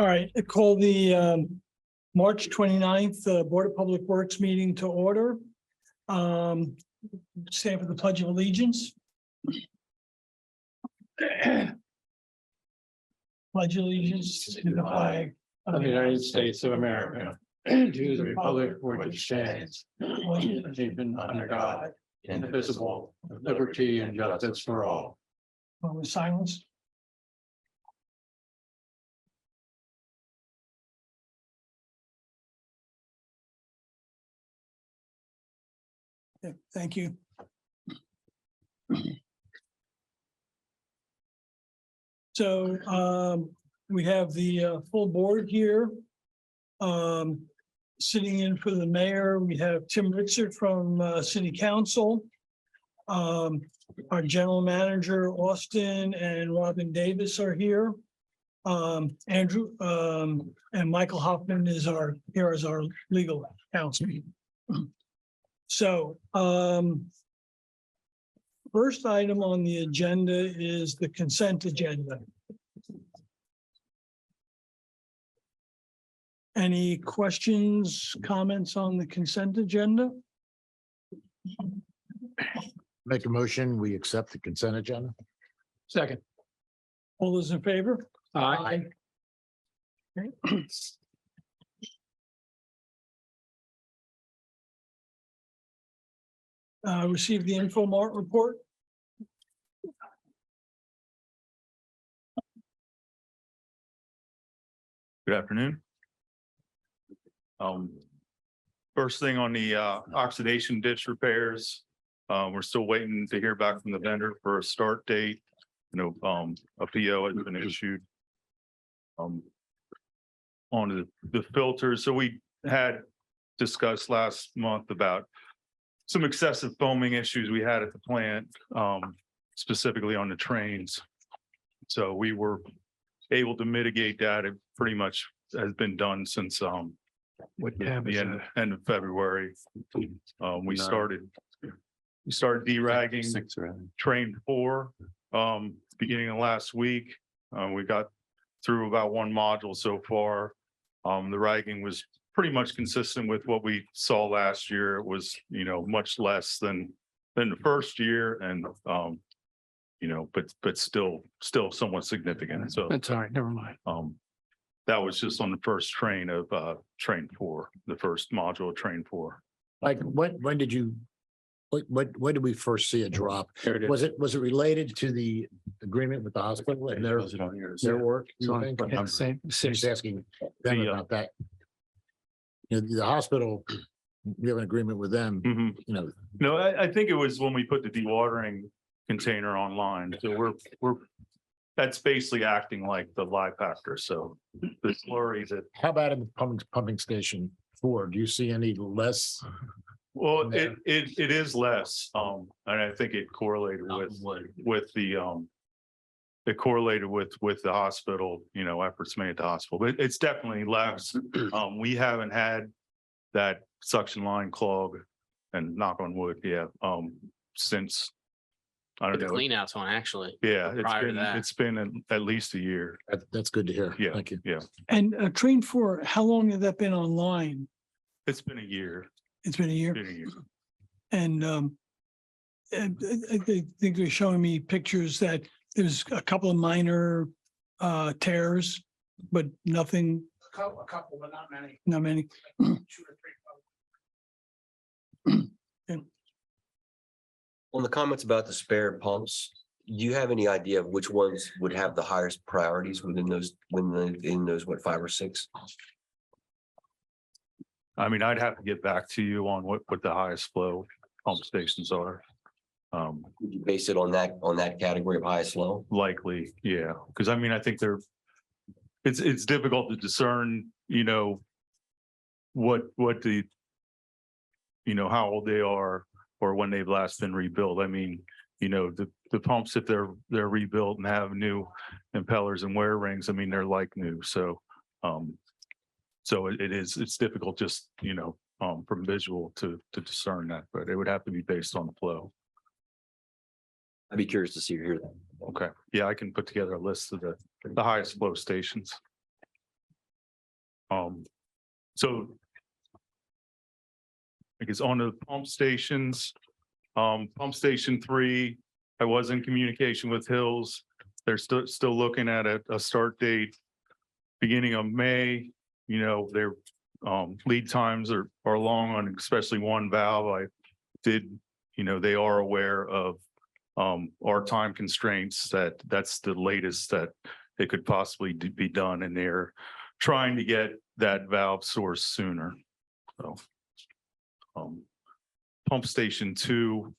All right, I call the March 29th Board of Public Works meeting to order. Stand for the Pledge of Allegiance. Pledge allegiance to the flag of the United States of America, and to the republic for which it stands, one nation under God, indivisible, with liberty and justice for all. With silence. Okay, thank you. So we have the full board here. Sitting in for the mayor, we have Tim Ritzert from City Council. Our general manager, Austin, and Robin Davis are here. Andrew and Michael Hoffman is here as our legal counsel. So first item on the agenda is the consent agenda. Any questions, comments on the consent agenda? Make a motion, we accept the consent agenda. Second. All those in favor? Aye. Okay. Received the Inframark report. Good afternoon. First thing on the oxidation ditch repairs, we're still waiting to hear back from the vendor for a start date. You know, a PO has been issued on the filters. So we had discussed last month about some excessive foaming issues we had at the plant, specifically on the trains. So we were able to mitigate that. It pretty much has been done since the end of February. We started deragging train 4 beginning of last week. We got through about one module so far. The ragging was pretty much consistent with what we saw last year. It was, you know, much less than the first year, and you know, but still somewhat significant. So That's all right, never mind. that was just on the first train of train 4, the first module of train 4. Like, when did you, when did we first see a drop? There it is. Was it related to the agreement with the hospital and their work? It's You on- think? yeah, I'm same. just asking them about that. You know, the hospital, we have an agreement with them, Mhm. you know. No, I think it was when we put the dewatering container online. So we're that's basically acting like the live factor. So the slurry that, How about in the pumping station 4? Do you see any less? well, it is less. And I think it correlated with the it correlated with the hospital, you know, efforts made at the hospital, but it's definitely less. We haven't had that suction line clog, and knock on wood, since I don't The know. clean out's on actually. Yeah, prior to that. it's been at least a year. That's good to hear. Yeah, Thank you. yeah. And train 4, how long has that been online? It's been a year. It's been a year. Been a year. And I think they're showing me pictures that there's a couple of minor tears, but nothing, A couple, but not many. not many. 2 or 3. On the comments about the spare pumps, do you have any idea of which ones would have the highest priorities within those, what, 5 or 6? I mean, I'd have to get back to you on what the highest flow pump stations are. Would you base it on that category of highest low? Likely, yeah, because I mean, I think it's difficult to discern, you know, what the, you know, how old they are or when they've last been rebuilt. I mean, you know, the pumps, if they're rebuilt and have new impellers and wear rings, I mean, they're like new. So it's difficult just, you know, from visual to discern that, but it would have to be based on the flow. I'd be curious to see or hear that. Okay, yeah, I can put together a list of the highest flow stations. So I guess on the pump stations, pump station 3, I was in communication with Hills. They're still looking at a start date beginning of May. You know, their lead times are long on especially one valve. I did, you know, they are aware of our time constraints, that's the latest that it could possibly be done, and they're trying to get that valve source sooner. So pump station 2,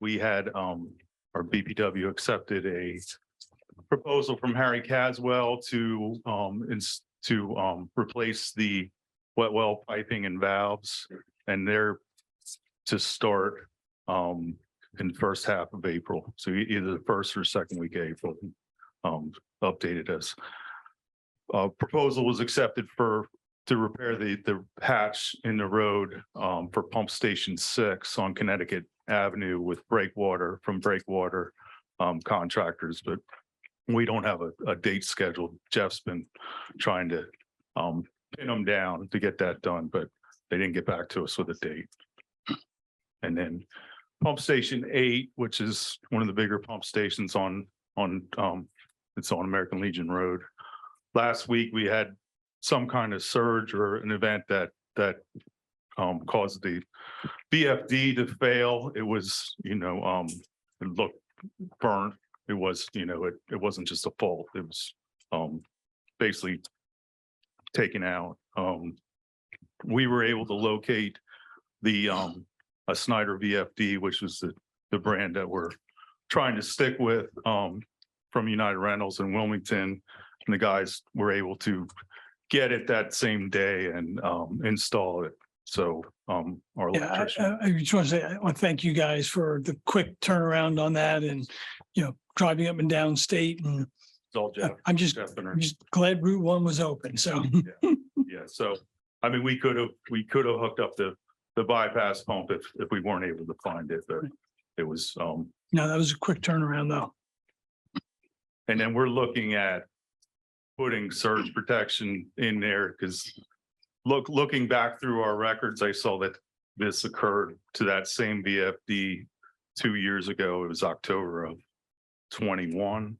we had our BPW accepted a proposal from Harry Caswell to replace the wet well piping and valves, and they're to start in the first half of April. So either the first or second week of April, updated us. Proposal was accepted to repair the patch in the road for pump station 6 on Connecticut Avenue with breakwater contractors, but we don't have a date scheduled. Jeff's been trying to pin them down to get that done, but they didn't get back to us with a date. And then pump station 8, which is one of the bigger pump stations it's on American Legion Road. Last week, we had some kind of surge or an event that caused the VFD to fail. It was, you know, it looked burnt. It was, you know, it wasn't just a fault. It was basically taken out. We were able to locate the a Snyder VFD, which was the brand that we're trying to stick with from United Rentals in Wilmington. And the guys were able to get it that same day and install it. So our Yeah, electrician. I just want to say, I want to thank you guys for the quick turnaround on that and, you know, driving up and down state, and It's all Jeff. I'm just Jeff and her. glad Route 1 was open. So Yeah, so I mean, we could have hooked up the bypass pump if we weren't able to find it, but it was no, that was a quick turnaround though. and then we're looking at putting surge protection in there because looking back through our records, I saw that this occurred to that same VFD 2 years ago. It was October of 21.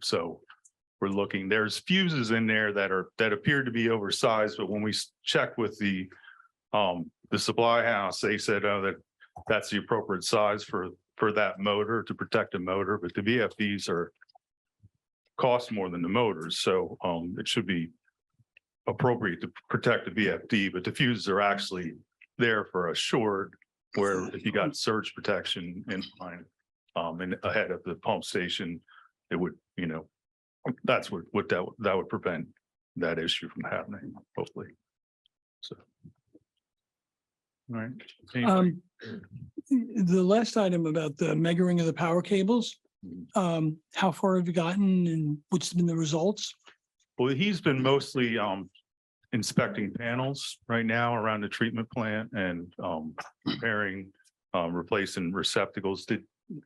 So we're looking, there's fuses in there that appear to be oversized, but when we check with the supply house, they said, oh, that's the appropriate size for that motor to protect a motor, but the VFDs cost more than the motors. So it should be appropriate to protect the VFD, but the fuses are actually there for a short, where if you got surge protection in line and ahead of the pump station, it would, you know, that's what that would prevent that issue from happening, hopefully. So. All right. The last item about the measuring of the power cables, how far have you gotten and what's been the results? Well, he's been mostly inspecting panels right now around the treatment plant and repairing, replacing receptacles.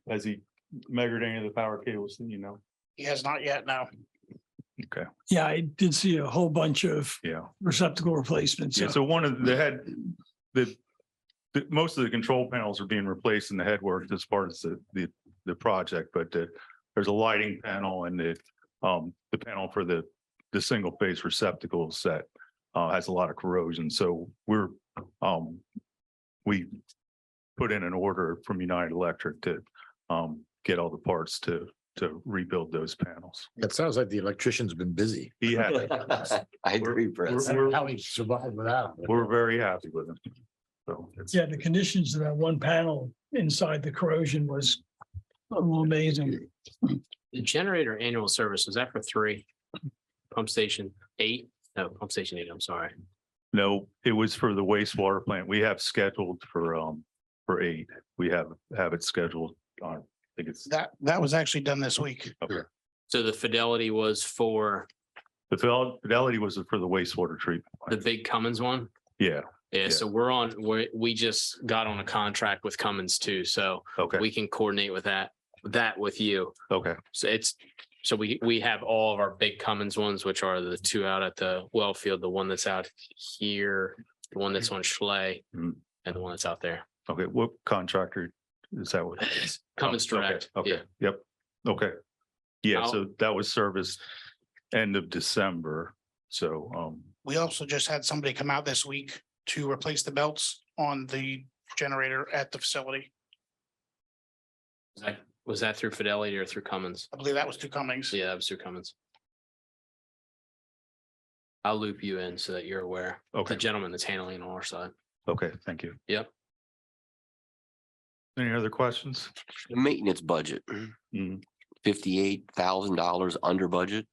Has he measured any of the power cables? You know? He has not yet, no. Okay. Yeah, I did see a whole bunch of Yeah. receptacle replacements. Yeah. So one of the most of the control panels are being replaced in the headwork as part of the project, but there's a lighting panel and the panel for the single phase receptacles that has a lot of corrosion. So we put in an order from United Electric to get all the parts to rebuild those panels. It sounds like the electrician's been busy. He had, I agree, Brett. How he survived without him. we're very happy with him. So it's, Yeah, the conditions of that one panel inside the corrosion was a little amazing. The generator annual service, was that for 3? Pump station 8? No, pump station 8, I'm sorry. no, it was for the wastewater plant. We have scheduled for 8. We have it scheduled on, I think it's That was actually done this week. So the fidelity was for the fidelity was for the wastewater treatment. the plant. big Cummins one? Yeah, Yeah, so we just got on a contract with Cummins too, so okay, we can coordinate with that with you. okay. So So we have all of our big Cummins ones, which are the two out at the well field, the one that's out here, the one that's on Schley, Mm. and the one that's out there. Okay, what contractor is that with? Cummins Oh, okay, Direct. Okay, Yeah. yep, okay. Yeah, I'll- so that was serviced end of December, so, We also just had somebody come out this week to replace the belts on the generator at the facility. Was that through Fidelity or through Cummins? I believe that was two Cummings. Yeah, that was through Cummins. I'll loop you in so that you're aware. Okay. The gentleman that's handling on our side. okay, thank you. Yep. Any other questions? The maintenance budget, Mm, $58,000 under budget.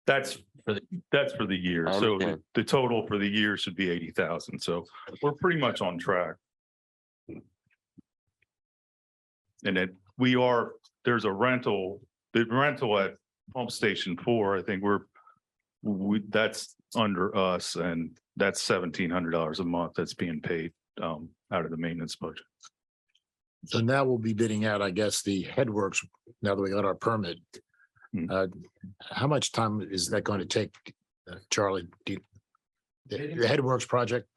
That's For that's for the year, I so understand. the total for the year should be 80,000, so we're pretty much on track. And then there's a rental, the rental at pump station 4, I think that's under us, and that's $1,700 a month that's being paid out of the maintenance budget. So now we'll be bidding out, I guess, the headworks, now that we got our permit. Hmm. How much time is that going to take, Charlie? The headworks project?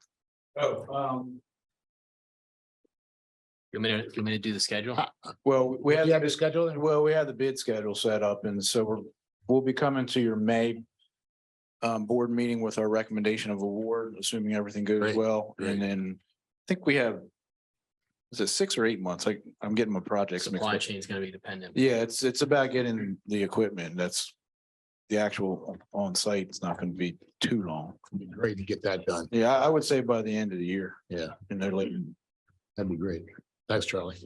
You want me to do the schedule? Well, we You have, have a schedule? we have the bid schedule set up, and so we'll be coming to your May board meeting with our recommendation of award, assuming everything goes Great, well. great. And then I think we have, is it 6 or 8 months? Like, I'm getting my projects mixed Supply up. chain is gonna be dependent. Yeah, it's about getting the equipment. That's the actual on site. It's not going to be too long. It'd be great to get that done. Yeah, I would say by the end of the year. Yeah. And they're like, That'd be great. Thanks, Charlie.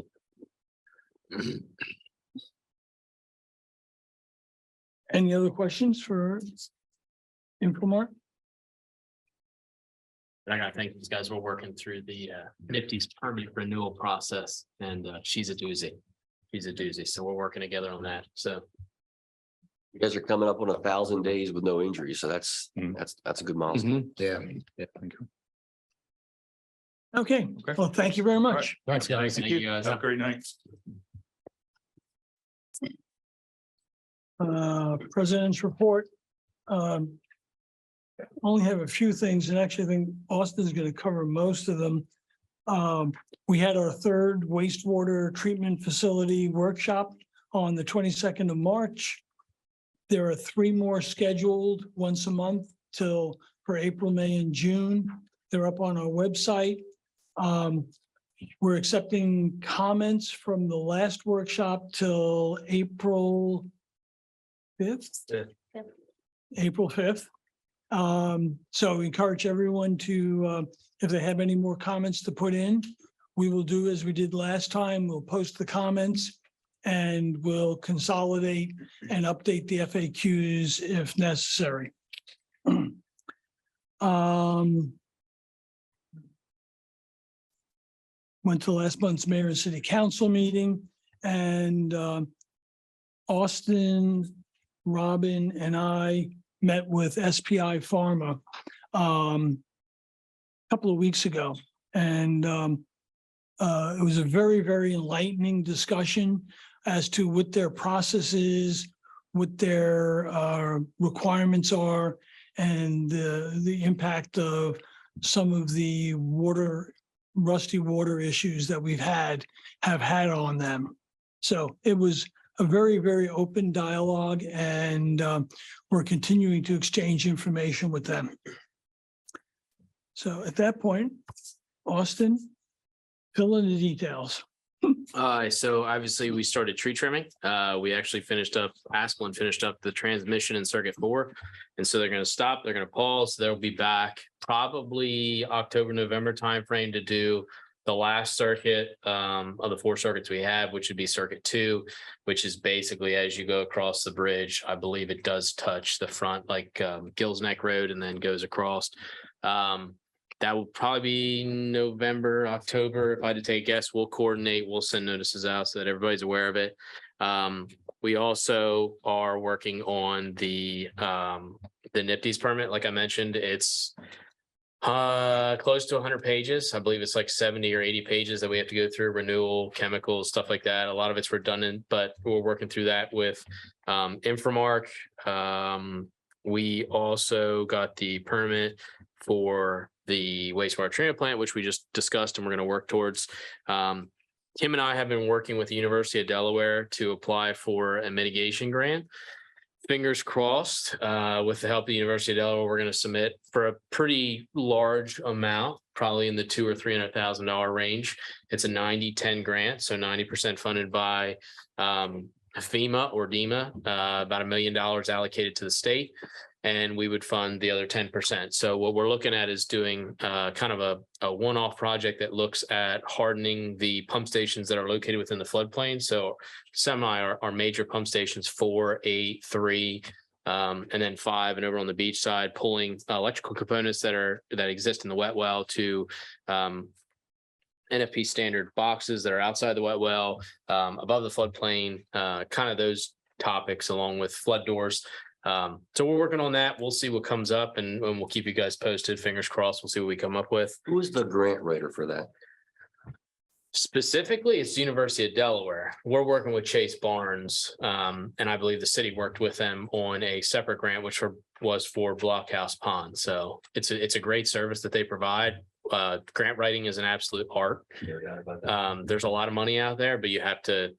Any other questions for Inframark? I gotta thank these guys. We're working through the Nifty's permit renewal process, and she's a doozy. She's a doozy, so we're working together on that, so. You guys are coming up on 1,000 days with no injuries, so that's Mm. that's a good milestone. Yeah. Thank you. Okay, Okay. well, thank you very much. Thanks, guys. Thank you guys. Have a great night. President's report. Only have a few things, and actually I think Austin's gonna cover most of them. We had our third wastewater treatment facility workshop on the 22nd of March. There are 3 more scheduled once a month for April, May, and June. They're up on our website. We're accepting comments from the last workshop till April 5th. April 5th. So we encourage everyone to, if they have any more comments to put in, we will do as we did last time. We'll post the comments and we'll consolidate and update the FAQs if necessary. Went to last month's mayor and city council meeting, and Austin, Robin, and I met with SPI Pharma a couple of weeks ago. And it was a very, very enlightening discussion as to what their process is, what their requirements are, and the impact of some of the rusty water issues that have had on them. So it was a very, very open dialogue, and we're continuing to exchange information with them. So at that point, Austin, fill in the details. So obviously we started tree trimming. We actually Asplin finished up the transmission in circuit 4. And so they're going to stop, they're going to pause. They'll be back probably October, November timeframe to do the last circuit of the 4 circuits we have, which would be circuit 2, which is basically as you go across the bridge. I believe it does touch the front, like Gills Neck Road, and then goes across. That will probably be November, October. If I had to take a guess, we'll coordinate, we'll send notices out so that everybody's aware of it. We also are working on the NIPD's permit. Like I mentioned, Close to 100 pages. I believe it's like 70 or 80 pages that we have to go through, renewal, chemicals, stuff like that. A lot of it's redundant, but we're working through that with Inframark. We also got the permit for the wastewater treatment plant, which we just discussed and we're going to work towards. Kim and I have been working with the University of Delaware to apply for a mitigation grant. Fingers crossed, with the help of the University of Delaware, we're going to submit for a pretty large amount, probably in the $200,000 or $300,000 range. It's a 90-10 grant, so 90% funded by FEMA or DEMA, about $1 million allocated to the state, and we would fund the other 10%. So what we're looking at is doing kind of a one-off project that looks at hardening the pump stations that are located within the floodplain. So our major pump stations 4, 8, 3, and then 5, and over on the beach side, pulling electrical components that exist in the wet well to NFP standard boxes that are outside the wet well, above the floodplain, kind of those topics along with flood doors. So we're working on that. We'll see what comes up and we'll keep you guys posted. Fingers crossed. We'll see what we come up with. Who is the grant writer for that? Specifically, it's the University of Delaware. We're working with Chase Barnes, and I believe the city worked with them on a separate grant, which was for Blockhouse Pond. So it's a great service that they provide. Grant writing is an absolute art. There's a lot of money out there, but you have to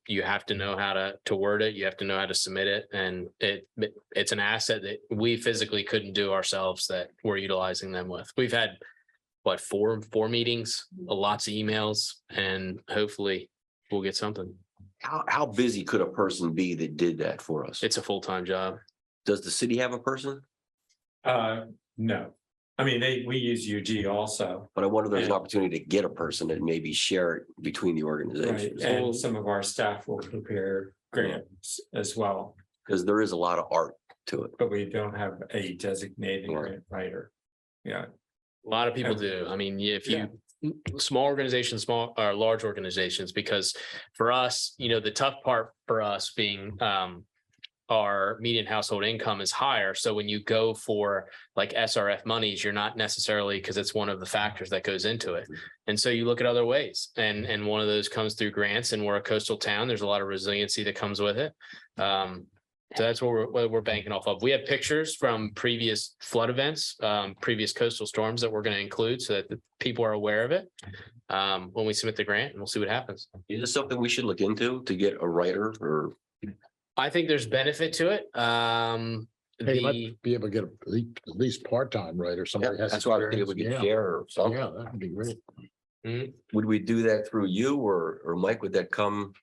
know how to word it. You have to know how to submit it, and it's an asset that we physically couldn't do ourselves that we're utilizing them with. We've had four meetings, lots of emails, and hopefully we'll get something. How busy could a person be that did that for us? It's a full-time job. Does the city have a person? No, I mean, we use UG also. But I wonder if there's an Yeah. opportunity to get a person and maybe share it between the Right, organizations. and some of our staff will prepare grants as well, Because there is a lot of art to it. but we don't have a designated Right. grant writer. Yeah, A lot of people do. I mean, if you small organizations, small or large organizations, because for us, the tough part for us being our median household income is higher. So when you go for like SRF monies, you're not necessarily, because it's one of the factors that goes into it. And so you look at other ways, and one of those comes through grants, and we're a coastal town. There's a lot of resiliency that comes with it. So that's what we're banking off of. We have pictures from previous flood events, previous coastal storms that we're going to include so that the people are aware of it when we submit the grant, and we'll see what happens. Is this something we should look into to get a writer or? I think there's benefit to it. Hey, you might be able to get at least part-time, right? Or somebody has. That's why I think we experience. could share or Yeah, something. yeah, that would be great. Would we do that through you or Mike? Would that come?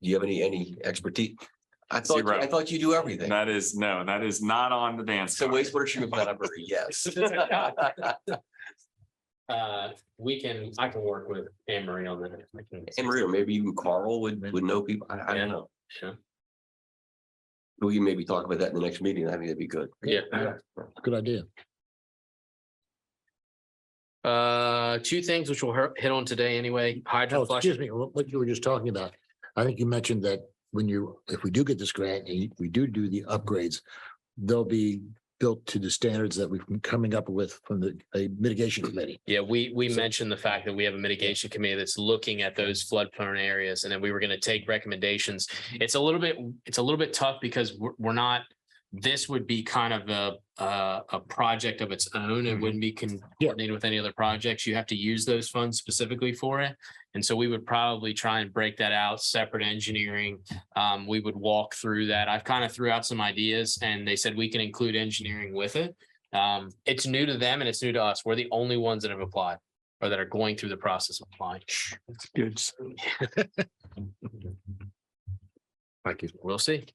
Do you have any expertise? I thought you do everything. That is not on the dance. So card. wastewater treatment plant operator, yes. I can work with Anne Marie on that. And Maria, maybe even Carl would know people. I don't know. Sure. We can maybe talk about that in the next meeting. I think that'd be good. Yeah. Good idea. Two things which we'll hit on today anyway. Oh, Hydrant flushing. excuse me, what you were just talking about. I think you mentioned that if we do get this grant and we do the upgrades, they'll be built to the standards that we've been coming up with from a mitigation committee. Yeah, we mentioned the fact that we have a mitigation committee that's looking at those flood prone areas, and then we were going to take recommendations. It's a little bit tough because we're not. This would be kind of a project of its own. It wouldn't be coordinated with any other projects. You have to use those funds specifically for it. And so we would probably try and break that out, separate engineering. We would walk through that. I've kind of threw out some ideas and they said we can include engineering with it. It's new to them and it's new to us. We're the only ones that have applied or that are going through the process of applying. That's good. Thank you. We'll see.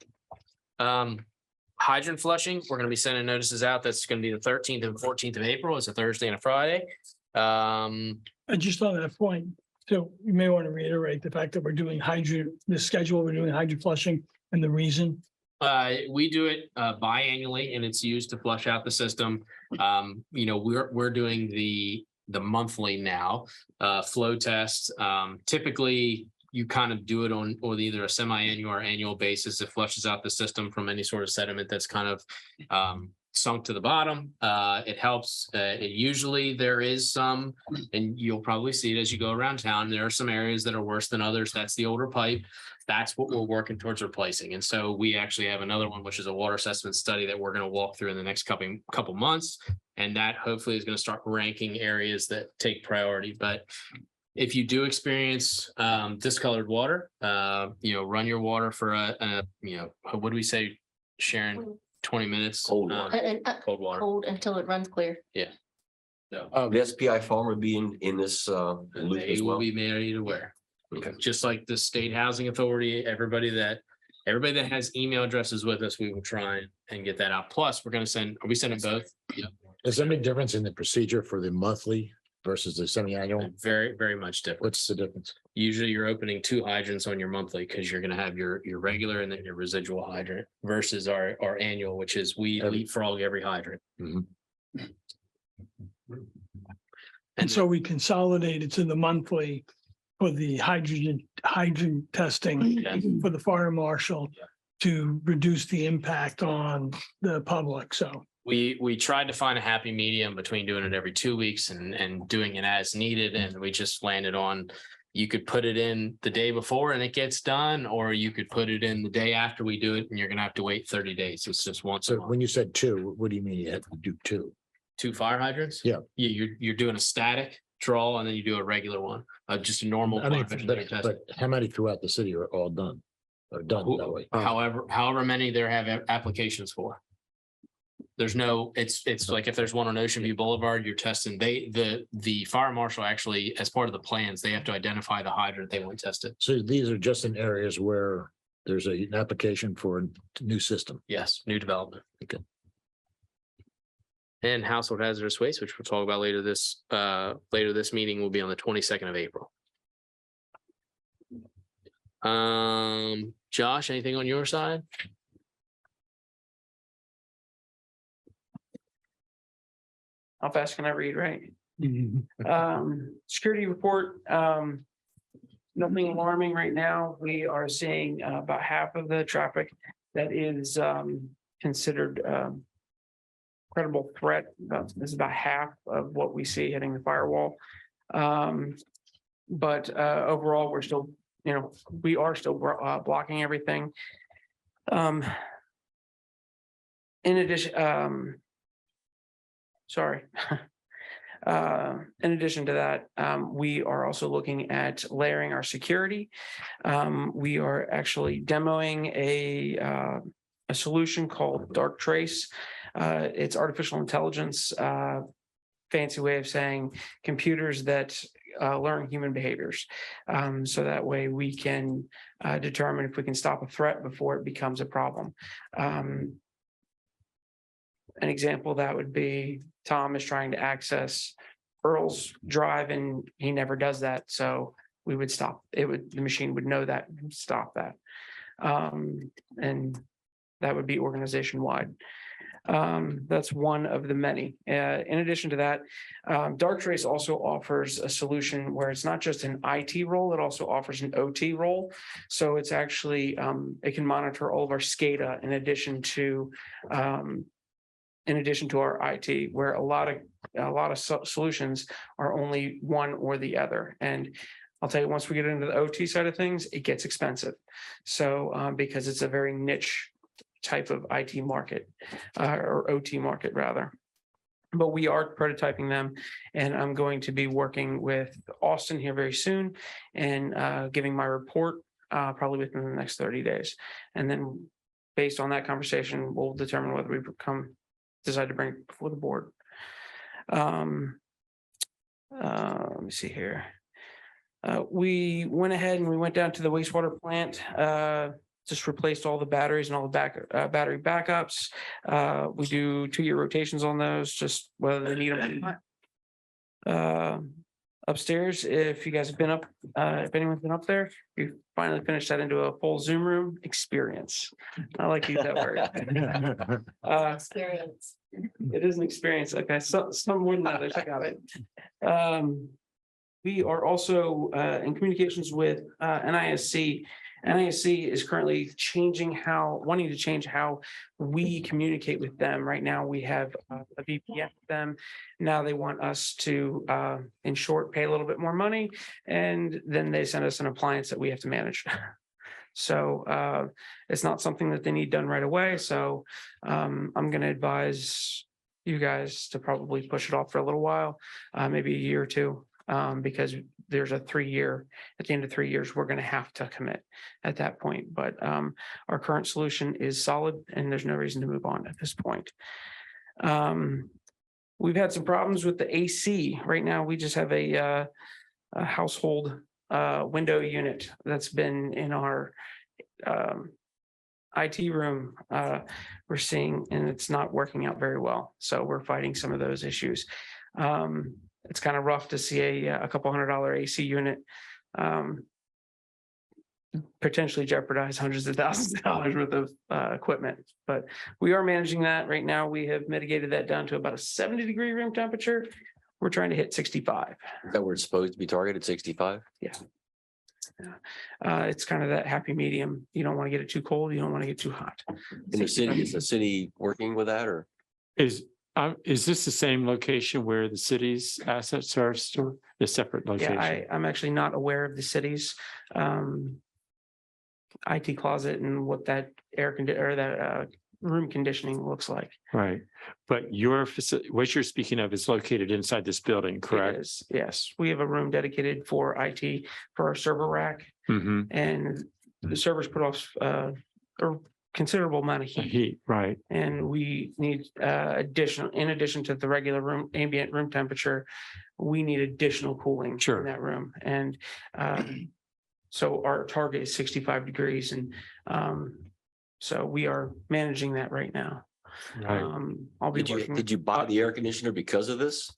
Hydrant flushing, we're going to be sending notices out. That's going to be the 13th and 14th of April. It's a Thursday and a Friday. And just on that point, so you may want to reiterate the fact that we're doing the schedule, we're doing hydrant flushing and the reason. We do it biannually and it's used to flush out the system. We're doing the monthly now flow test. Typically, you kind of do it on either a semi-annual or annual basis. It flushes out the system from any sort of sediment that's kind of sunk to the bottom. It helps. Usually there is some, and you'll probably see it as you go around town. There are some areas that are worse than others. That's the older pipe. That's what we're working towards replacing. And so we actually have another one, which is a water assessment study that we're going to walk through in the next couple months. And that hopefully is going to start ranking areas that take priority. But if you do experience discolored water, run your water for what do we say, Sharon? 20 minutes. Cold water. Cold water. Cold until it runs clear. So The SPI farm would be in this loop they as will well. be made aware. Okay. Just like the state housing authority, everybody that has email addresses with us, we will try and get that out. Plus, we're going to send, are we sending both? Yeah. Is there any difference in the procedure for the monthly versus the semi-annual? Very, very much different. What's the difference? Usually you're opening 2 hydrants on your monthly because you're going to have your regular and then your residual hydrant versus our annual, which is we leapfrog every hydrant. Mhm. And so we consolidated to the monthly for the hydrogen testing Yeah. for the fire marshal to reduce the impact on the public. So We tried to find a happy medium between doing it every 2 weeks and doing it as needed. And we just landed on, you could put it in the day before and it gets done, or you could put it in the day after we do it and you're going to have to wait 30 days. It's just once a So month. when you said 2, what do you mean you have to do 2? 2 fire hydrants? Yeah. You're doing a static draw and then you do a regular one, just a normal. I mean, veterinary test. but how many throughout the city are all done? Are done that way? However many there have applications for. There's no, it's like if there's one on Ocean View Boulevard, you're testing, the fire marshal actually, as part of the plans, they have to identify the hydrant they want tested. So these are just in areas where there's an application for a new system. Yes, new development. Okay. And household hazardous waste, which we'll talk about later this meeting will be on the 22nd of April. Josh, anything on your side? How fast can I read, right? Security report, nothing alarming right now. We are seeing about half of the traffic that is considered credible threat. This is about half of what we see hitting the firewall. But overall, we're still, we are still blocking everything. In addition, sorry. In addition to that, we are also looking at layering our security. We are actually demoing a solution called Dark Trace. It's artificial intelligence, fancy way of saying computers that learn human behaviors. So that way we can determine if we can stop a threat before it becomes a problem. An example of that would be Tom is trying to access Earl's drive and he never does that. So we would stop. The machine would know that and stop that. And that would be organization wide. That's one of the many. In addition to that, Dark Trace also offers a solution where it's not just an IT role, it also offers an OT role. So it's actually, it can monitor all of our SCADA in addition to our IT, where a lot of solutions are only one or the other. And I'll tell you, once we get into the OT side of things, it gets expensive. So because it's a very niche type of IT market or OT market rather. But we are prototyping them, and I'm going to be working with Austin here very soon and giving my report probably within the next 30 days. And then based on that conversation, we'll determine whether we decide to bring it before the board. Let me see here. We went ahead and we went down to the wastewater plant, just replaced all the batteries and all the battery backups. We do 2-year rotations on those, just whether they need them. Upstairs, if you guys have been up, if anyone's been up there, we finally finished that into a full Zoom room experience. I like to use that word. Experience. It is an experience. Okay, some more than others. I got it. We are also in communications with NISC NISC is currently wanting to change how we communicate with them. Right now, we have a VPN with them. Now they want us to, in short, pay a little bit more money, and then they send us an appliance that we have to manage. So it's not something that they need done right away. So I'm going to advise you guys to probably push it off for a little while, maybe a year or two, because there's a 3-year, at the end of 3 years, we're going to have to commit at that point. But our current solution is solid and there's no reason to move on at this point. We've had some problems with the AC. Right now, we just have a household window unit that's been in our IT room, we're seeing, and it's not working out very well. So we're fighting some of those issues. It's kind of rough to see a couple $100 AC unit potentially jeopardize hundreds of thousands of dollars worth of equipment. But we are managing that right now. We have mitigated that down to about a 70-degree room temperature. We're trying to hit 65. Is that where it's supposed to be targeted, 65? Yeah. It's kind of that happy medium. You don't want to get it too cold. You don't want to get too hot. In the city, is the city working with that, or? Is this the same location where the city's assets are stored, a separate location? Yeah, I'm actually not aware of the city's IT closet and what that room conditioning looks like. Right, but your facility, what you're speaking of is located inside this building, It correct? is, yes. We have a room dedicated for IT for our server rack, Mm-hmm. and the servers put off a considerable amount of heat. Heat, right. And we need in addition to the regular ambient room temperature, we need additional cooling Sure. in that room. And so our target is 65 degrees, and so we are managing that right now. Right. I'll be Did you buy the air conditioner because of this?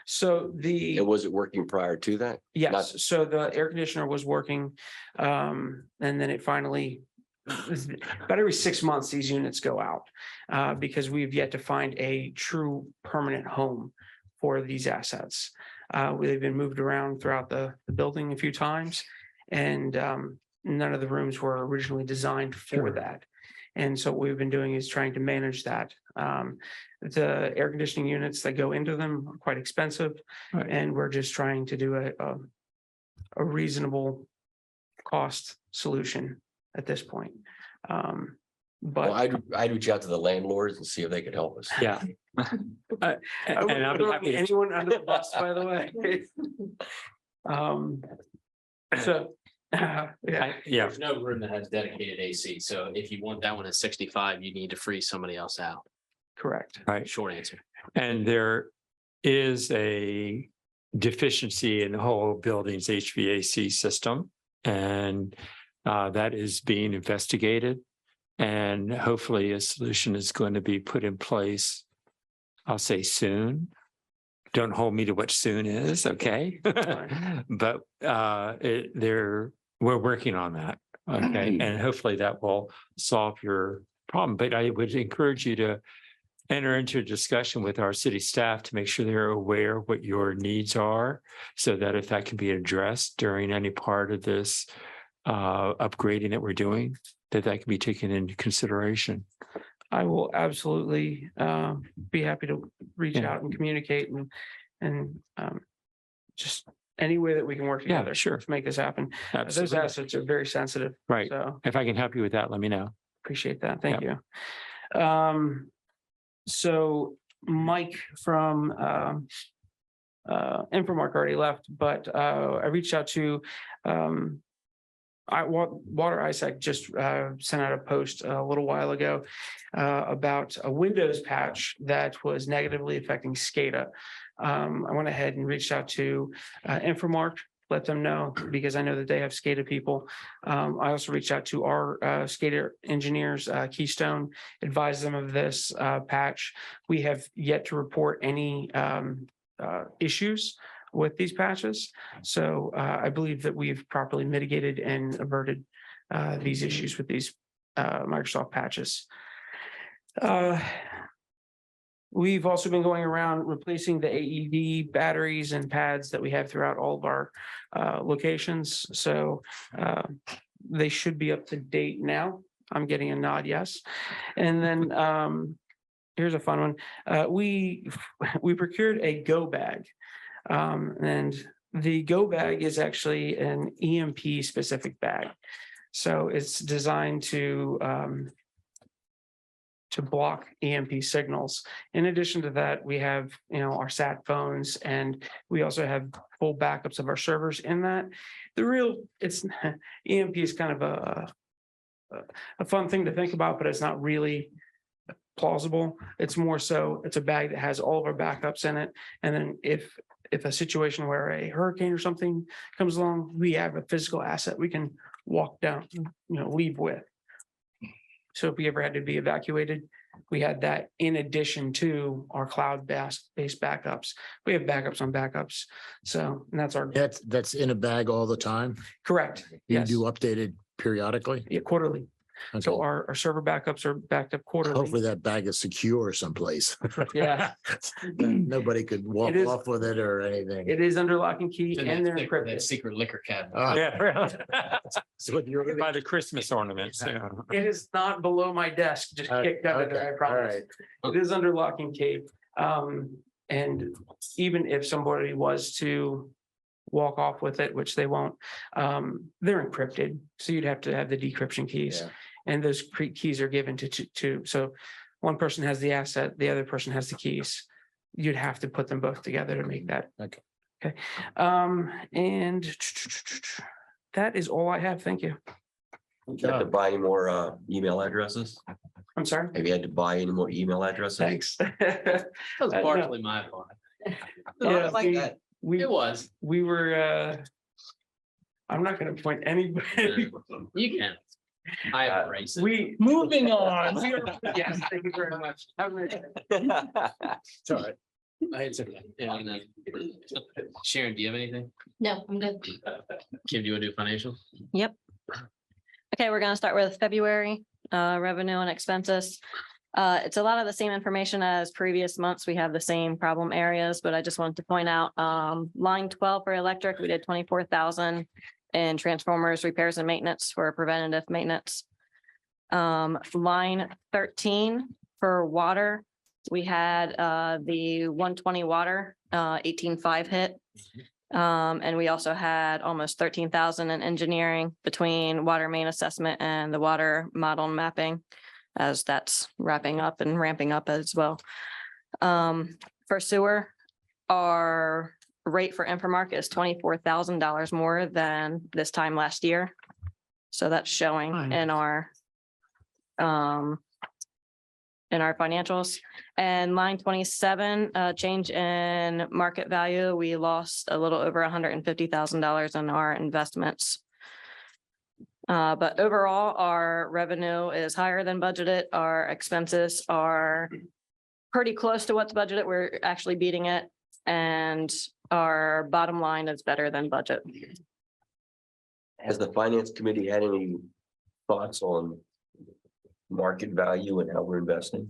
So And was it working prior to that? yes, so the air conditioner was working, and then it finally, about every 6 months, these units go out because we've yet to find a true permanent home for these assets. They've been moved around throughout the building a few times, and none of the rooms were originally designed for that. And so what we've been doing is trying to manage that. The air conditioning units that go into them are quite expensive, Right. and we're just trying to do a reasonable cost solution at this point. Well, But I'd reach out to the landlords and see if they could help us. Yeah. I And I'll be wouldn't happy to- anyone under the bus, by the way. So, yeah, Yeah, There's no room that has dedicated AC. So if you want that one at 65, you need to freeze somebody else out. correct. right. Short answer. And there is a deficiency in the whole building's HVAC system. And that is being investigated. And hopefully a solution is going to be put in place, I'll say soon. Don't hold me to what soon is, okay? But we're working on that, okay? And hopefully that will solve your problem. But I would encourage you to enter into a discussion with our city staff to make sure they're aware what your needs are, so that if that can be addressed during any part of this upgrading that we're doing, that can be taken into consideration. I will absolutely be happy to reach Yeah. out and communicate and just any way that we can work together. Sure. To make this happen. Those Absolutely. assets are very sensitive. Right. So If I can help you with that, let me know. appreciate that. Thank you. So Mike from Inframark already left, but I reached out to Water ISAC just sent out a post a little while ago about a Windows patch that was negatively affecting SCADA. I went ahead and reached out to Inframark, let them know, because I know that they have SCADA people. I also reached out to our SCADA engineers, Keystone, advised them of this patch. We have yet to report any issues with these patches. So I believe that we've properly mitigated and averted these issues with these Microsoft patches. We've also been going around replacing the AED batteries and pads that we have throughout all of our locations. So they should be up to date now. I'm getting a nod, yes. And then here's a fun one. We procured a go bag. And the go bag is actually an EMP specific bag. So it's designed to block EMP signals. In addition to that, we have, our sat phones, and we also have full backups of our servers in that. It's EMP is kind of a fun thing to think about, but it's not really plausible. It's more so, it's a bag that has all of our backups in it. And then if a situation where a hurricane or something comes along, we have a physical asset we can walk down, leave with. So if we ever had to be evacuated, we had that in addition to our cloud-based backups. We have backups on backups. So, and that's our, That's in a bag all the time? correct. You Yes, do updated periodically? yeah, quarterly. So Okay. our server backups are backed up quarterly. Hopefully that bag is secure someplace. Yeah. Nobody could walk It is- off with it or anything. It is under lock and key It's in and that they're encrypted. secret liquor cabinet. Ah, Yeah. so you're By the Christmas ornaments. Yeah. It is not below my desk, just kicked under there, I all promise. right. It is under lock and key. And even if somebody was to walk off with it, which they won't, they're encrypted. So you'd have to have the decryption keys. Yeah. And those keys are given to, so one person has the asset, the other person has the keys. You'd have to put them both together to make that. Okay. Okay. And that is all I have. Thank you. You have to buy any more email addresses? I'm sorry. Have you had to buy any more email addresses? Thanks. That was no. partially my fault. Yeah, Like that. we It was. we were I'm not gonna point anybody. You can. I embrace it. We Moving on. yes, thank you very much. Have a great day. It's all right. It's okay. Yeah, and then- Sharon, do you have anything? No, I'm good. Kim, do you want to do financial? Okay, we're gonna start with February, revenue and expenses. It's a lot of the same information as previous months. We have the same problem areas, but I just wanted to point out, line 12 for electric, we did 24,000 in transformers, repairs and maintenance for preventative maintenance. Line 13 for water, we had, the 120 water, 18.5 hit. And we also had almost 13,000 in engineering between water main assessment and the water model mapping, as that's wrapping up and ramping up as well. For sewer, our rate for Inframark is $24,000 more than this time last year. So that's showing in our financials. And line 27, change in market value, we lost a little over $150,000 in our investments. But overall, our revenue is higher than budgeted. Our expenses are pretty close to what's budgeted. We're actually beating it. And our bottom line is better than budget. Has the finance committee had any thoughts on market value and how we're investing?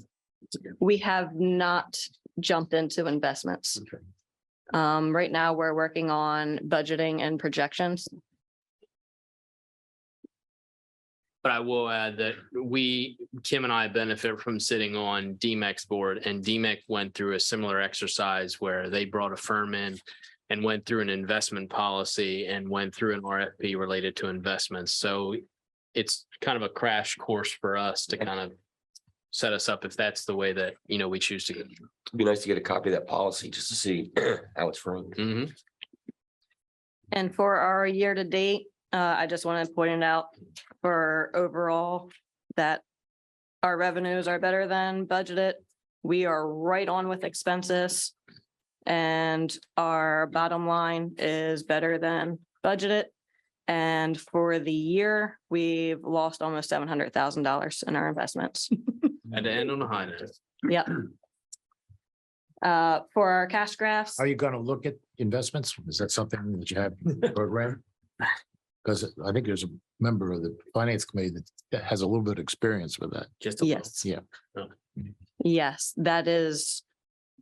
We have not jumped into investments. Right now, we're working on budgeting and projections. But I will add that Kim and I benefit from sitting on DMEC's board, and DMEC went through a similar exercise where they brought a firm in and went through an investment policy and went through an RFP related to investments. So it's kind of a crash course for us to kind of set us up if that's the way that, we choose to go. It'd be nice to get a copy of that policy just to see how it's framed. Mhm. And for our year to date, I just want to point it out for overall that our revenues are better than budgeted. We are right on with expenses. And our bottom line is better than budgeted. And for the year, we've lost almost $700,000 in our investments. And to end on a high note. Yep. For our cash graphs, Are you going to look at investments? Is that something that you have in the program? Because I think there's a member of the finance committee that has a little bit of experience with that. Just a little. yes. Yeah. Yes, that is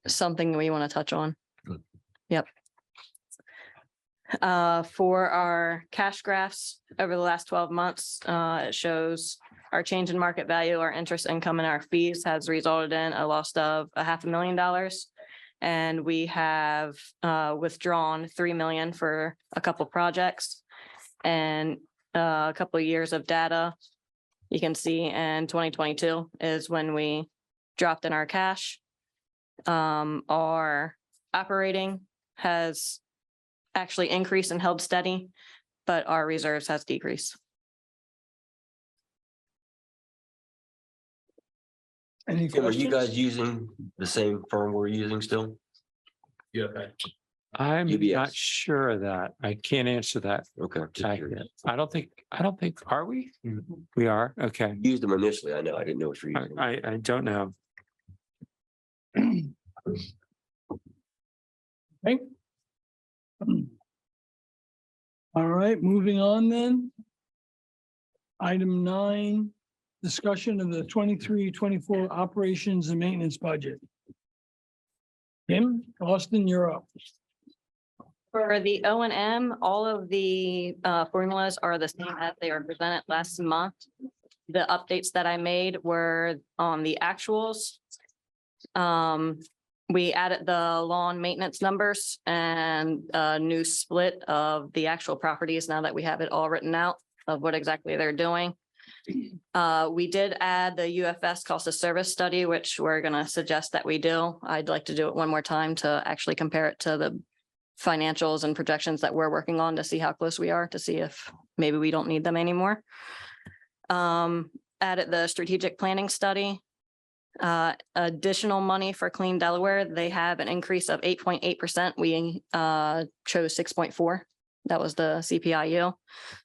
something we want to touch on. Good. Yep. For our cash graphs over the last 12 months, it shows our change in market value, our interest income and our fees has resulted in a loss of $500,000. And we have withdrawn 3 million for a couple projects and a couple of years of data. You can see in 2022 is when we dropped in our cash. Our operating has actually increased and held steady, but our reserves has decreased. Any Kim, are you questions? guys using the same firm we're using still? Yeah. I'm not UBS. sure of that. I can't answer that. Okay. just curious. I don't think, are we? We are, okay. Used them initially. I know. I didn't know what you're using. I don't know. Okay. All right, moving on then. Item 9, discussion of the 23-24 operations and maintenance budget. Kim, Austin, you're up. For the O and M, all of the formulas are the same as they were presented last month. The updates that I made were on the actuals. We added the lawn maintenance numbers and a new split of the actual properties now that we have it all written out of what exactly they're doing. We did add the UFS cost of service study, which we're gonna suggest that we do. I'd like to do it one more time to actually compare it to the financials and projections that we're working on to see how close we are, to see if maybe we don't need them anymore. Added the strategic planning study. Additional money for Clean Delaware. They have an increase of 8.8%. We chose 6.4. That was the CPIU.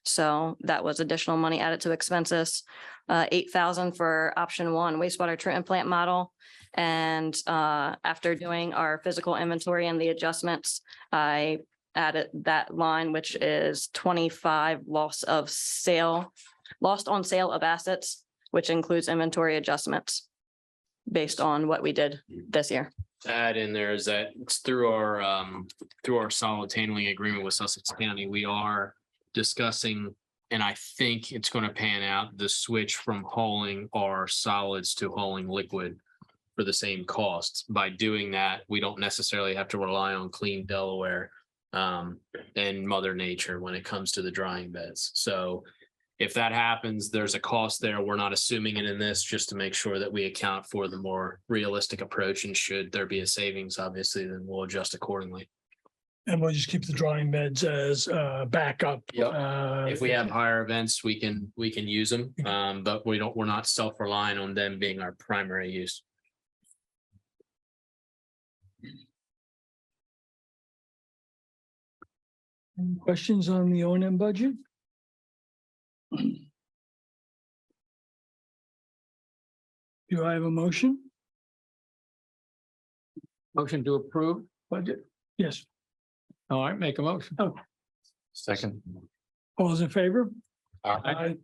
So that was additional money added to expenses. 8,000 for option 1 wastewater treatment plant model. And after doing our physical inventory and the adjustments, I added that line, which is 25 lost on sale of assets, which includes inventory adjustments based on what we did this year. Add in there is that it's through our solids handling agreement with Sussex County, we are discussing, and I think it's going to pan out, the switch from hauling our solids to hauling liquid for the same costs. By doing that, we don't necessarily have to rely on Clean Delaware and Mother Nature when it comes to the drying beds. So if that happens, there's a cost there. We're not assuming it in this, just to make sure that we account for the more realistic approach. And should there be a savings, obviously, then we'll adjust accordingly. And we'll just keep the drying beds as backup. Yep. If we have higher events, we can use them, but we're not self-reliant on them being our primary use. Any questions on the O&M budget? Do I have a motion? Motion to approve budget. Yes. All right, make a motion. Oh. Second. All those in favor? Aye.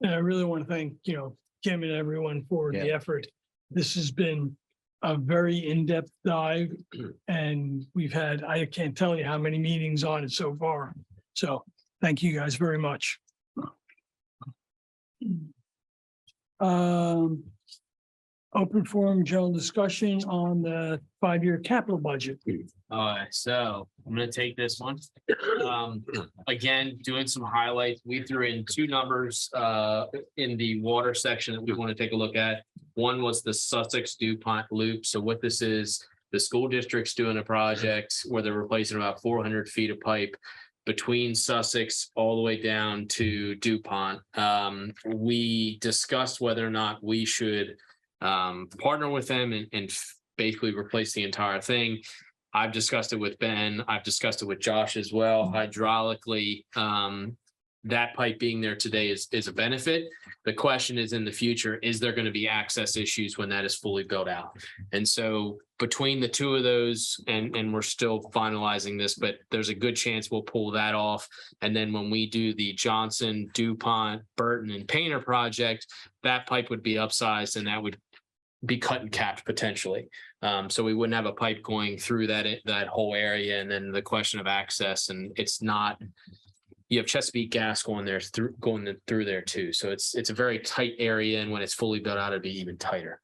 And I really want to thank, Kim and everyone for the effort. This has been a very in-depth dive, and we've had, I can't tell you how many meetings on it so far. So thank you guys very much. Open forum general discussion on the 5-year capital budget. All right, so I'm gonna take this one. Again, doing some highlights. We threw in 2 numbers in the water section that we want to take a look at. One was the Sussex DuPont loop. So what this is, the school district's doing a project where they're replacing about 400 feet of pipe between Sussex all the way down to DuPont. We discussed whether or not we should partner with them and basically replace the entire thing. I've discussed it with Ben. I've discussed it with Josh as well. Hydraulically, that pipe being there today is a benefit. The question is, in the future, is there going to be access issues when that is fully built out? And so between the 2 of those, and we're still finalizing this, but there's a good chance we'll pull that off. And then when we do the Johnson, DuPont, Burton, and Painter project, that pipe would be upsized, and that would be cut and capped potentially. So we wouldn't have a pipe going through that whole area, and then the question of access, and it's not. You have Chesapeake Gas going through there too. So it's a very tight area, and when it's fully built out, it'd be even tighter.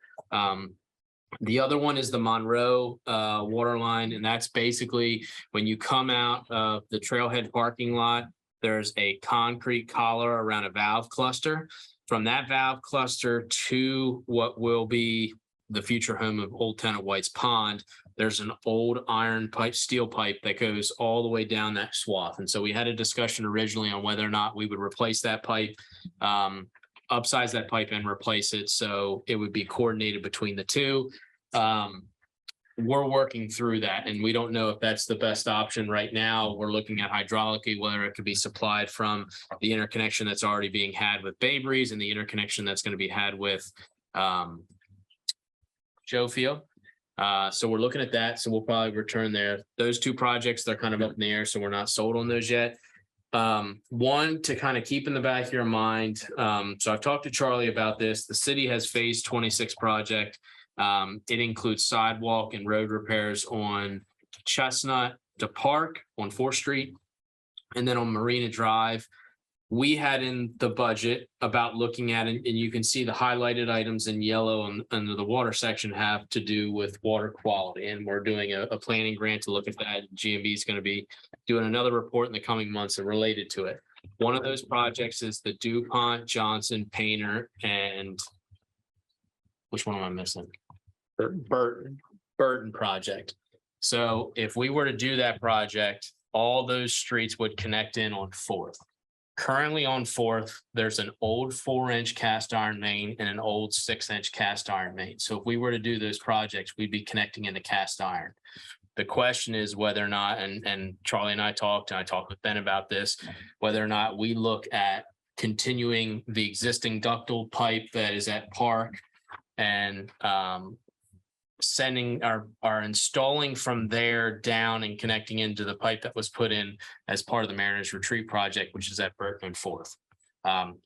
The other one is the Monroe water line, and that's basically when you come out of the trailhead parking lot, there's a concrete collar around a valve cluster. From that valve cluster to what will be the future home of Old Town of White's Pond, there's an old iron pipe, steel pipe that goes all the way down that swath. And so we had a discussion originally on whether or not we would replace that pipe, upsize that pipe and replace it. So it would be coordinated between the two. We're working through that, and we don't know if that's the best option right now. We're looking at hydraulically, whether it could be supplied from the interconnection that's already being had with Bay Breeze and the interconnection that's going to be had with Joe Field. So we're looking at that. So we'll probably return there. Those two projects, they're kind of up in the air, so we're not sold on those yet. One to kind of keep in the back of your mind. So I've talked to Charlie about this. The city has phase 26 project. It includes sidewalk and road repairs on Chestnut to Park on 4th Street, and then on Marina Drive. We had in the budget about looking at it, and you can see the highlighted items in yellow under the water section have to do with water quality. And we're doing a planning grant to look at that. GMB is going to be doing another report in the coming months related to it. One of those projects is the DuPont, Johnson, Painter, and which one am I missing? Burton project. So if we were to do that project, all those streets would connect in on 4th. Currently on 4th, there's an old 4-inch cast iron main and an old 6-inch cast iron main. So if we were to do those projects, we'd be connecting into cast iron. The question is whether or not, and Charlie and I talked with Ben about this, whether or not we look at continuing the existing ductile pipe that is at Park and sending our installing from there down and connecting into the pipe that was put in as part of the Mariners Retreat project, which is at Burton and 4th.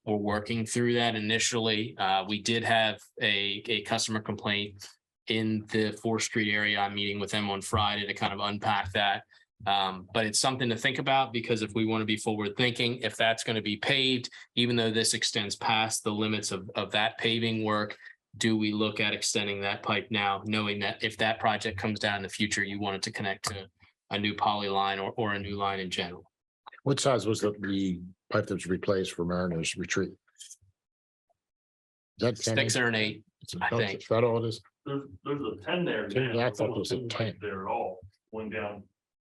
We're working through that initially. We did have a customer complaint in the 4th Street area. I'm meeting with them on Friday to kind of unpack that. But it's something to think about, because if we want to be forward thinking, if that's going to be paved, even though this extends past the limits of that paving work, do we look at extending that pipe now, knowing that if that project comes down in the future, you want it to connect to a new poly line or a new line in general? What size was the pipe that was replaced for Mariners Retreat? Is that 10 6 or an 8, I think. Is that all it is? There's a 10 there. 10, now. I thought it was a There's 10. There at all, went down.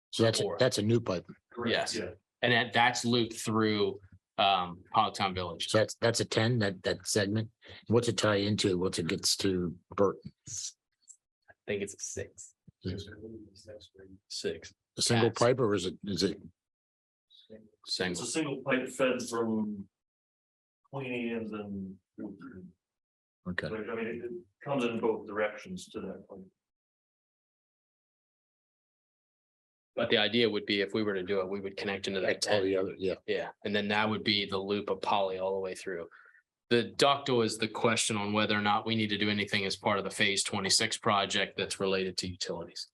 So that's a new pipe. Correct, Yes. yeah. And that's looped through Politown Village. So that's a 10, that segment. What's it tie into once it gets to Burton? I think it's a 6. 6. A single That's- pipe, or is it It's Single. a single pipe fed from Queen Anne's and okay? so, I mean, it comes in both directions to that point. But the idea would be if we were to do it, we would connect into that All 10. the other, yeah. Yeah, and then that would be the loop of poly all the way through. The ductile is the question on whether or not we need to do anything as part of the phase 26 project that's related to utilities.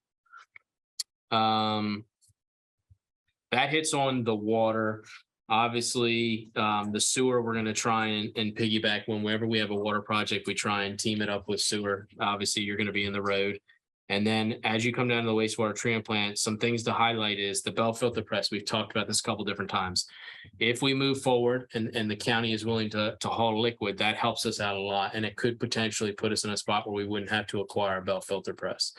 That hits on the water. Obviously, the sewer, we're gonna try and piggyback whenever we have a water project, we try and team it up with sewer. Obviously, you're gonna be in the road. And then as you come down to the wastewater treatment plant, some things to highlight is the bell filter press. We've talked about this a couple different times. If we move forward and the county is willing to haul liquid, that helps us out a lot. And it could potentially put us in a spot where we wouldn't have to acquire a bell filter press.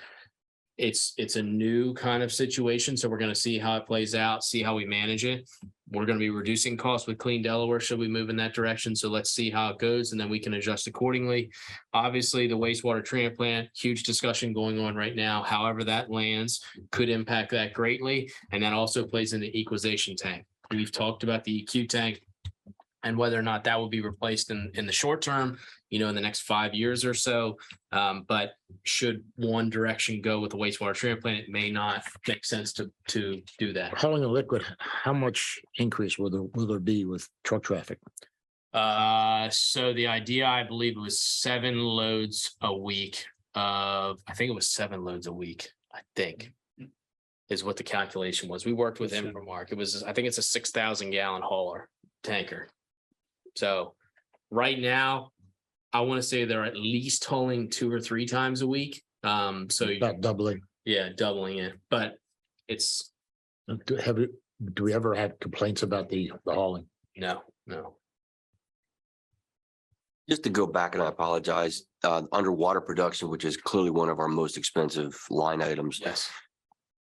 It's a new kind of situation, so we're going to see how it plays out, see how we manage it. We're going to be reducing costs with Clean Delaware should we move in that direction. So let's see how it goes, and then we can adjust accordingly. Obviously, the wastewater treatment plant, huge discussion going on right now. However that lands could impact that greatly, and that also plays in the equalization tank. We've talked about the EQ tank and whether or not that will be replaced in the short term, in the next 5 years or so. But should one direction go with the wastewater treatment plant, it may not make sense to do that. Hauling the liquid, how much increase will there be with truck traffic? So the idea, I believe it was 7 loads a week I think it was 7 loads a week, I think. Is what the calculation was. We worked with Inframark. It was, I think it's a 6,000 gallon hauler tanker. So right now, I want to say they're at least hauling 2 or 3 times a week. So About doubling. yeah, doubling it, but it's Do we ever have complaints about the hauling? no. Just to go back, and I apologize, underwater production, which is clearly one of our most expensive line items. Yes.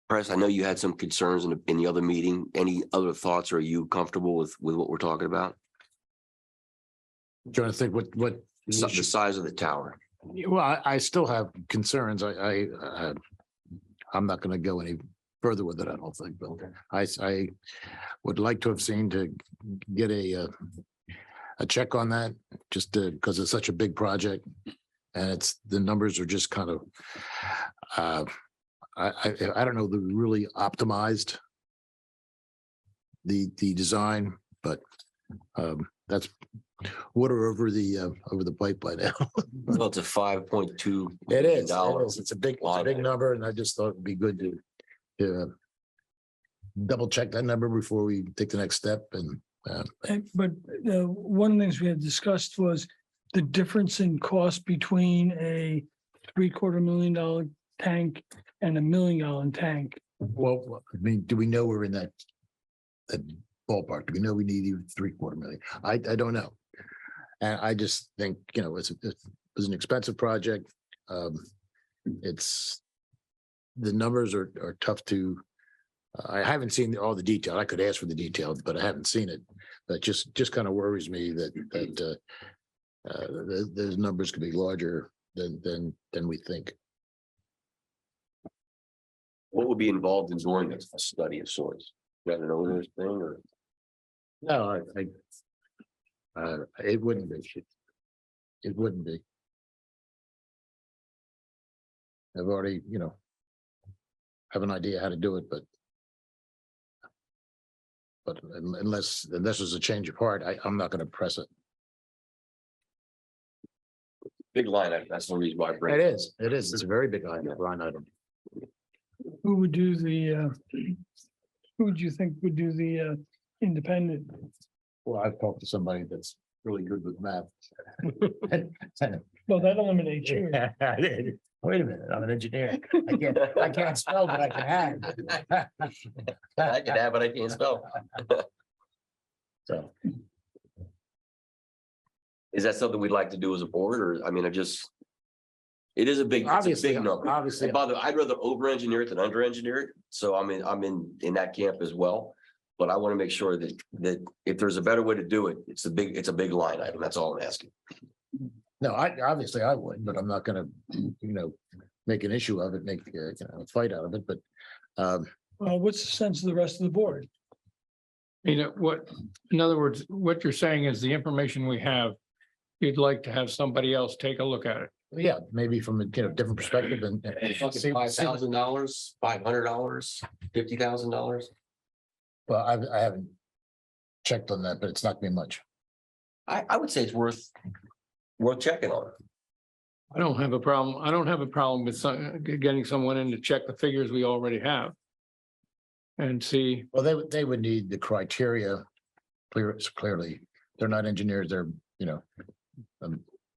Press, I know you had some concerns in the other meeting. Any other thoughts? Are you comfortable with what we're talking about? Trying to think what. The size of the tower. Well, I still have concerns. I'm not going to go any further with it, I don't think, but I would like to have seen to get a check on that, just because it's such a big project. And the numbers are just kind of, I don't know, they're really optimized the design, but that's water over the pipe by now. Well, it's a $5.2. It is. dollars. It's a big number, and I just thought it'd be good to double check that number before we take the next step. But one of the things we had discussed was the difference in cost between a $750,000 tank and a $1 million tank. Well, I mean, do we know we're in that ballpark? Do we know we need even $750,000? I don't know. And I just think, it was an expensive project. It's the numbers are tough to. I haven't seen all the detail. I could ask for the details, but I haven't seen it. That just kind of worries me that those numbers could be larger than we think. What would be involved in doing a study of sorts? You got an owner's thing or? No, it wouldn't be. It wouldn't be. I've already, have an idea how to do it, but unless there's a change of heart, I'm not going to press it. Big line item. That's the reason why I bring It is. It's a very big line item. Who would do who would you think would do the independent? Well, I've talked to somebody that's really good with math. Well, that eliminates you. Wait a minute, I'm an engineer. I can't spell, but I can add. I can add, but I can't spell. So. Is that something we'd like to do as a board, or, I mean, it is a big, it's a big number. Obviously, And by the way, I'd rather over-engineer it than under-engineer it. So I'm in that camp as well. But I want to make sure that if there's a better way to do it, it's a big line item. That's all I'm asking. no, I would, but I'm not gonna, make an issue of it, make a fight out of it, but Well, what's the sense of the rest of the board? In other words, what you're saying is the information we have, you'd like to have somebody else take a look at it. yeah, maybe from a different perspective and. $5,000, $500, $50,000. Well, I haven't checked on that, but it's not gonna be much. I would say it's worth checking on. I don't have a problem with getting someone in to check the figures we already have. And see, Well, they would need the criteria clearly. They're not engineers, they're,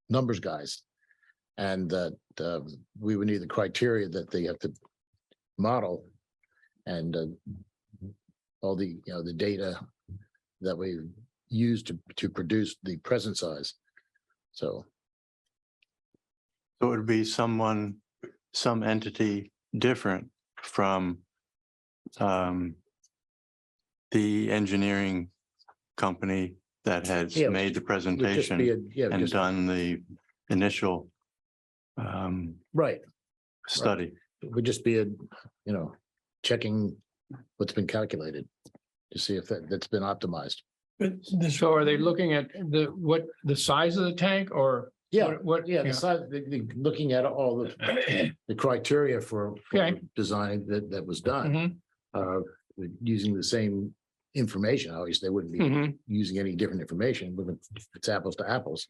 numbers guys. And that we would need the criteria that they have to model and all the, the data that we use to produce the present size. So it would be some entity different from the engineering company that has Yeah, made the it would just presentation be and just- done the initial right. study. It would just be checking what's been calculated to see if that's been optimized. But this, so are they looking at the size of the tank or? Yeah, What? the size, looking at all the criteria for Okay. design that was done. Mhm. Using the same information. Obviously, they wouldn't be Mhm. using any different information, but it's apples to apples.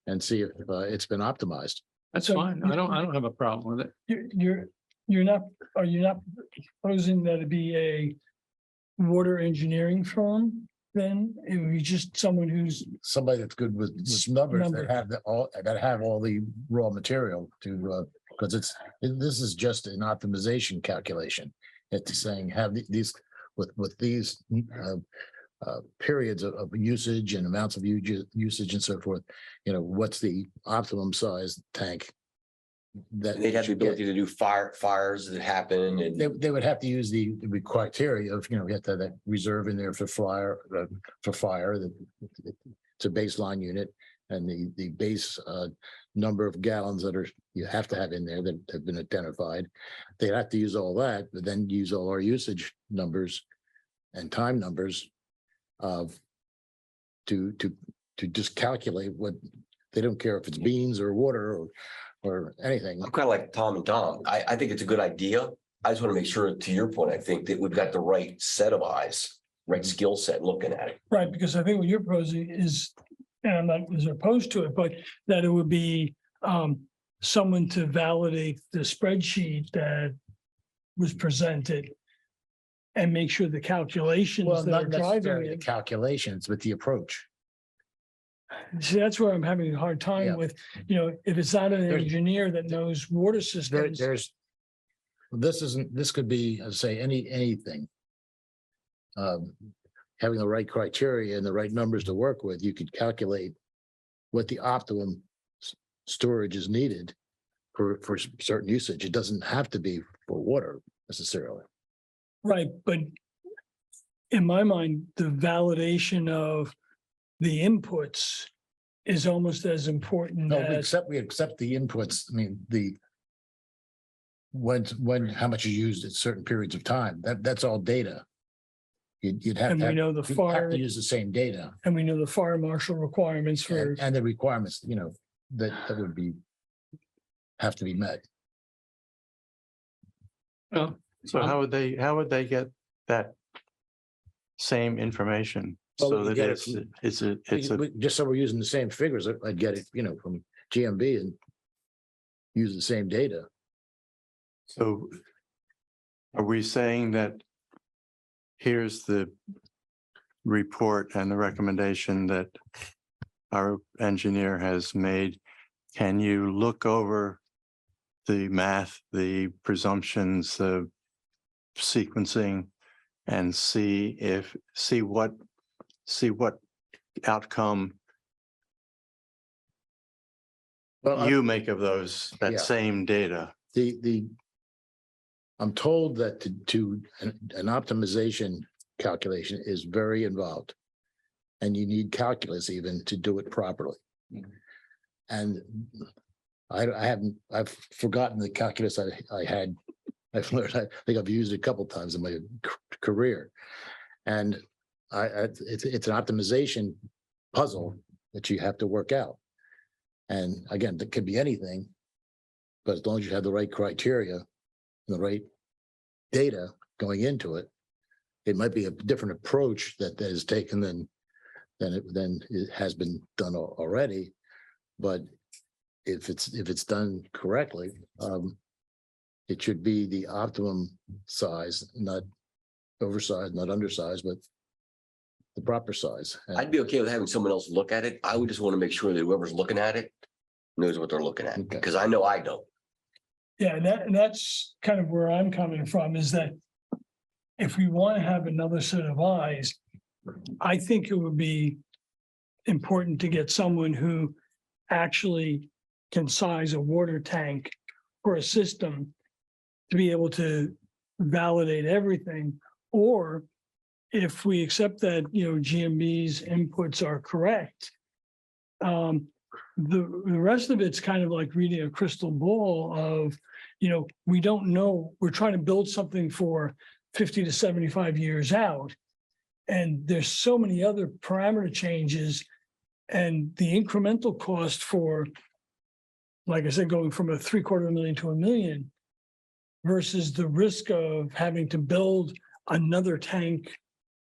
And see if it's been optimized. That's So fine. I don't have a problem with it. You're not, are you not proposing that it be a water engineering firm? Then it would be just someone who's, Somebody that's good with numbers Number. that have all the raw material to, because this is just an optimization calculation. It's saying have these with these periods of usage and amounts of usage and so forth, what's the optimum size tank? That And they'd have the you get. ability to do fires that happen and. They would have to use the criteria of, we have to have that reserve in there for fire, that it's a baseline unit. And the base number of gallons you have to have in there that have been identified. They have to use all that, but then use all our usage numbers and time numbers to just calculate what, they don't care if it's beans or water or anything. I'm kind of like Tom and Tom. I think it's a good idea. I just want to make sure, to your point, I think that we've got the right set of eyes, right skill set looking at it. right, because I think what you're proposing is, and I'm not as opposed to it, but that it would be someone to validate the spreadsheet that was presented and make sure the calculations Well, that are not driving necessarily the it. calculations, but the approach. See, that's where I'm having a hard Yeah. time with, if it's not an There's- engineer that knows water There, systems. this could be, say, anything. Having the right criteria and the right numbers to work with, you could calculate what the optimum storage is needed for certain usage. It doesn't have to be for water necessarily. Right, but in my mind, the validation of the inputs is almost as important No, as, we accept the inputs. I mean, how much is used at certain periods of time. That's all data. You'd have and to we know the you'd have fire, to use the same data and we know the fire marshal requirements for, and the requirements, that would have to be met. Well, So how would they get that same information? Well, So we that get it it's a, Just so we're using the same figures, I'd get it, from GMB and use the same data. so are we saying that here's the report and the recommendation that our engineer has made? Can you look over the math, the presumptions, the sequencing, and see what outcome Well, you make of those, yeah. that same data? I'm told that an optimization calculation is very involved. And you need calculus even to do it properly. And I've forgotten the calculus I had. I've learned, I think I've used it a couple of times in my career. And it's an optimization puzzle that you have to work out. And again, that could be anything, but as long as you have the right criteria, the right data going into it, it might be a different approach that is taken than it has been done already. But if it's done correctly, it should be the optimum size, not oversized, not undersized, but the proper size. And- I'd be okay with having someone else look at it. I would just want to make sure that whoever's looking at it knows what they're looking at, Okay. because I know I don't. yeah, and that's kind of where I'm coming from, is that if we want to have another set of eyes, I think it would be important to get someone who actually can size a water tank for a system to be able to validate everything. Or if we accept that, GMB's inputs are correct, the rest of it's kind of like reading a crystal ball of, we don't know, we're trying to build something for 50 to 75 years out. And there's so many other parameter changes, and the incremental cost for, like I said, going from a $750,000 to $1 million versus the risk of having to build another tank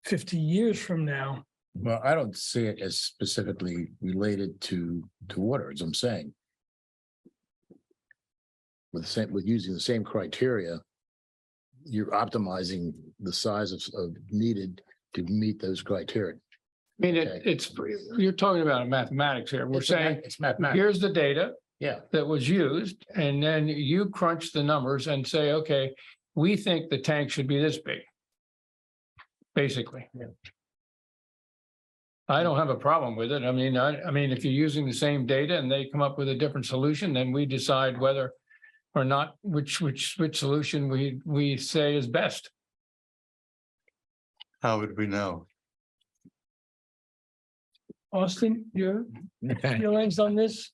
50 years from now. Well, I don't see it as specifically related to water, as I'm saying. With using the same criteria, you're optimizing the size of needed to meet those criteria. I mean, Okay. you're talking about mathematics here. We're saying, It's mathematics. here's the data Yeah, that was used, and then you crunch the numbers and say, okay, we think the tank should be this big. Basically. I don't have a problem with it. I mean, if you're using the same data and they come up with a different solution, then we decide whether or not which solution we say is best. How would we know? Austin, your feelings on this?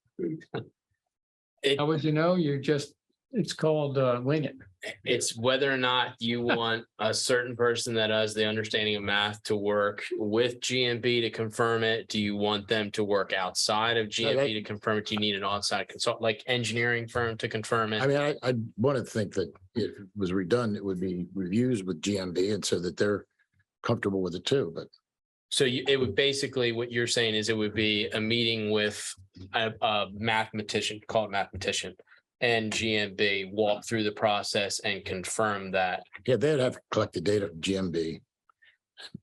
How would you know? It's called wing it. It's whether or not you want a certain person that has the understanding of math to work with GMB to confirm it. Do you want them to work outside of GMB to confirm it? Do you need an on-site consult, like engineering firm to confirm it? I mean, I want to think that if it was redone, it would be reviews with GMB and so that they're comfortable with it too, but. So it would basically, what you're saying is it would be a meeting with a mathematician, call it mathematician, and GMB, walk through the process and confirm that. Yeah, they'd have to collect the data from GMB,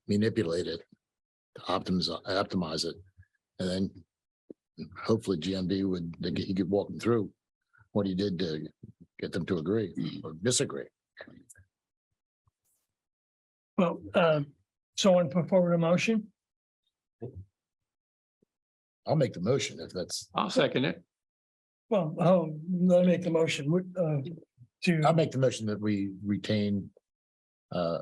manipulate it, optimize it, and then hopefully GMB he could walk them through what he did to get them to agree or disagree. Well, someone put forward a motion? I'll make the motion if that's, I'll second it. Well, let me make the motion. I'll make the motion that we retain. I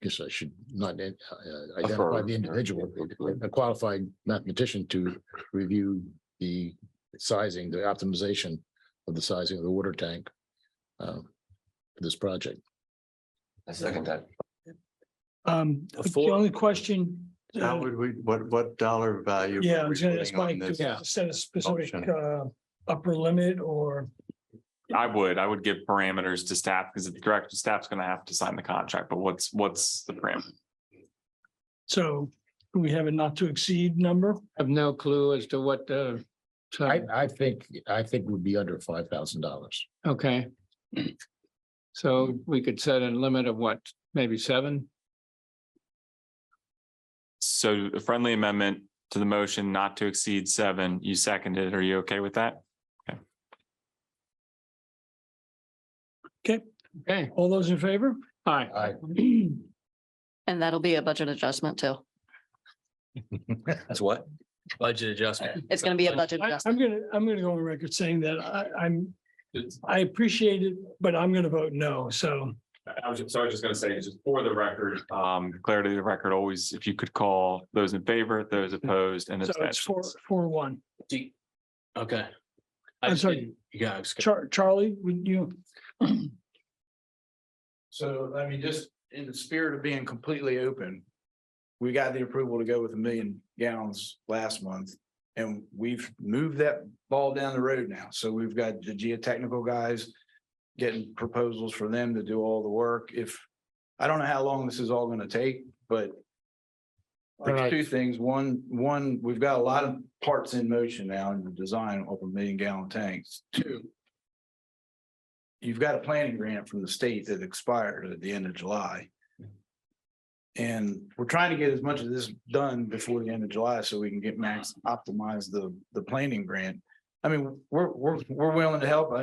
guess I should not identify the individual, a qualified mathematician to review the sizing, the optimization of the sizing of the water tank for this project. I second that. The only question. How would we, what dollar value? Yeah, I are was we gonna ask putting Mike on this? to set a specific motion? upper limit or, I would give parameters to staff because the director staff's gonna have to sign the contract, but what's the parameter? so do we have a not to exceed number? Have no clue as to what the. I think would be under $5,000. Okay. So we could set a limit of what, maybe 7? So a friendly amendment to the motion not to exceed 7, you seconded. Are you okay with that? Okay, All those in favor? aye. And that'll be a budget adjustment too. That's what? Budget adjustment. It's gonna be a budget adjustment. I'm gonna go on record saying that I appreciate it, but I'm gonna vote no, so. I was just gonna say, just for the record, clarity of the record, always, if you could call those in favor, those opposed, and So it's abstentions. 4-1. Okay. I'm sorry. Yeah. Charlie, would you? So, I mean, just in the spirit of being completely open, we got the approval to go with 1 million gallons last month. And we've moved that ball down the road now. So we've got the geotechnical guys getting proposals for them to do all the work. I don't know how long this is all gonna take, but there's 2 things. One, we've got a lot of parts in motion now in the design of 1 million gallon tanks. 2, you've got a planning grant from the state that expired at the end of July. And we're trying to get as much of this done before the end of July so we can get optimize the planning grant. I mean, we're willing to help.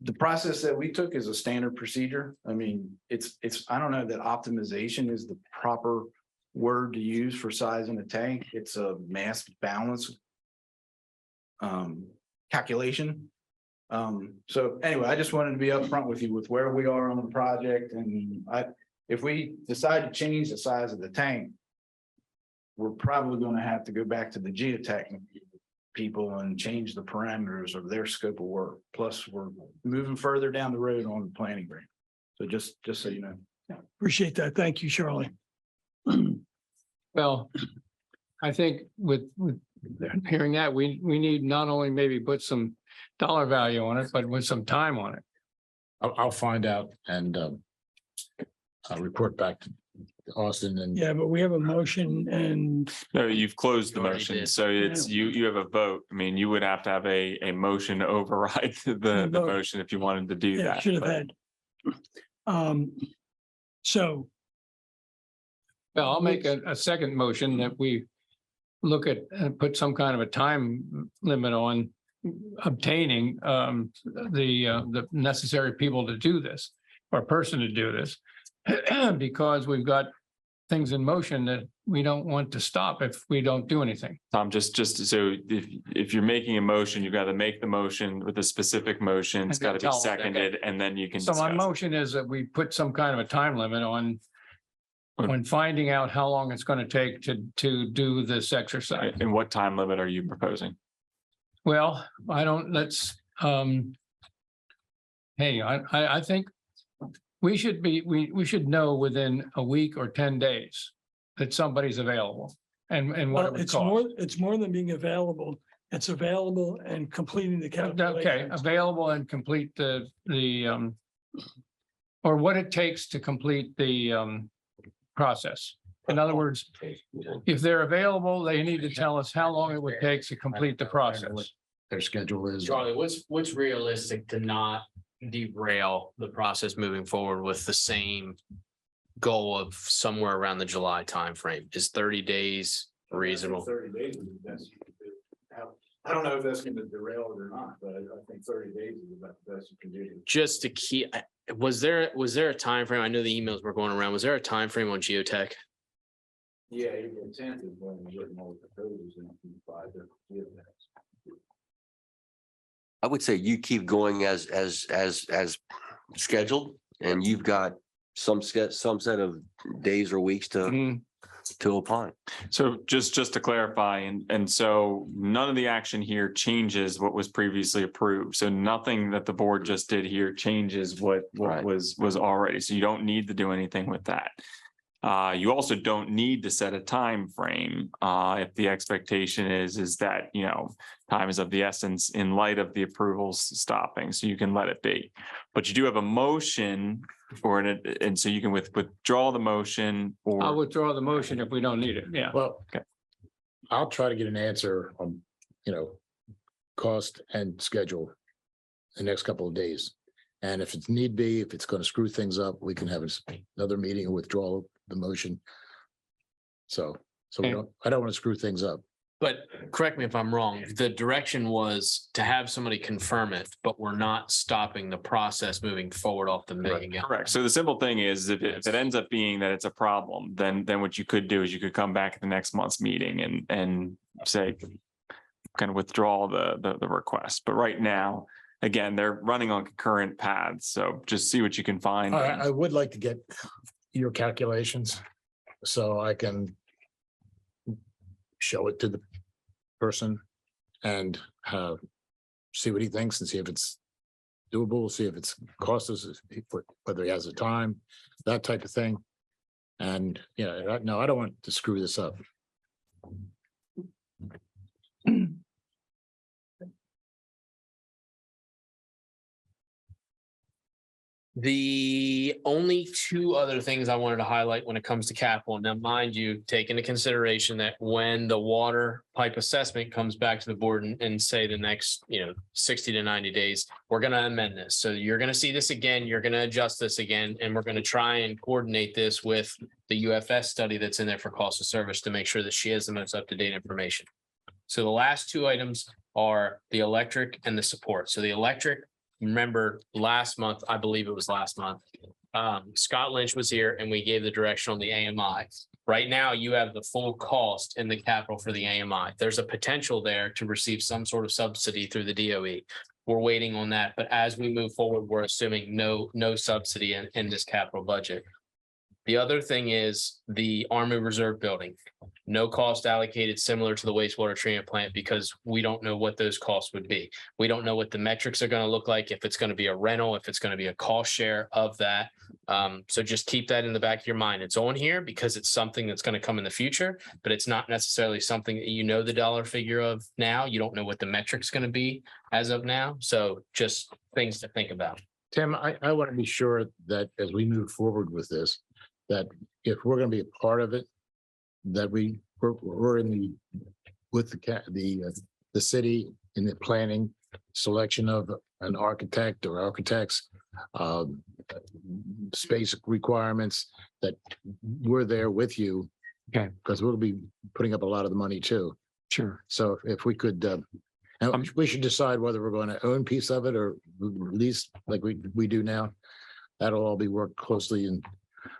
The process that we took is a standard procedure. I mean, I don't know that optimization is the proper word to use for sizing a tank. It's a mass balance calculation. So anyway, I just wanted to be upfront with you with where we are on the project, and if we decide to change the size of the tank, we're probably going to have to go back to the geotechnical people and change the parameters of their scope of work. Plus, we're moving further down the road on the planning grant. So just so you know. Appreciate that. Thank you, Charlie. Well, I think with hearing that, we need not only maybe put some dollar value on it, but with some time on it. I'll find out and report back to Austin and. Yeah, but we have a motion and No, you've closed the You already motion, did. so it's, you have a vote. I mean, you would have to have a motion to override the Vote. motion if you wanted to do yeah, that. should have but- had. So Well, I'll make a second motion that we look at, put some kind of a time limit on obtaining the necessary people to do this, or person to do this. Because we've got things in motion that we don't want to stop if we don't do anything. Tom, just so if you're making a motion, you've got to make the motion with a specific motion. It's And then got to be tell them, okay. seconded, and then you can So my discuss. motion is that we put some kind of a time limit on finding out how long it's going to take to do this exercise. And what time limit are you proposing? Well, hey, I think we should know within a week or 10 days that somebody's available and what it well, would it's cost. more than being available. It's available and completing the Okay, calculations. available and complete or what it takes to complete the process. In other words, if they're available, they need to tell us how long it would take to complete the process. Their schedule is. Charlie, what's realistic to not derail the process moving forward with the same goal of somewhere around the July timeframe? Is 30 days reasonable? 30 days is the best you can do. I don't know if that's going to derail it or not, but I think 30 days is about the best you can do. Just to keep, was there a time frame? I know the emails were going around. Was there a time frame on geotech? Yeah, April 10th is when we're getting all the proposals in by the. I would say you keep going as scheduled, and you've got some set of days or weeks to apply. So just to clarify, and so none of the action here changes what was previously approved. So nothing that the board just did here changes what Right. was already. So you don't need to do anything with that. You also don't need to set a time frame if the expectation is that, you know, time is of the essence in light of the approvals stopping, so you can let it be. But you do have a motion for it, and so you can withdraw the motion I'll or withdraw the motion if we don't need it. Yeah. Well, Okay. I'll try to get an answer on, cost and schedule the next couple of days. And if it's need be, if it's going to screw things up, we can have another meeting and withdraw the motion. So we Okay. I don't want to screw things up. But correct me if I'm wrong, the direction was to have somebody confirm it, but we're not stopping the process moving forward off the million. gallon. correct. So the simple thing is, if it ends up being that it's a problem, then what you could do is you could come back at the next month's meeting and say, kind of withdraw the request. But right now, again, they're running on concurrent paths, so just see what you can find. I would like to get your calculations so I can show it to the person and see what he thinks and see if it's doable, see if it's cost us, whether he has the time, that type of thing. And, no, I don't want to screw this up. The only two other things I wanted to highlight when it comes to capital, now mind you, take into consideration that when the water pipe assessment comes back to the board and say the next, 60 to 90 days, we're going to amend this. So you're going to see this again, you're going to adjust this again, and we're going to try and coordinate this with the UFS study that's in there for cost of service to make sure that she has the most up-to-date information. So the last two items are the electric and the support. So the electric, remember last month, I believe it was last month, Scott Lynch was here and we gave the direction on the AMI. Right now, you have the full cost in the capital for the AMI. There's a potential there to receive some sort of subsidy through the DOE. We're waiting on that, but as we move forward, we're assuming no subsidy in this capital budget. The other thing is the Army Reserve Building. No cost allocated similar to the wastewater treatment plant because we don't know what those costs would be. We don't know what the metrics are going to look like, if it's going to be a rental, if it's going to be a cost share of that. So just keep that in the back of your mind. It's on here because it's something that's going to come in the future, but it's not necessarily something that the dollar figure of now. You don't know what the metric's going to be as of now. So just things to think about. Tim, I want to be sure that as we move forward with this, that if we're gonna be a part of it, that we're in with the city in the planning, selection of an architect or architects, space requirements, that we're there with you. Okay. Because we'll be putting up a lot of the money too. Sure. So if we could, and we should decide whether we're going to own a piece of it or lease like we do now. That'll all be worked closely, and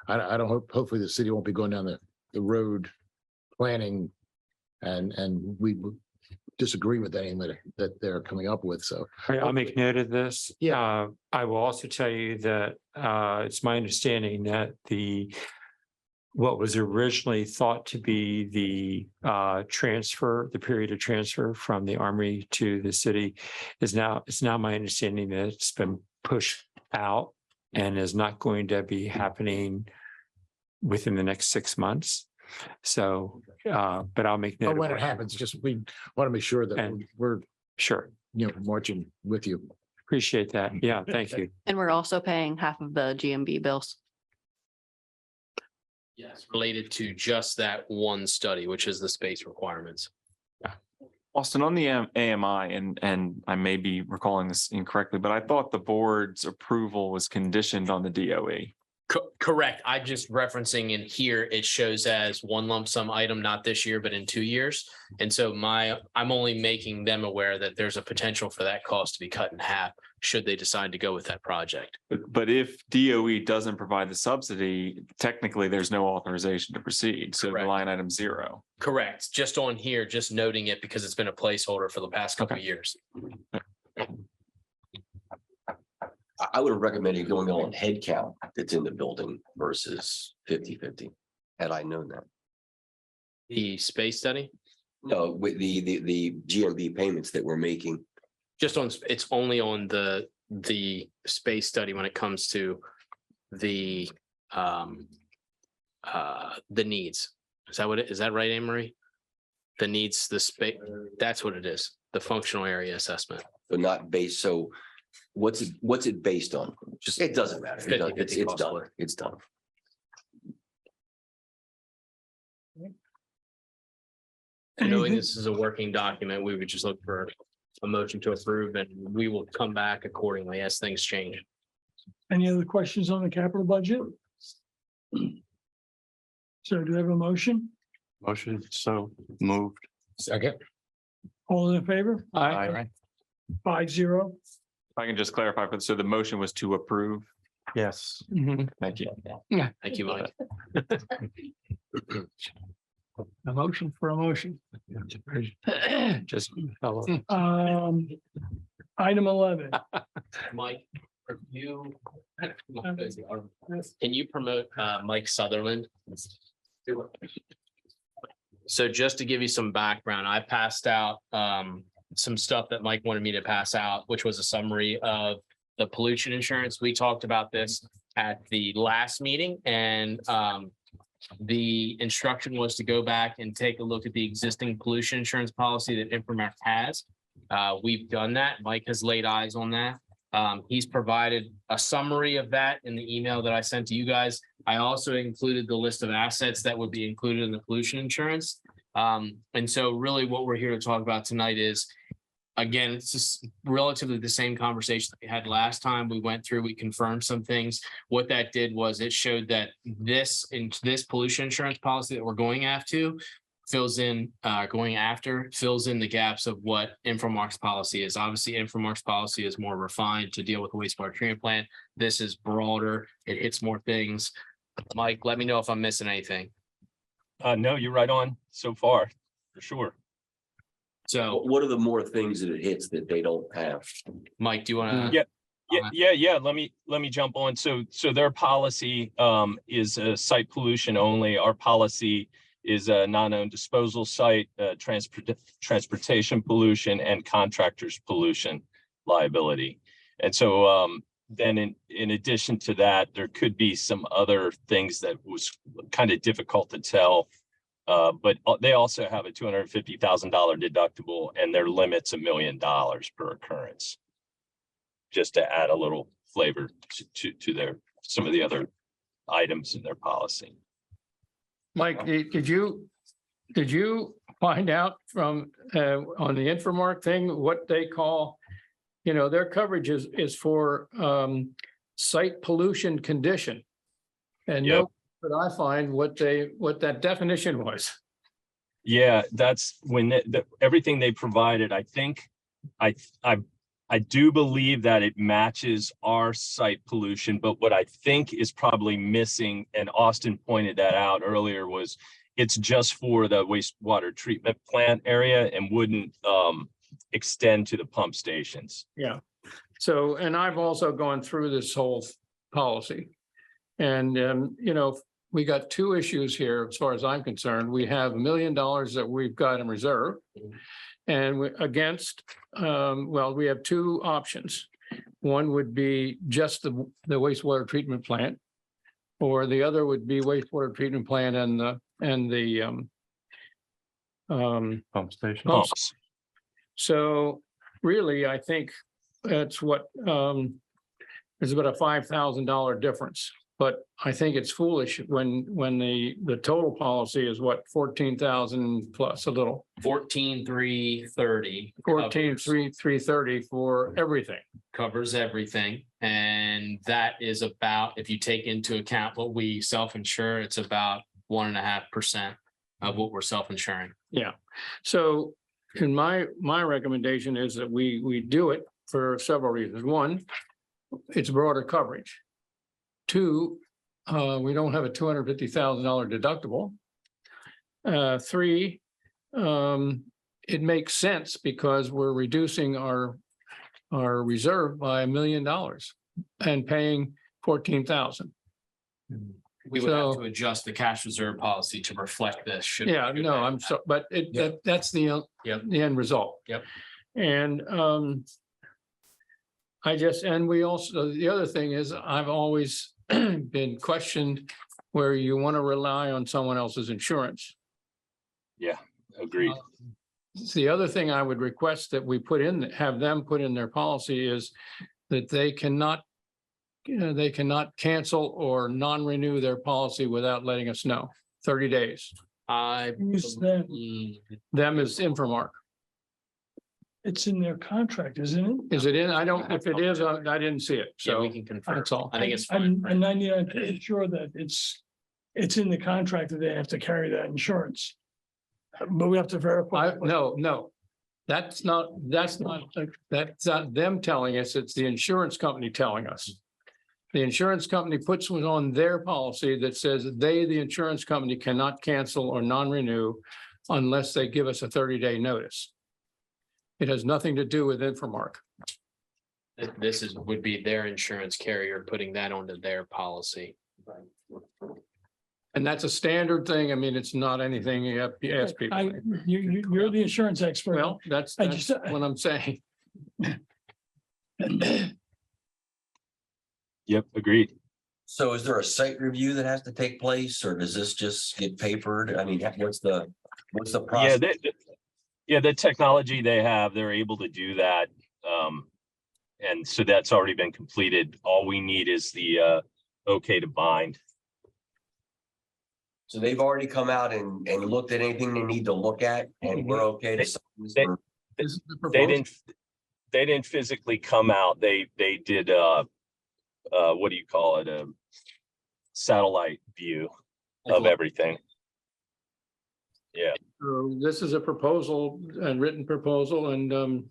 I don't hope, hopefully the city won't be going down the road planning and we disagree with anything that they're coming up with. So I'll make note of this. Yeah. I will also tell you that it's my understanding that what was originally thought to be the period of transfer from the Armory to the city it's now my understanding that it's been pushed out and is not going to be happening within the next 6 months. So, but I'll make note. when it happens, just we want to make sure that And- we're, Sure. marching with you. Appreciate that. Yeah, thank you. And we're also paying half of the GMB bills. Yes, related to just that one study, which is the space requirements. Austin, on the AMI, and I may be recalling this incorrectly, but I thought the board's approval was conditioned on the DOE. Correct. I just referencing in here, it shows as one lump sum item, not this year, but in 2 years. And so I'm only making them aware that there's a potential for that cost to be cut in half should they decide to go with that project. But if DOE doesn't provide the subsidy, technically there's no authorization to proceed. So the Correct. line item 0. Correct. Just on here, just noting it because it's been a placeholder for the past couple of years. I would have recommended going on head count that's in the building versus 50-50. Had I known that. The space study, No, with the GMB payments that we're making. just on, it's only on the space study when it comes to the needs. Is that right, Anne Marie? The needs, the space, that's what it is, the functional area assessment. But not based, so what's it based on? Just, it doesn't matter. 50-50 It's cost done, split. it's done. Knowing this is a working document, we would just look for a motion to approve and we will come back accordingly as things change. Any other questions on the capital budget? So do I have a motion? Motion so moved. Second. All in favor? Aye. 5-0. If I can just clarify, so the motion was to approve. Yes. Thank you. Thank you, Mike. A motion for a motion. Just fellow. Item 11. Mike, can you promote Mike Sutherland? So just to give you some background, I passed out some stuff that Mike wanted me to pass out, which was a summary of the pollution insurance. We talked about this at the last meeting and the instruction was to go back and take a look at the existing pollution insurance policy that Inframark has. We've done that. Mike has laid eyes on that. He's provided a summary of that in the email that I sent to you guys. I also included the list of assets that would be included in the pollution insurance. And so really what we're here to talk about tonight is, again, it's just relatively the same conversation that we had last time. We went through, we confirmed some things. What that did was it showed that this pollution insurance policy that we're going after fills in the gaps of what Inframark's policy is. Obviously, Inframark's policy is more refined to deal with the wastewater treatment plant. This is broader. It hits more things. Mike, let me know if I'm missing anything. No, you're right on so far, for sure. So, What are the more things that it hits that they don't have? Mike, do you want to? Yeah. Let me jump on. So their policy is a site pollution only. Our policy is a non-owned disposal site, transportation pollution, and contractors pollution liability. And so then in addition to that, there could be some other things that was kind of difficult to tell. But they also have a $250,000 deductible and their limit's $1 million per occurrence. Just to add a little flavor to some of the other items in their policy. Mike, did you find out from, on the Inframark thing, what they call, their coverage is for, site pollution condition. And Yep. no, but I find what that definition was. Yeah, that's when everything they provided, I think, I do believe that it matches our site pollution, but what I think is probably missing, and Austin pointed that out earlier, was it's just for the wastewater treatment plant area and wouldn't extend to the pump stations. Yeah. So, and I've also gone through this whole policy. And, we got two issues here, as far as I'm concerned. We have $1 million that we've got in reserve. And we we have two options. One would be just the wastewater treatment plant, or the other would be wastewater treatment plant and the Pump station. Pumps. So really, I think that's what, there's about a $5,000 difference. But I think it's foolish when the total policy is what, 14,000 plus a little, 14,330. 14,330 for everything. Covers everything. And that is about, if you take into account what we self-insure, it's about 1.5% of what we're self-insuring. Yeah. So in my recommendation is that we do it for several reasons. One, it's broader coverage. Two, we don't have a $250,000 deductible. Three, it makes sense because we're reducing our reserve by $1 million and paying 14,000. We would have So- to adjust the cash reserve policy to reflect this. should we Yeah, do no, that. I'm so, but that's the end result. Yep. And we also, the other thing is, I've always been questioned where you want to rely on someone else's insurance. Yeah, agreed. The other thing I would request that we have them put in their policy is that they cannot cancel or non-renew their policy without letting us know, 30 days. Who's them? Them is Inframark. It's in their contract, isn't it? Is it in? If it is, I didn't see it. Yeah, So we can confirm. that's all. I think it's fine. I'm 99% sure that it's in the contract that they have to carry that insurance. But we have to verify. No. That's not them telling us, it's the insurance company telling us. The insurance company puts one on their policy that says the insurance company cannot cancel or non-renew unless they give us a 30-day notice. It has nothing to do with Inframark. This would be their insurance carrier putting that onto their policy. And that's a standard thing. I mean, it's not anything you have to ask people. You're the insurance expert. Well, that's I just- what I'm saying. Yep, agreed. So is there a site review that has to take place, or does this just get papered? I mean, what's the Yeah, process? the technology they have, they're able to do that. And so that's already been completed. All we need is the okay to bind. So they've already come out and looked at anything they need to look at, and we're okay to. They- They didn't physically come out. They did what do you call it? A satellite view of everything. Yeah. So this is a proposal, a written proposal, and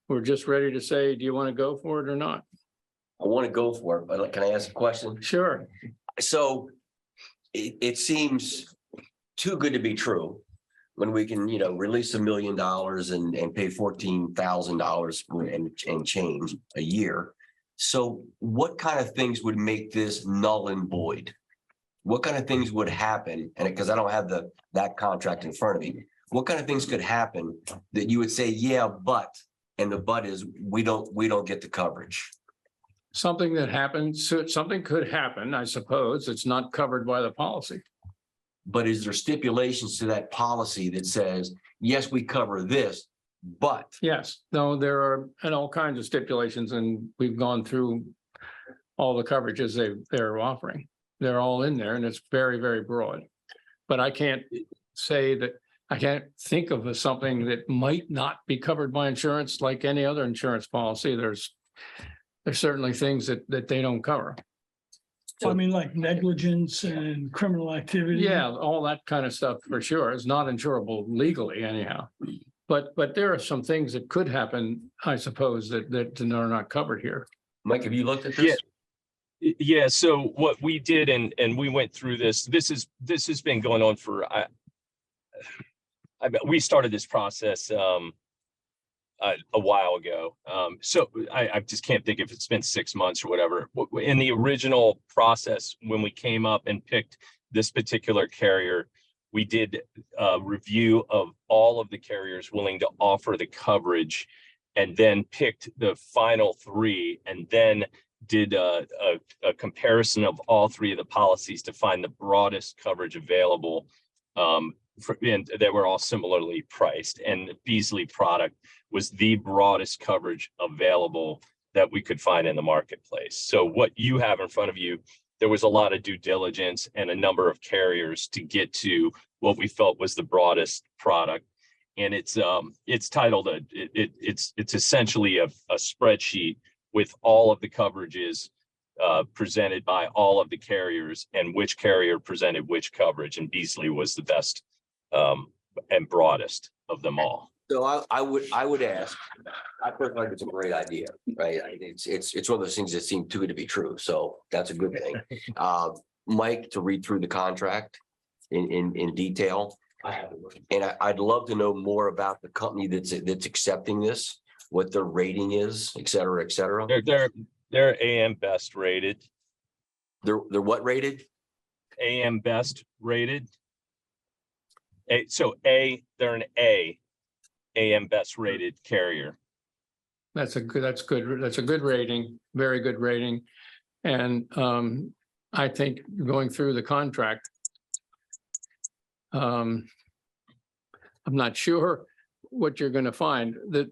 we're just ready to say, do you want to go for it or not? I want to go for it, but can I ask a question? Sure. So it seems too good to be true when we can, release $1 million and pay $14,000 and change a year. So what kind of things would make this null and void? What kind of things would happen? And because I don't have that contract in front of me, what kind of things could happen that you would say, yeah, but, and the but is we don't get the coverage? Something that happens, something could happen, I suppose. It's not covered by the policy. But is there stipulations to that policy that says, yes, we cover this, but? Yes, no, there are and all kinds of stipulations, and we've gone through all the coverages they're offering. they're all in there and it's very, very broad. But I can't say that, I can't think of something that might not be covered by insurance like any other insurance policy. There's certainly things that they don't cover. I mean, like negligence and criminal activity. Yeah, all that kind of stuff for sure is not insurable legally anyhow. But there are some things that could happen, I suppose, that are not covered here. Mike, have you looked at this? Yeah, so what we did, and we went through this, this has been going on for, we started this process a while ago. So I just can't think if it's been 6 months or whatever. In the original process, when we came up and picked this particular carrier, we did a review of all of the carriers willing to offer the coverage, and then picked the final 3, and then did a comparison of all 3 of the policies to find the broadest coverage available. And they were all similarly priced, and the Beasley product was the broadest coverage available that we could find in the marketplace. So what you have in front of you, there was a lot of due diligence and a number of carriers to get to what we felt was the broadest product. And it's titled, it's essentially a spreadsheet with all of the coverages presented by all of the carriers and which carrier presented which coverage, and Beasley was the best and broadest of them all. So I would ask, I personally think it's a great idea, right? It's one of those things that seem too good to be true. So that's a good thing. Mike, to read through the contract in detail. And I'd love to know more about the company that's accepting this, what their rating is, et cetera, et cetera. They're AM Best rated. They're what rated? AM Best rated. They're an AM Best rated carrier. That's a good rating, very good rating. And I think going through the contract, I'm not sure what you're going to find. I'm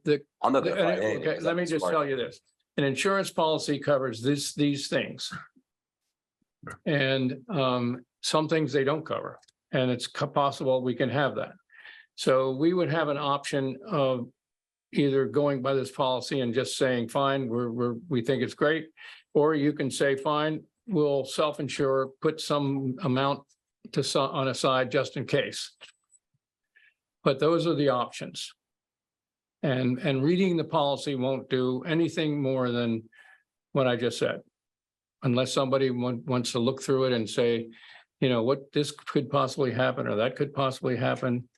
not going to find anything. Okay, let me just tell you this. An insurance policy covers these things. And some things they don't cover, and it's possible we can have that. So we would have an option of either going by this policy and just saying, fine, we think it's great, or you can say, fine, we'll self-insure, put some amount on a side just in case. But those are the options. And reading the policy won't do anything more than what I just said. Unless somebody wants to look through it and say, you know, what this could possibly happen or that could possibly happen.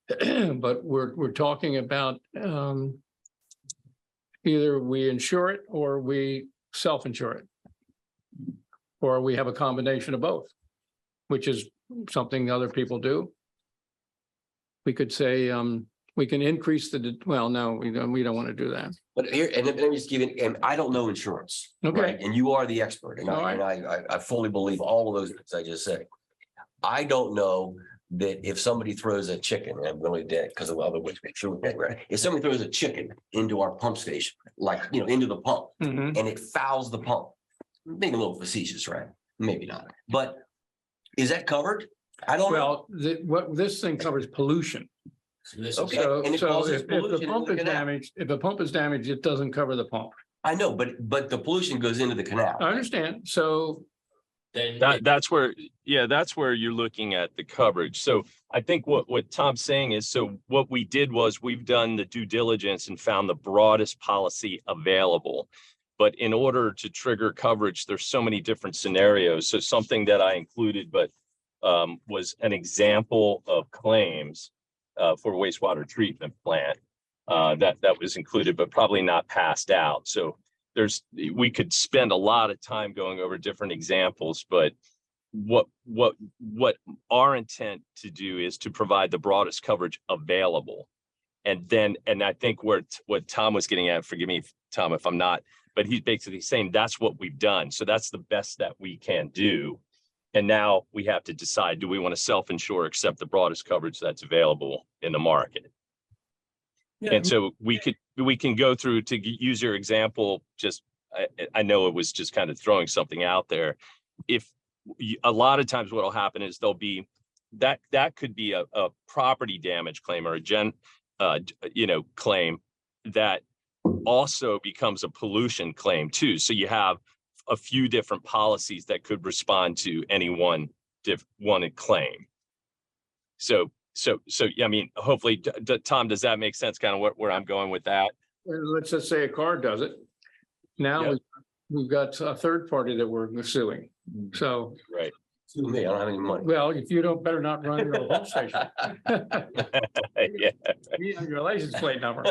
But we're talking about either we insure it or we self-insure it. Or we have a combination of both, which is something other people do. We could say we can increase well, no, we don't want to do that. But here, and let me just give you, and I don't know insurance. Okay. Right? And you are the expert, and I fully believe all of those things I just said. I don't know that if somebody throws a chicken, and I'm really dead because of other ways, make sure we get right. If somebody throws a chicken into our pump station, like, you know, into the pump, and it fouls the pump, being a little facetious, right? Maybe not, but is that covered? I don't know. Well, what this thing covers pollution. Okay. So And it causes if the pollution pump in the is canal. damaged, it doesn't cover the pump. I know, but the pollution goes into the canal. I understand. So That's where you're looking at the coverage. So I think what Tom's saying is, so what we did was we've done the due diligence and found the broadest policy available. But in order to trigger coverage, there's so many different scenarios. So something that I included, but was an example of claims for wastewater treatment plant that was included, but probably not passed out. So we could spend a lot of time going over different examples, but what our intent to do is to provide the broadest coverage available. And I think what Tom was getting at, forgive me, Tom, if I'm not, but he's basically saying that's what we've done. So that's the best that we can do. And now we have to decide, do we want to self-insure, accept the broadest coverage that's available in the market? Yeah. And so we can go through, to use your example, just, I know it was just kind of throwing something out there. If a lot of times what'll happen is there'll be that could be a property damage claim or a claim that also becomes a pollution claim too. So you have a few different policies that could respond to any one claim. So, yeah, I mean, hopefully, Tom, does that make sense? Kind of where I'm going with that? Let's just say a car does it. Now Yeah. we've got a third party that we're suing. So, Right. To me, I don't have any money. well, if you don't, better not run your home station. Yeah. You have your license plate number.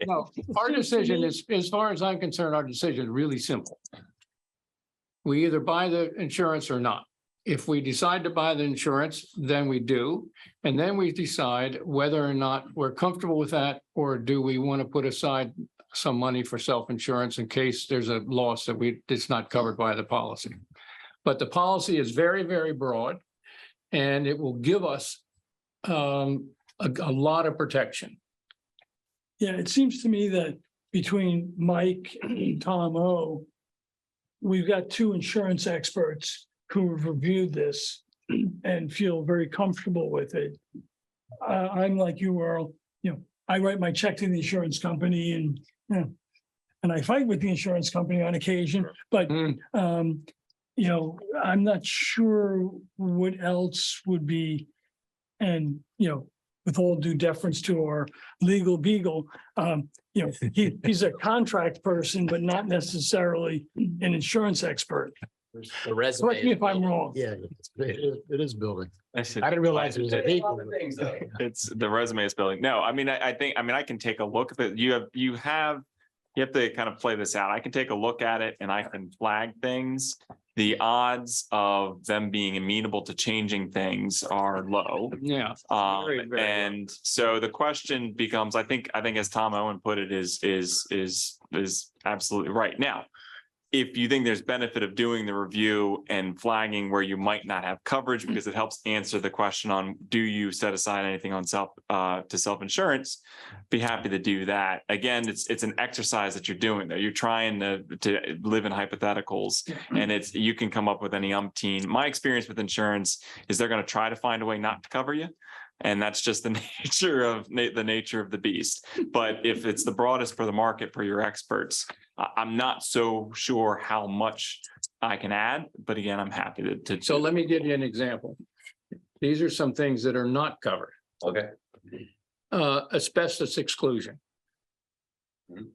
No, our decision is, as far as I'm concerned, our decision is really simple. We either buy the insurance or not. If we decide to buy the insurance, then we do. And then we decide whether or not we're comfortable with that, or do we want to put aside some money for self-insurance in case there's a loss that it's not covered by the policy. But the policy is very, very broad, and it will give us a lot of protection. Yeah, it seems to me that between Mike and Tom O, we've got two insurance experts who have reviewed this and feel very comfortable with it. I'm like you, Earl, I write my check to the insurance company and I fight with the insurance company on occasion, but I'm not sure what else would be, and with all due deference to our legal beagle, he's a contract person, but not necessarily an insurance expert. The resume. Correct me if I'm wrong. Yeah, it is building. I should- I didn't realize it was a vehicle. It's the resume is building. No, I mean, I think, I can take a look at it. You have to kind of play this out. I can take a look at it and I can flag things. The odds of them being amenable to changing things are low. Yeah. Very, very And so the question becomes, I think as Tom Owen put it, is absolutely right. Now, if you think there's benefit of doing the review and flagging where you might not have coverage, because it helps answer the question on, do you set aside anything on self-insurance, be happy to do that. Again, it's an exercise that you're doing there. You're trying to live in hypotheticals, and you can come up with any umpteen. My experience with insurance is they're going to try to find a way not to cover you. And that's just the nature of the beast. But if it's the broadest for the market for your experts, I'm not so sure how much I can add, but again, I'm happy to. So let me give you an example. These are some things that are not covered. Okay. Asbestos exclusion.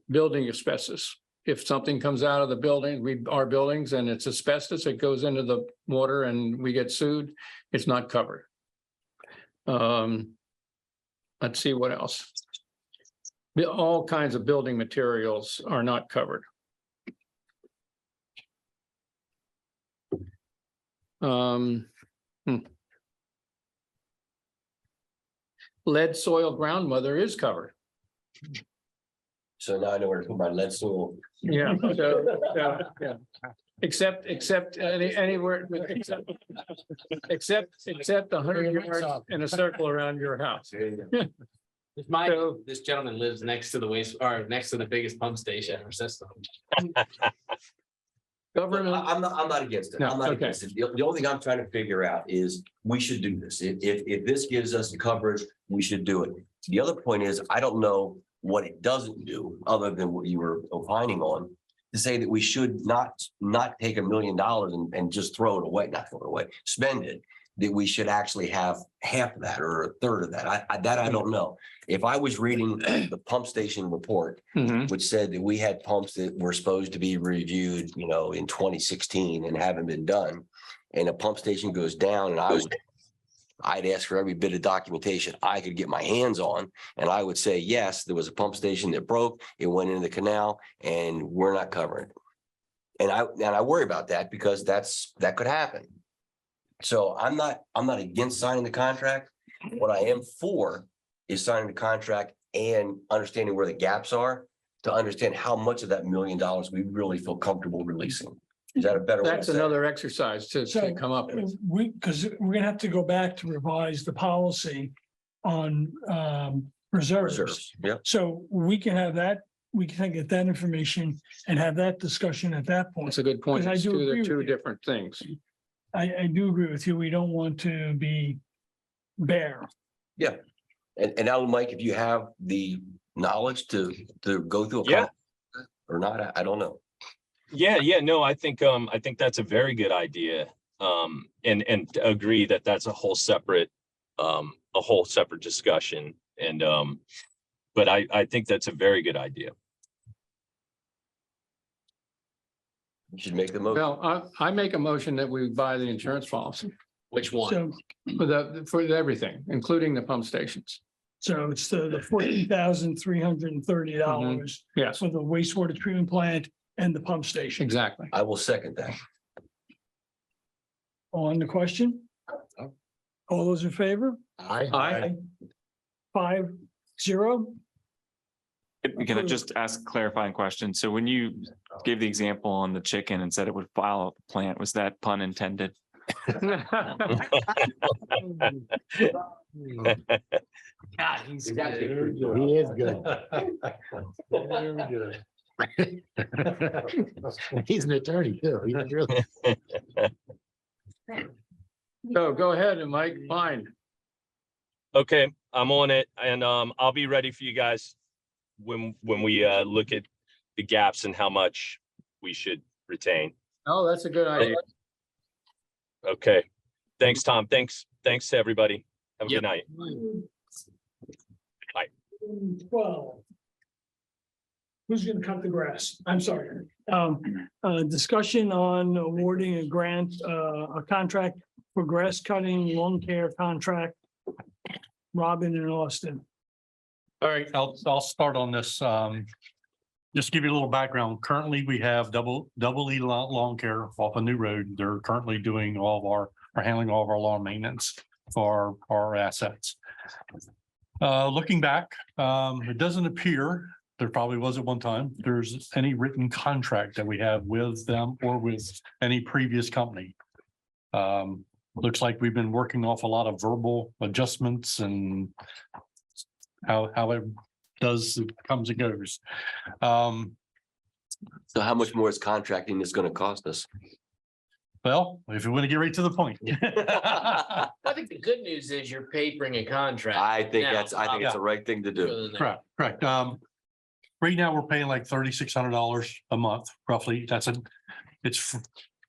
Building asbestos. If something comes out of the building, our buildings, and it's asbestos, it goes into the water and we get sued, it's not covered. Let's see what else. All kinds of building materials are not covered. Lead soil groundwater is covered. So now I know where to put my lead soil. Yeah. Yeah. Except anywhere, except 100 yards in a circle around your house. This gentleman lives next to the next to the biggest pump station in our system. Government. I'm not against it. No, I'm not okay. against it. The only thing I'm trying to figure out is we should do this. If this gives us the coverage, we should do it. The other point is, I don't know what it doesn't do, other than what you were opining on, to say that we should not take $1 million and just throw it away, not throw it away, spend it, that we should actually have half of that or a third of that. I don't know. If I was reading the pump station report, which said that we had pumps that were supposed to be reviewed, in 2016 and haven't been done, and a pump station goes down, and I'd ask for every bit of documentation I could get my hands on. And I would say, yes, there was a pump station that broke, it went into the canal, and we're not covering it. And I worry about that, because that could happen. So I'm not against signing the contract. What I am for is signing the contract and understanding where the gaps are, to understand how much of that $1 million we really feel comfortable releasing. Is that a better way? That's another exercise to come up with. Because we're gonna have to go back to revise the policy on reserves. Yeah. So we can have that we can get that information and have that discussion at that point. That's a good point. Because I It's do two, agree they're with two you. different things. I do agree with you. We don't want to be bare. And now, Mike, if you have the knowledge to go through. Yeah. Or not, I don't know. Yeah, no, I think that's a very good idea. And agree that that's a whole separate discussion. And, but I think that's a very good idea. You should make the motion. Well, I make a motion that we buy the insurance policy Which one? So, for everything, including the pump stations. so it's the $14,330 Yes, for the wastewater treatment plant and the pump station. exactly. I will second that. On the question? All those in favor? Aye. 5-0. Can I just ask a clarifying question? So when you gave the example on the chicken and said it would follow the plant, was that pun intended? God, he's He is good. He's an attorney too. He's really. So go ahead and Mike, fine. Okay, I'm on it, and I'll be ready for you guys when we look at the gaps and how much we should retain. Oh, that's a good idea. Okay, thanks, Tom. Thanks to everybody. Have a Yep. good night. 12. Who's gonna cut the grass? I'm sorry. Discussion on awarding a grant, a contract for grass cutting, lawn care contract. Robin and Austin. All right, I'll start on this. Just to give you a little background. Currently, we have double E lawn care off a new road. They're currently doing all of our handling all of our lawn maintenance for our assets. Looking back, it doesn't appear, there probably was at one time, there's any written contract that we have with them or with any previous company. Looks like we've been working off a lot of verbal adjustments and how it does, it comes and goes. So how much more is contracting is going to cost us? Well, if you want to get right to the point. I think the good news is you're papering a contract. I think now, it's the right thing to do. rather than- Correct. Right now, we're paying like $3,600 a month, roughly. It's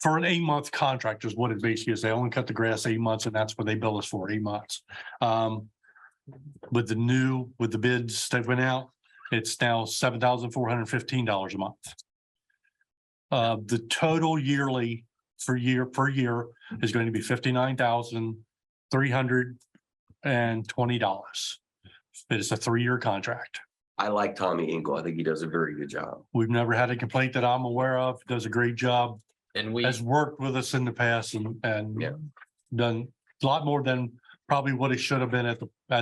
for an 8-month contract is what it basically is. They only cut the grass 8 months and that's what they bill us for, 8 months. With the bids that went out, it's now $7,415 a month. The total yearly per year is going to be $59,320. It is a 3-year contract. I like Tommy Engel. I think he does a very good job. We've never had a complaint that I'm aware of. Does a great job. And we, Has worked with us in the past and Yeah. done a lot more than probably what it should have been at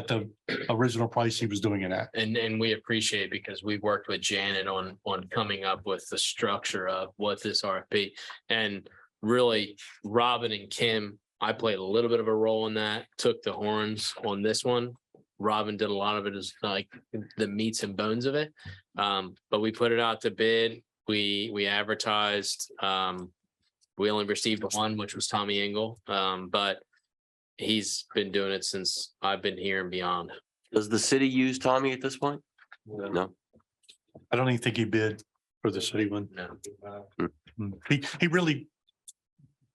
the original price he was doing it at. and we appreciate it because we worked with Janet on coming up with the structure of what this RFP. And really, Robin and Kim, I played a little bit of a role in that, took the horns on this one. Robin did a lot of it as like the meats and bones of it. But we put it out to bid. We advertised. We only received one, which was Tommy Engel. But he's been doing it since I've been here and beyond. Does the city use Tommy at this point? No. I don't even think he bid for the city one. No. He really,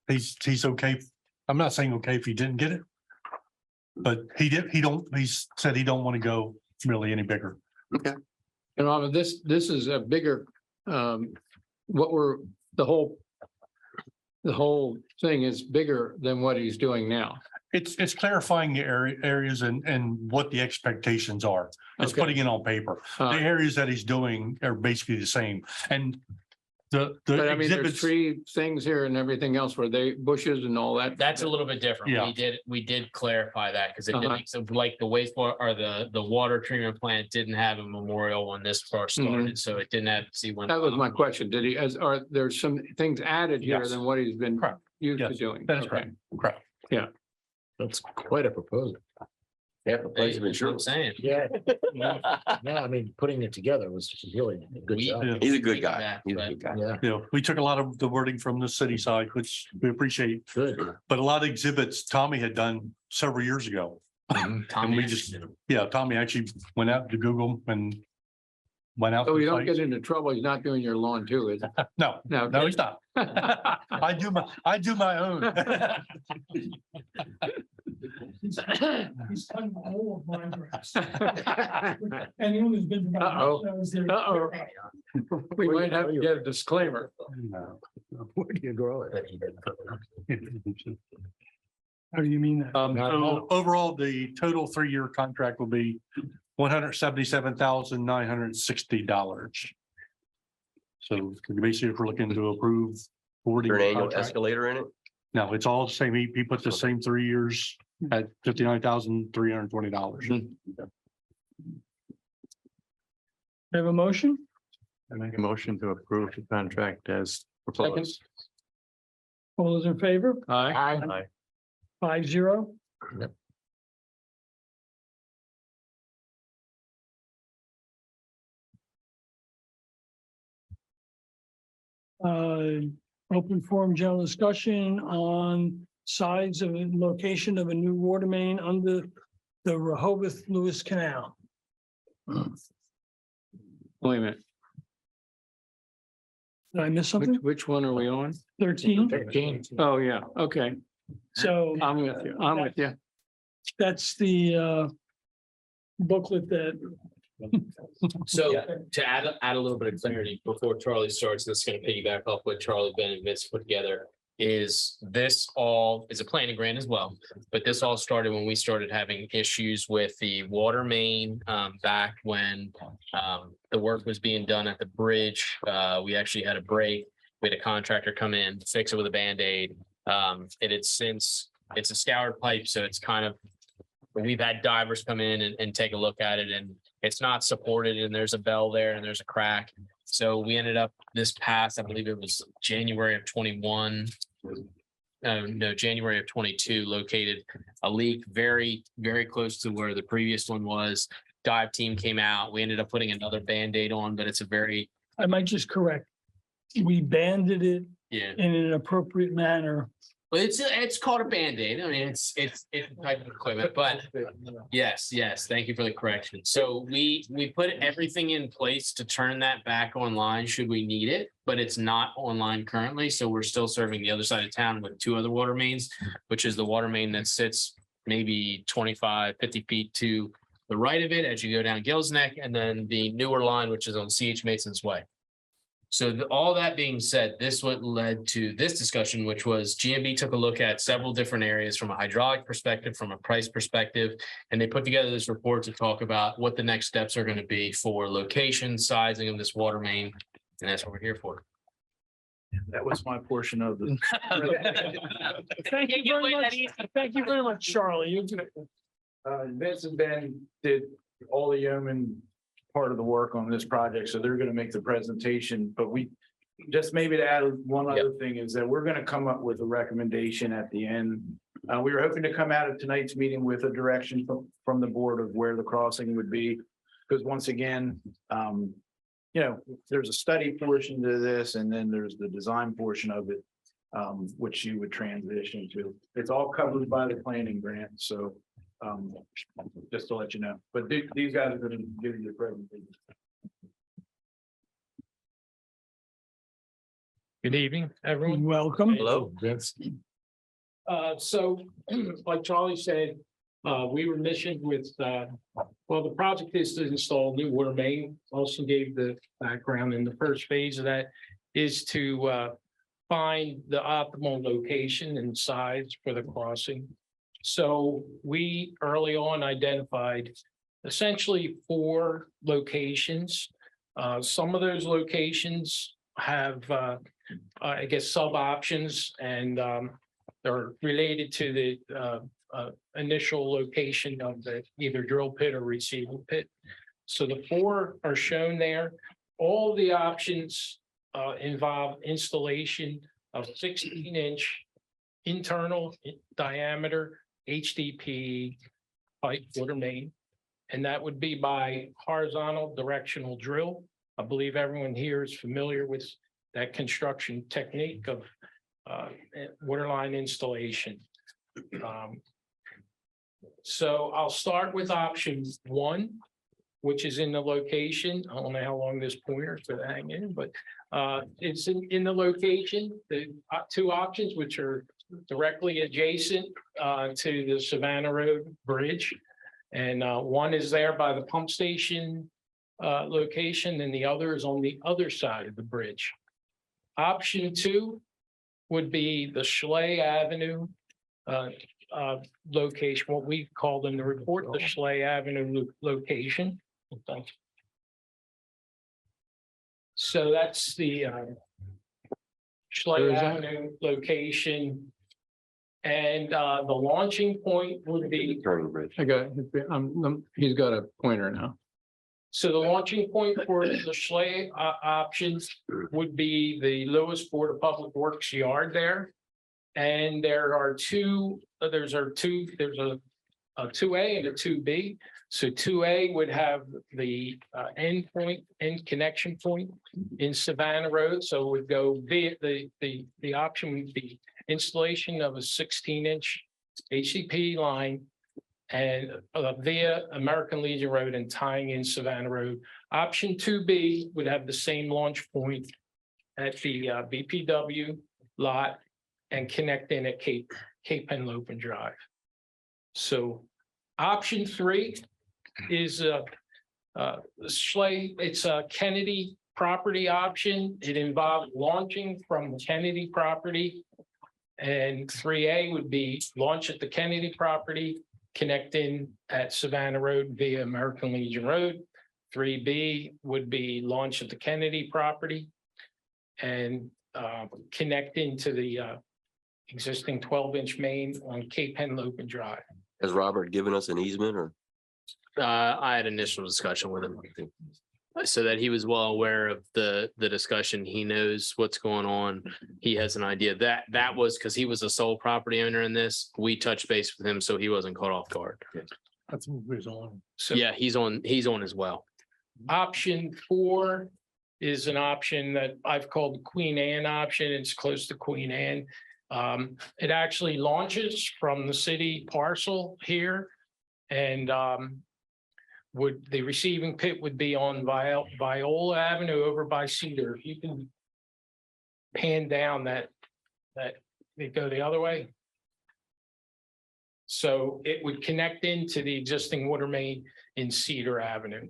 he's okay. I'm not saying okay if he didn't get it. But he said he don't want to go really any bigger. Okay. And Robin, this is a bigger, the whole thing is bigger than what he's doing now. It's clarifying the areas and what the expectations are. It's Okay. putting it on paper. The areas that he's doing are basically the same. And the But I mean, there's exhibits, tree things here and everything else where they bushes and all that. That's a little bit different. Yeah. We did clarify that because it Uh-huh. didn't, so like the wastewater or the water treatment plant didn't have a memorial when this first started, so it didn't have, see when. That was my question. Did he, are there some things added here Yes. than what he's been Correct. used to Yes, doing? that is Okay. correct. That's quite a proposal. Half the place Hey, has been that's what true. I'm saying. Yeah. No, I mean, putting it together was really a good We- job. Yeah. He's a good guy. He's a good guy. Yeah, You know, we took a lot of the wording from the city side, which we appreciate, good. but a lot of exhibits Tommy had done several years ago. Mhm. And we just, yeah, Tommy actually went out to Google and went out. So to we the don't get sites. into trouble. He's not doing your lawn too, is it? No, No. no, he's not. I do my own. He's done all of my grass. Anyone who's been. to my house knows there- Uh-oh. We might have to get a disclaimer. Where do you grow it? How do you mean that? So overall, the total 3-year contract will be $177,960. So basically, if we're looking to approve. awarding There an the annual contract- escalator in it? No, it's all the same. He put the same 3 years at $59,320. Have a motion? I make a motion to approve the contract as proposed. All those in favor? Aye. 5-0. Yep. Open forum general discussion on sides of a location of a new water main under the Rehoboth Lewes Canal. Wait a minute. Did I miss something? Which one are we on? 13. 13. Oh, yeah. Okay. So I'm with you. I'm with you. that's the booklet that. So to add a little bit of clarity before Charlie starts, this is going to piggyback off what Charlie, Ben and Vince put together. Is this all is a planning grant as well, but this all started when we started having issues with the water main back when the work was being done at the bridge. We actually had a break. We had a contractor come in, fix it with a Band-Aid. It had since it's a scoured pipe, so it's kind of we've had divers come in and take a look at it, and it's not supported, and there's a bell there and there's a crack. So we ended up this past, I believe it was January of 21. No, January of 22, located a leak very, very close to where the previous one was. Dive team came out. We ended up putting another Band-Aid on, but it's a very, I might just correct. We banded it yeah. in an appropriate manner. Well, it's called a Band-Aid. I mean, it's a type of equipment, but yes, thank you for the correction. So we put everything in place to turn that back online should we need it, but it's not online currently. So we're still serving the other side of town with 2 other water mains, which is the water main that sits maybe 25, 50 feet to the right of it as you go down Gill's Neck, and then the newer line, which is on C.H. Mason's Way. So all that being said, this what led to this discussion, which was GMB took a look at several different areas from a hydraulic perspective, from a price perspective, and they put together this report to talk about what the next steps are going to be for location, sizing of this water main, and that's what we're here for. That was my portion of the. Thank you very much. Thank you very much, Charlie. You Vince and Ben did all the yeoman part of the work on this project, so they're gonna make the presentation, but we just maybe to add one other thing is that we're gonna come up with a recommendation at the end. We were hoping to come out of tonight's meeting with a direction from the board of where the crossing would be. Because once again, there's a study portion to this, and then there's the design portion of it, which you would transition to. It's all covered by the planning grant, so just to let you know, but these guys are gonna give you the presentation. Good evening, everyone. welcome. Hello. Vince. So like Charlie said, we were missioned with, the project is to install new water main. Also gave the background, and the first phase of that is to find the optimal location and size for the crossing. So we early on identified essentially 4 locations. Some of those locations have, I guess, sub options, and they're related to the initial location of the either drill pit or receiving pit. So the 4 are shown there. All the options involve installation of 16-inch internal diameter HDP pipe water main. And that would be by horizontal directional drill. I believe everyone here is familiar with that construction technique of water line installation. So I'll start with option 1, which is in the location. I don't know how long this pointer is going to hang in, but it's in the location. The 2 options, which are directly adjacent to the Savannah Road Bridge. And one is there by the pump station location, and the other is on the other side of the bridge. Option 2 would be the Schley Avenue location, what we called in the report, the Schley Avenue location. So that's the Schley Avenue location. And the launching point would be. Turning bridge. I got, he's got a pointer now. So the launching point for the Schley options would be the Lewes Board of Public Works yard there. And there are there's a 2A and a 2B. So 2A would have the end connection point in Savannah Road. So it would go via the option would be installation of a 16-inch HCP line and via American Legion Road and tying in Savannah Road. Option 2B would have the same launch point at the BPW lot and connect in at Cape Henlopen Drive. So option 3 is Schley. It's a Kennedy property option. It involves launching from Kennedy property. And 3A would be launch at the Kennedy property, connect in at Savannah Road via American Legion Road. 3B would be launch at the Kennedy property and connect into the existing 12-inch main on Cape Henlopen Drive. Has Robert given us an easement or? I had initial discussion with him so that he was well aware of the discussion. He knows what's going on. He has an idea that was because he was a sole property owner in this. We touched base with him, so he wasn't caught off guard. That's what was on. So Yeah, he's on as well. option 4 is an option that I've called the Queen Anne option. It's close to Queen Anne. It actually launches from the city parcel here, and the receiving pit would be on Viola Avenue over by Cedar. If you can pan down that they go the other way. So it would connect into the existing water main in Cedar Avenue.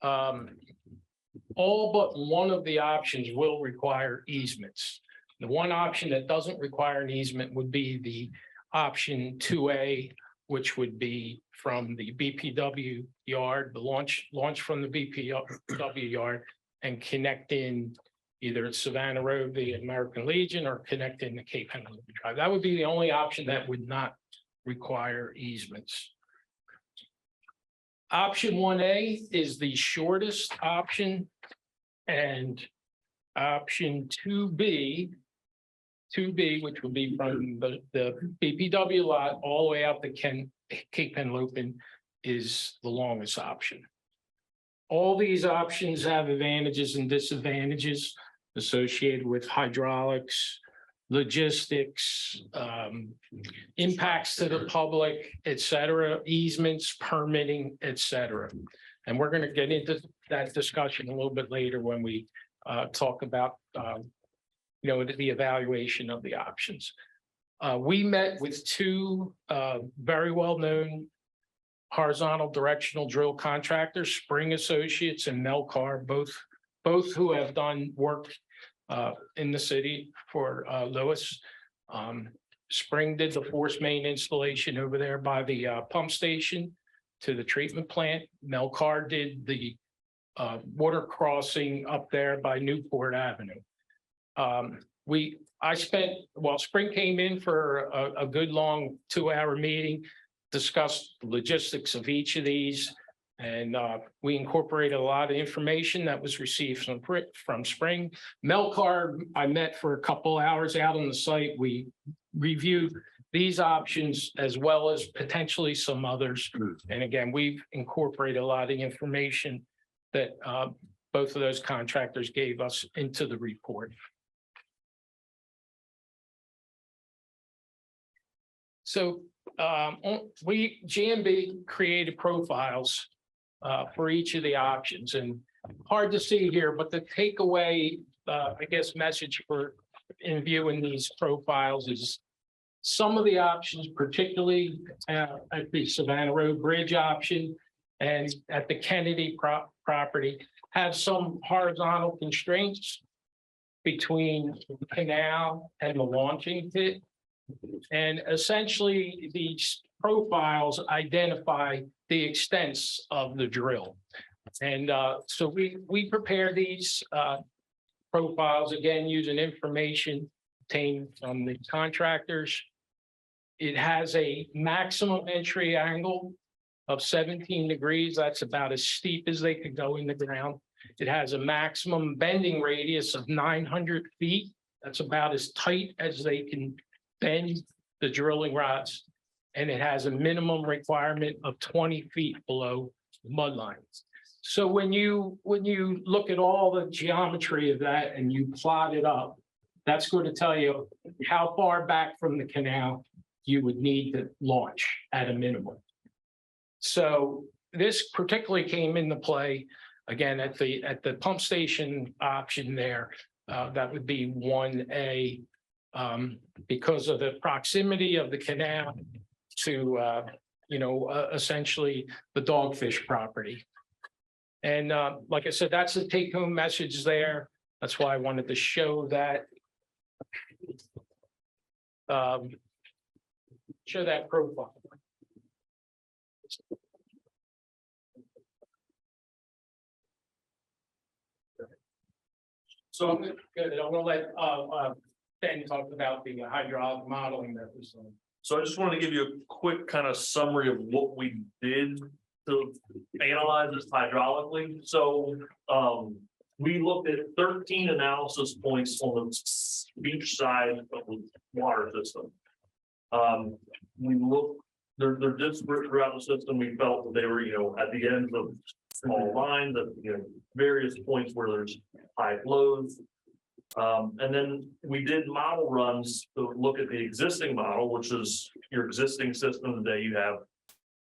All but one of the options will require easements. The one option that doesn't require an easement would be the option 2A, which would be from the BPW yard, the launch from the BPW yard and connect in either at Savannah Road via American Legion or connect in the Cape Henlopen Drive. That would be the only option that would not require easements. Option 1A is the shortest option, and option 2B, which would be from the BPW lot all the way out to Cape Henlopen, is the longest option. All these options have advantages and disadvantages associated with hydraulics, logistics, impacts to the public, et cetera, easements, permitting, et cetera. And we're going to get into that discussion a little bit later when we talk about the evaluation of the options. We met with 2 very well-known horizontal directional drill contractors, Spring Associates and Melcar, both who have done work in the city for Lewes. Spring did the force main installation over there by the pump station to the treatment plant. Melcar did the water crossing up there by Newport Avenue. Spring came in for a good long 2-hour meeting, discussed the logistics of each of these, and we incorporated a lot of information that was received from Spring. Melcar, I met for a couple hours out on the site. We reviewed these options as well as potentially some others. And again, we've incorporated a lot of the information that both of those contractors gave us into the report. So GMB created profiles for each of the options, and hard to see here, but the takeaway, I guess, message for in viewing these profiles is some of the options, particularly at the Savannah Road Bridge option and at the Kennedy property, have some horizontal constraints between the canal and the launching pit. And essentially, these profiles identify the extents of the drill. And so we prepare these profiles, again, using information obtained from the contractors. It has a maximum entry angle of 17 degrees. That's about as steep as they could go in the ground. It has a maximum bending radius of 900 feet. That's about as tight as they can bend the drilling rods. And it has a minimum requirement of 20 feet below mud lines. So when you look at all the geometry of that and you plot it up, that's going to tell you how far back from the canal you would need to launch at a minimum. So this particularly came into play again at the pump station option there. That would be 1A because of the proximity of the canal to essentially the Dogfish property. And like I said, that's the take-home message there. That's why I wanted to show that. Show that profile. So I'm gonna let Ben talk about the hydraulic modeling that was done. So I just wanted to give you a quick kind of summary of what we did to analyze this hydraulically. So we looked at 13 analysis points on the beach side of the water system. We looked, they're disparate throughout the system. We felt that they were, at the ends of small lines, at various points where there's high flows. And then we did model runs to look at the existing model, which is your existing system today. You have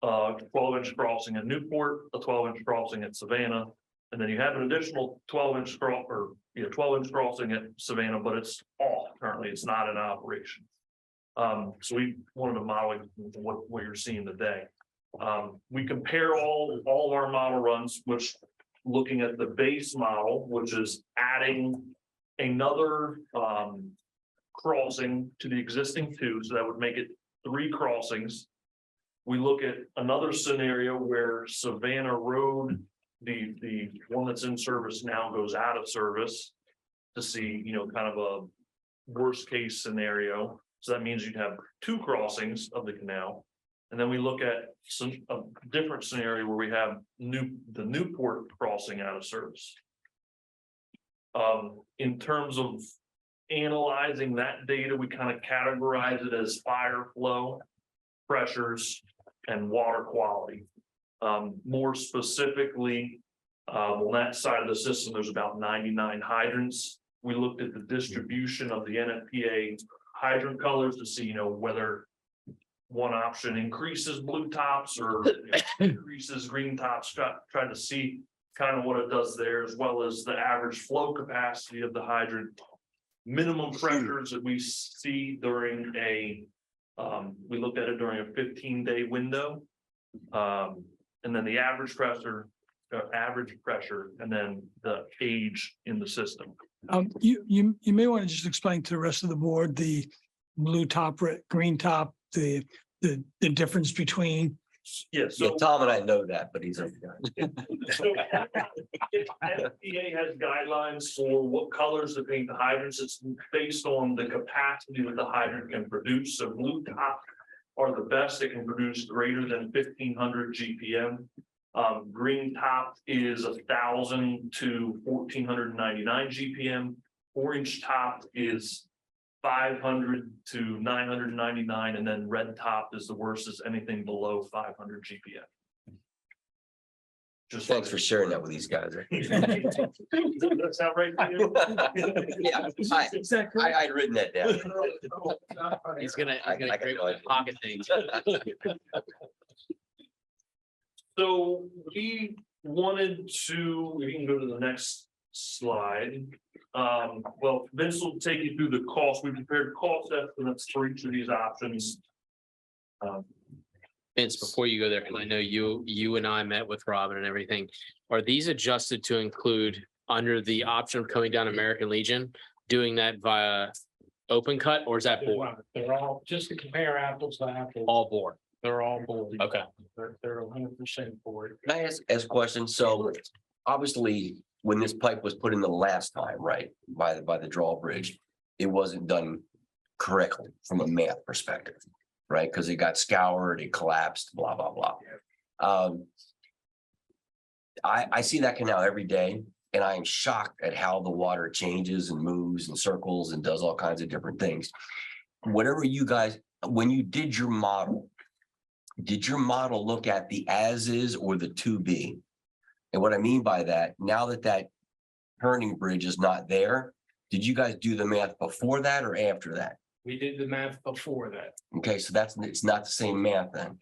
12-inch crossing at Newport, a 12-inch crossing at Savannah, and then you have an additional 12-inch 12-inch crossing at Savannah, but it's off currently. It's not in operation. So we wanted to model what you're seeing today. We compare all of our model runs, which looking at the base model, which is adding another crossing to the existing two, so that would make it 3 crossings. We look at another scenario where Savannah Road, the one that's in service now, goes out of service to see, kind of a worst case scenario. So that means you'd have 2 crossings of the canal. And then we look at a different scenario where we have the Newport crossing out of service. In terms of analyzing that data, we kind of categorize it as fire flow, pressures, and water quality. More specifically, on that side of the system, there's about 99 hydrants. We looked at the distribution of the NFPA hydrant colors to see, whether one option increases blue tops or increases green tops. Trying to see kind of what it does there, as well as the average flow capacity of the hydrant, minimum pressures that we see during we looked at it during a 15-day window, and then the average pressure, and then the age in the system. You may want to just explain to the rest of the board the blue top, green top, the difference between. Yeah, Tom and I know that, but he's. So NFPA has guidelines for what colors to paint the hydrants. It's based on the capacity that the hydrant can produce. So blue top are the best. It can produce greater than 1,500 GPM. Green top is 1,000 to 1,499 GPM. Orange top is 500 to 999, and then red top is the worst, is anything below 500 GPM. Just Thanks for sharing that with these guys. Does that sound right to you? Yeah, I'd written that down. He's gonna I got create no idea. pocket things. So we wanted to, we can go to the next slide. Well, Vince will take you through the cost. We prepared cost estimates for each of these options. Vince, before you go there, because I know you and I met with Robin and everything. Are these adjusted to include under the option of coming down American Legion, doing that via open cut, or is that bore? They're all, just to compare apples to apples, All bore. they're all board. Okay. They're 100% board. Can I ask a question? So obviously, when this pipe was put in the last time, right, by the drawbridge, it wasn't done correctly from a math perspective, right? Because it got scoured, it collapsed, blah, blah, blah. I see that canal every day, and I am shocked at how the water changes and moves and circles and does all kinds of different things. Whatever you guys, when you did your model look at the as is or the to be? And what I mean by that, now that that turning bridge is not there, did you guys do the math before that or after that? We did the math before that. Okay, so it's not the same math then.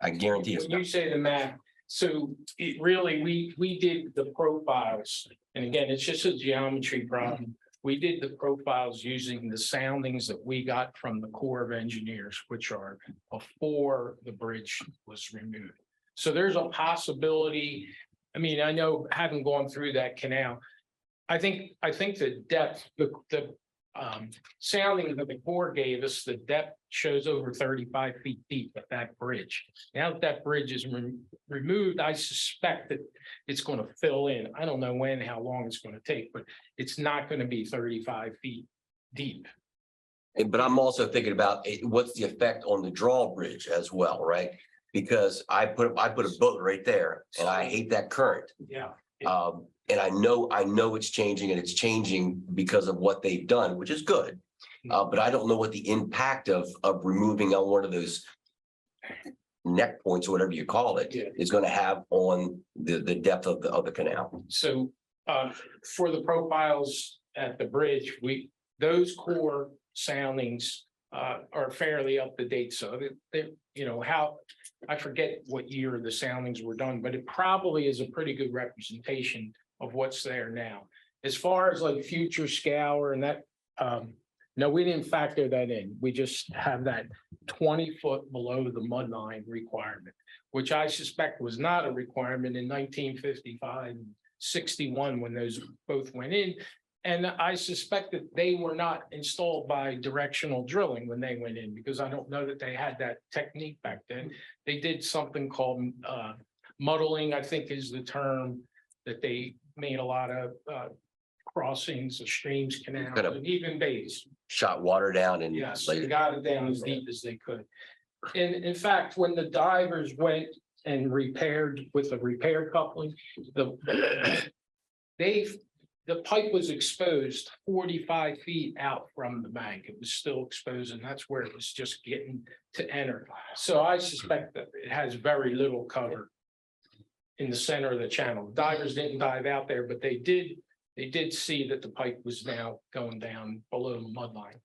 I guarantee it's When not. you say the math, so it really, we did the profiles, and again, it's just a geometry problem. We did the profiles using the soundings that we got from the Corps of Engineers, which are before the bridge was removed. So there's a possibility. I mean, I know having gone through that canal, I think the depth, the sounding that the Corps gave us, the depth shows over 35 feet deep at that bridge. Now that that bridge is removed, I suspect that it's going to fill in. I don't know when, how long it's going to take, but it's not going to be 35 feet deep. But I'm also thinking about what's the effect on the drawbridge as well, right? Because I put a boat right there and I hate that current. Yeah. And I know it's changing, and it's changing because of what they've done, which is good. But I don't know what the impact of removing on one of those neck points or whatever you call it is going to have on the depth of the canal. So for the profiles at the bridge, those core soundings are fairly up to date. So they, I forget what year the soundings were done, but it probably is a pretty good representation of what's there now. As far as like future scour and that, no, we didn't factor that in. We just have that 20 foot below the mud line requirement, which I suspect was not a requirement in 1955, 61 when those both went in. And I suspect that they were not installed by directional drilling when they went in, because I don't know that they had that technique back then. They did something called muddling, I think is the term, that they made a lot of crossings of streams, canals, and even bays. Shot water down and Yes, they got it down as deep as they could. And in fact, when the divers went and repaired with the repair coupling, the pipe was exposed 45 feet out from the bank. It was still exposed, and that's where it was just getting to enter. So I suspect that it has very little cover in the center of the channel. Divers didn't dive out there, but they did see that the pipe was now going down below the mud line.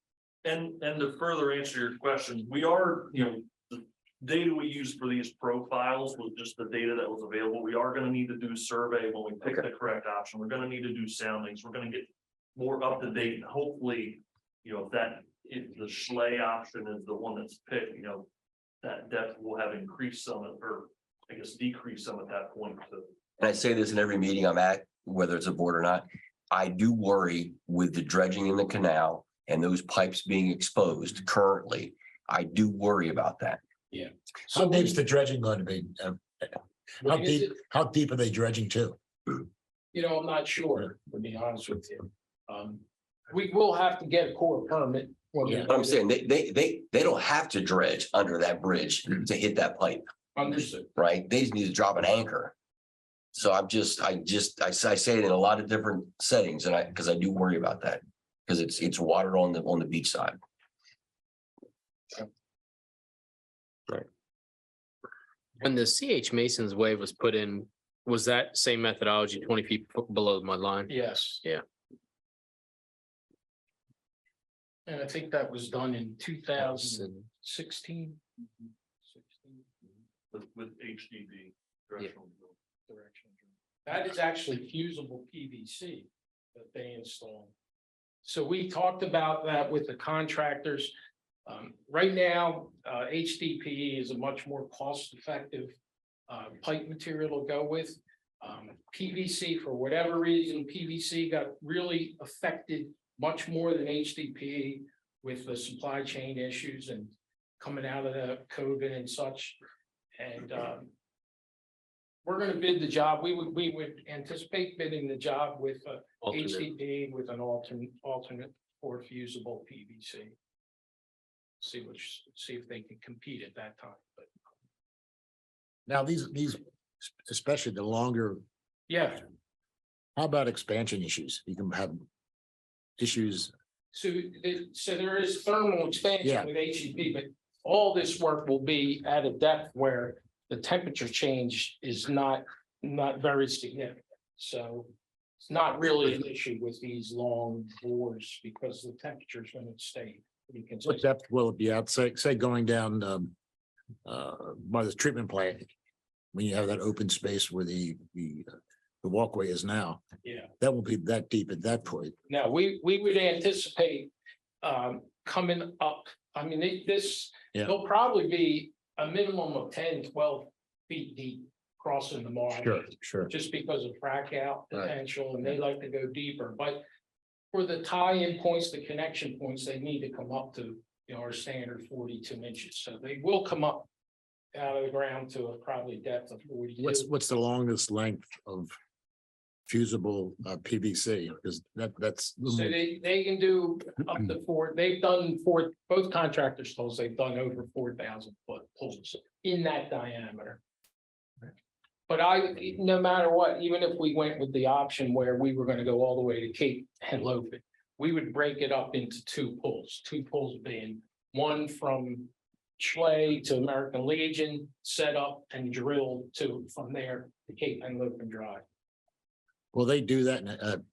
And to further answer your question, we are, the data we used for these profiles was just the data that was available. We are going to need to do a survey when we pick the correct option. We're going to need to do soundings. We're going to get more up to date. And hopefully, if the Schley option is the one that's picked, that depth will have increased some, or I guess decreased some at that point. And I say this in every meeting I'm at, whether it's a board or not, I do worry with the dredging in the canal and those pipes being exposed currently. I do worry about that. Yeah. How deep's the dredging going to be? How deep are they dredging to? I'm not sure, to be honest with you. We will have to get a Corps permit. But I'm saying they don't have to dredge under that bridge to hit that pipe. Understood. Right? They just need to drop an anchor. So I say it in a lot of different settings, and because I do worry about that. Because it's water on the beach side. When the CH Mason's wave was put in, was that same methodology 20 feet below the mud line? Yes. Yeah. And I think that was done in 2016. With HDB. directional Direction. That is actually fusible PVC that they install. So we talked about that with the contractors. Right now, HDPE is a much more cost-effective pipe material to go with. PVC, for whatever reason, PVC got really affected much more than HDPE with the supply chain issues and coming out of the COVID and such. And we're gonna bid the job. We would anticipate bidding the job with Alternate. HDPE with an alternate or fusible PVC. See if they can compete at that time, but Now, these, especially the longer, yeah. how about expansion issues? You can have issues. So there is thermal Yeah. expansion with HEP, but all this work will be at a depth where the temperature change is not very significant. So it's not really an issue with these long bores because the temperature is going to stay. What depth will it be out? Say going down by the treatment plant, when you have that open space where the walkway is now, Yeah. that won't be that deep at that point. Now, we would anticipate coming up, I mean, Yeah. it'll probably be a minimum of 10, 12 feet deep crossing the margin. Sure. Just because of frack out Right. potential, and they like to go deeper, but for the tie-in points, the connection points, they need to come up to, our standard 42 inches, so they will come up out of the ground to a probably depth of 42. What's the longest length of fusible PVC? Because that's. So they can do up to both contractors told us they've done over 4,000 foot pulls in that diameter. But no matter what, even if we went with the option where we were gonna go all the way to Cape and Lope, we would break it up into two pulls being one from Schley to American Legion, set up and drilled from there to Cape and Lope Drive. Will they do that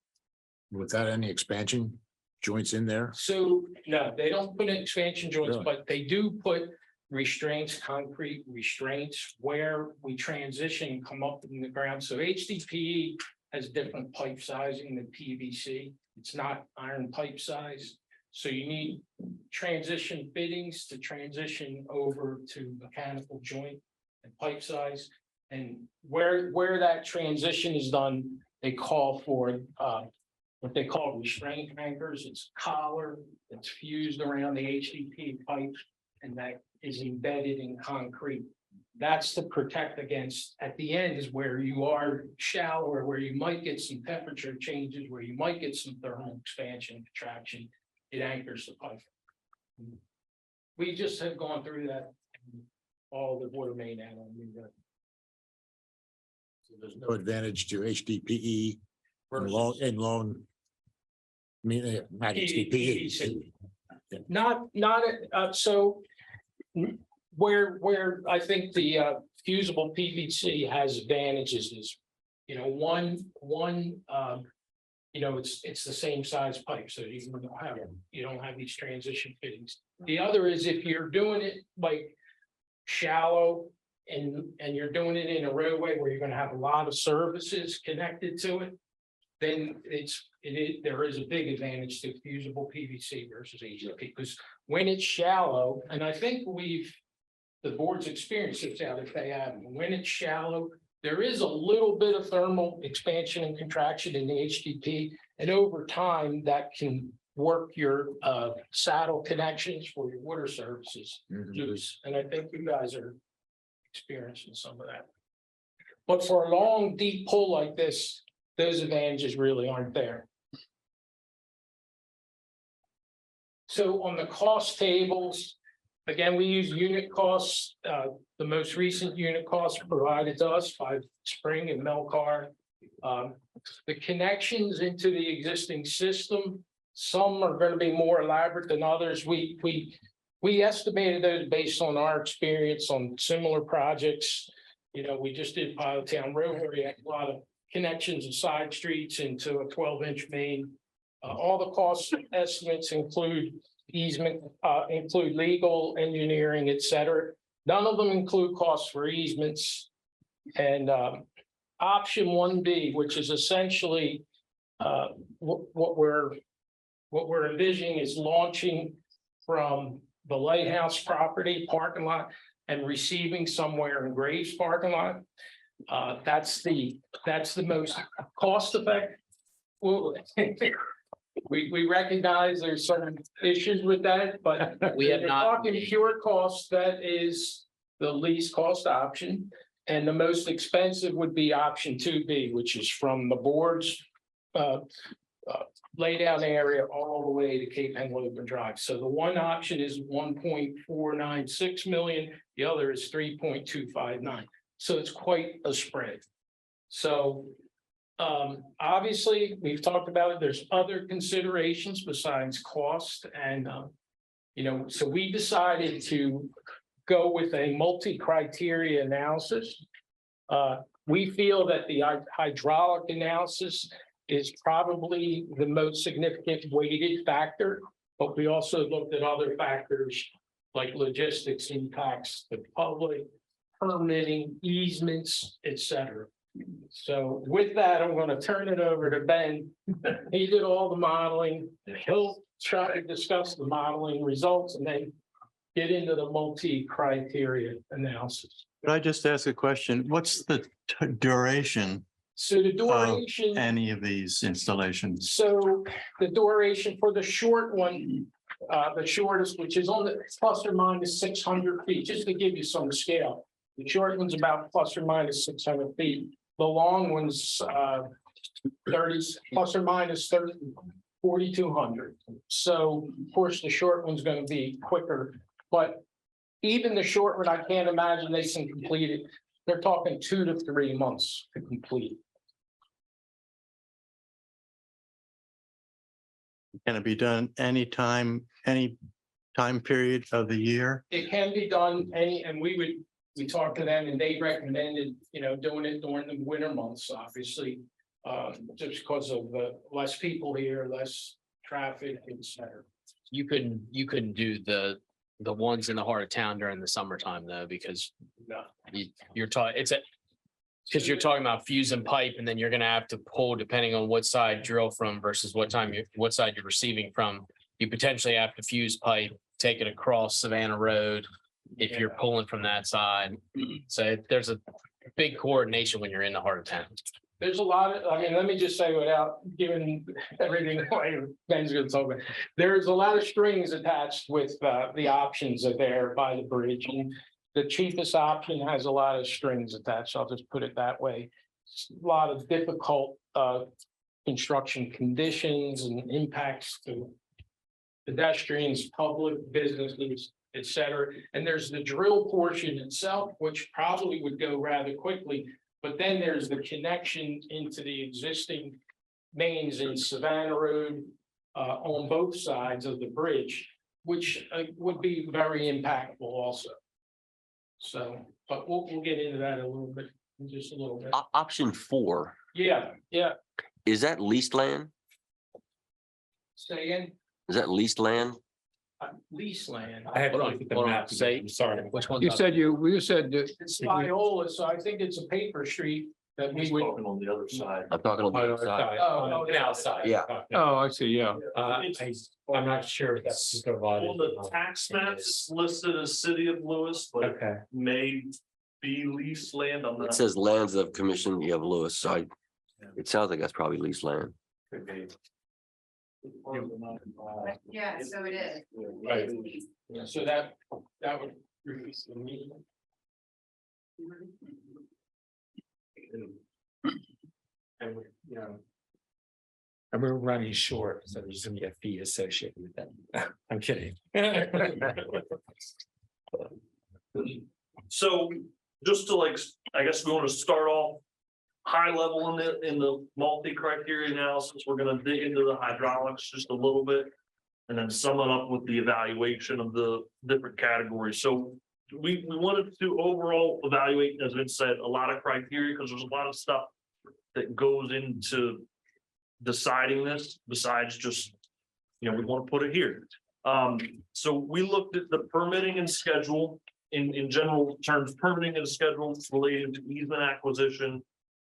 without any expansion joints in there? So, no, they don't put in expansion joints, Really? but they do put restraints, concrete restraints where we transition and come up in the ground. So HDPE has different pipe sizing than PVC. It's not iron pipe size. So you need transition fittings to transition over to mechanical joint and pipe size. And where that transition is done, they call for what they call restraint anchors. It's collar that's fused around the HDPE pipe, and that is embedded in concrete. That's to protect against, at the end is where you are shallower, where you might get some temperature changes, where you might get some thermal expansion, contraction. It anchors the pipe. We just have gone through that, all the water main out on New York. So there's no advantage to HDPE in long. I mean, not HDPE. So where I think the fusible PVC has advantages is, one, it's the same size pipe, so you don't have these transition fittings. The other is if you're doing it like shallow and you're doing it in a roadway where you're gonna have a lot of services connected to it, then there is a big advantage to fusible PVC versus HDPE, because when it's shallow, and I think the board's experienced this out if they haven't, when it's shallow, there is a little bit of thermal expansion and contraction in the HDPE, and over time that can work your saddle connections for your water services loose. And I think you guys are experiencing some of that. But for a long, deep pull like this, those advantages really aren't there. So on the cost tables, again, we use unit costs. The most recent unit costs provided to us by Spring and Melcar. The connections into the existing system Some are gonna be more elaborate than others. We estimated those based on our experience on similar projects. You know, we just did Pilot Town Road where we had a lot of connections and side streets into a 12-inch main. All the cost estimates include easement, include legal, engineering, et cetera. None of them include costs for easements. And option 1B, which is essentially what we're envisioning is launching from the Lighthouse property parking lot and receiving somewhere in Graves parking lot. That's the most cost effective. Well, we recognize there's some issues with that, but We have we're not- talking pure cost. That is the least cost option. And the most expensive would be option 2B, which is from the board's lay down area all the way to Cape Henlopen Drive. So the one option is 1.496 million, the other is 3.259. So it's quite a spread. So obviously, we've talked about it. There's other considerations besides cost and you know, so we decided to go with a multi-criteria analysis. We feel that the hydraulic analysis is probably the most significant weighted factor, but we also looked at other factors like logistics impacts, the public, permitting, easements, et cetera. So with that, I'm going to turn it over to Ben. He did all the modeling. He'll try to discuss the modeling results and then get into the multi-criteria analysis. Could I just ask a question? What's the duration So the duration. any of these installations? So the duration for the short one, the shortest, which is on the plus or minus 600 feet, just to give you some scale. The short one's about plus or minus 600 feet. The long one's 30 plus or minus 4,200. So of course, the short one's going to be quicker, but even the short one, I can't imagine they can complete it. They're talking 2 to 3 months to complete. Can it be done any time period of the year? It can be done and we talked to them and they recommended, you know, doing it during the winter months, obviously. Just because of the less people here, less traffic, et cetera. You couldn't do the ones in the heart of town during the summertime though, because No. you're talking, because you're talking about fuse and pipe, and then you're gonna have to pull depending on what side drill from versus what side you're receiving from. You potentially have to fuse pipe, take it across Savannah Road if you're pulling from that side. So there's a big coordination when you're in the heart of town. There's a lot of, I mean, let me just say without giving everything away, Ben's gonna talk about. There's a lot of strings attached with the options that are there by the bridge. And the cheapest option has a lot of strings attached. I'll just put it that way. A lot of difficult construction conditions and impacts to pedestrians, public businesses, et cetera. And there's the drill portion itself, which probably would go rather quickly. But then there's the connection into the existing mains in Savannah Road on both sides of the bridge, which would be very impactful also. So, but we'll get into that a little bit, in just a little bit. Option 4, Yeah, is that leased land? say again, Is that leased land? lease land. I have to look at the map. Say, sorry. which one? You said you said that It's Viola, so I think it's a paper street that we would. Talking on the other side. I'm talking on the other side. Oh, outside. Yeah. oh, I see, yeah. I'm not sure if that's. On the tax maps, it's listed as City of Lewes, but Okay. may be leased land. I'm It not. says lands of Commission of Lewis, so it sounds like that's probably leased land. Yeah, so it is. Right. Yeah, so that would reduce the need. And we, you know. And we're running short, so there's gonna be a fee associated with that. I'm kidding. So just to I guess we want to start off high level in the multi-criteria analysis. We're gonna dig into the hydraulics just a little bit. And then sum it up with the evaluation of the different categories. So we wanted to overall evaluate, as Vince said, a lot of criteria, because there's a lot of stuff that goes into deciding this besides just, we want to put it here. So we looked at the permitting and schedule in general terms, permitting and schedule related to easement acquisition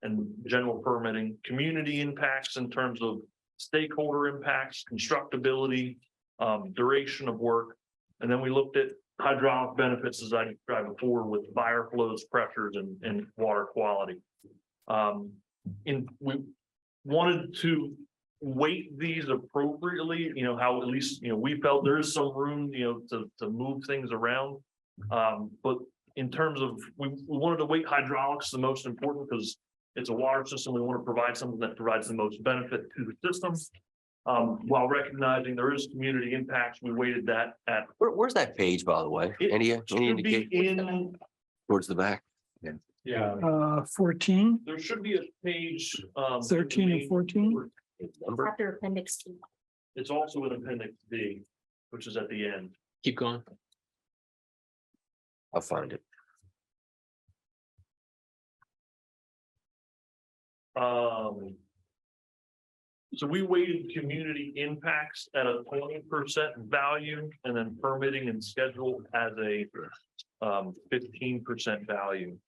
and general permitting, community impacts in terms of stakeholder impacts, constructability, duration of work. And then we looked at hydraulic benefits, as I described before, with fire flows, pressures, and water quality. We wanted to weight these appropriately, how at least, we felt there is some room, to move things around. But in terms of, we wanted to weight hydraulics the most important because it's a water system. We want to provide something that provides the most benefit to the system. While recognizing there is community impacts, we weighted that at. Where's that page, by the way? Any Should be indication in, towards the back? 14, there should be a page. 13 and 14. Number? After appendix D. It's also in appendix D, which is at the end. Keep going. I'll find it. So we weighted community impacts at a 20% value, and then permitting and schedule as a 15% value.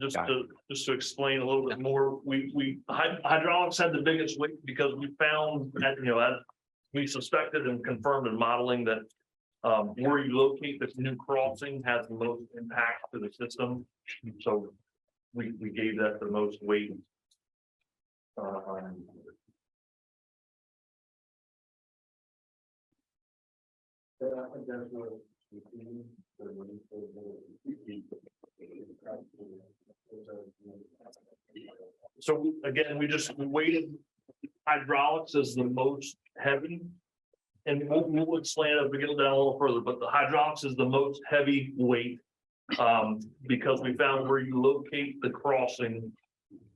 Just to explain a little bit more, hydraulics had the biggest weight because we found that, as we suspected and confirmed in modeling that where you locate this new crossing has the most impact to the system. So we gave that the most weight. So again, we weighted hydraulics as the most heavy. And we'll explain it as we get down a little further, but the hydraulics is the most heavy weight. Because we found where you locate the crossing,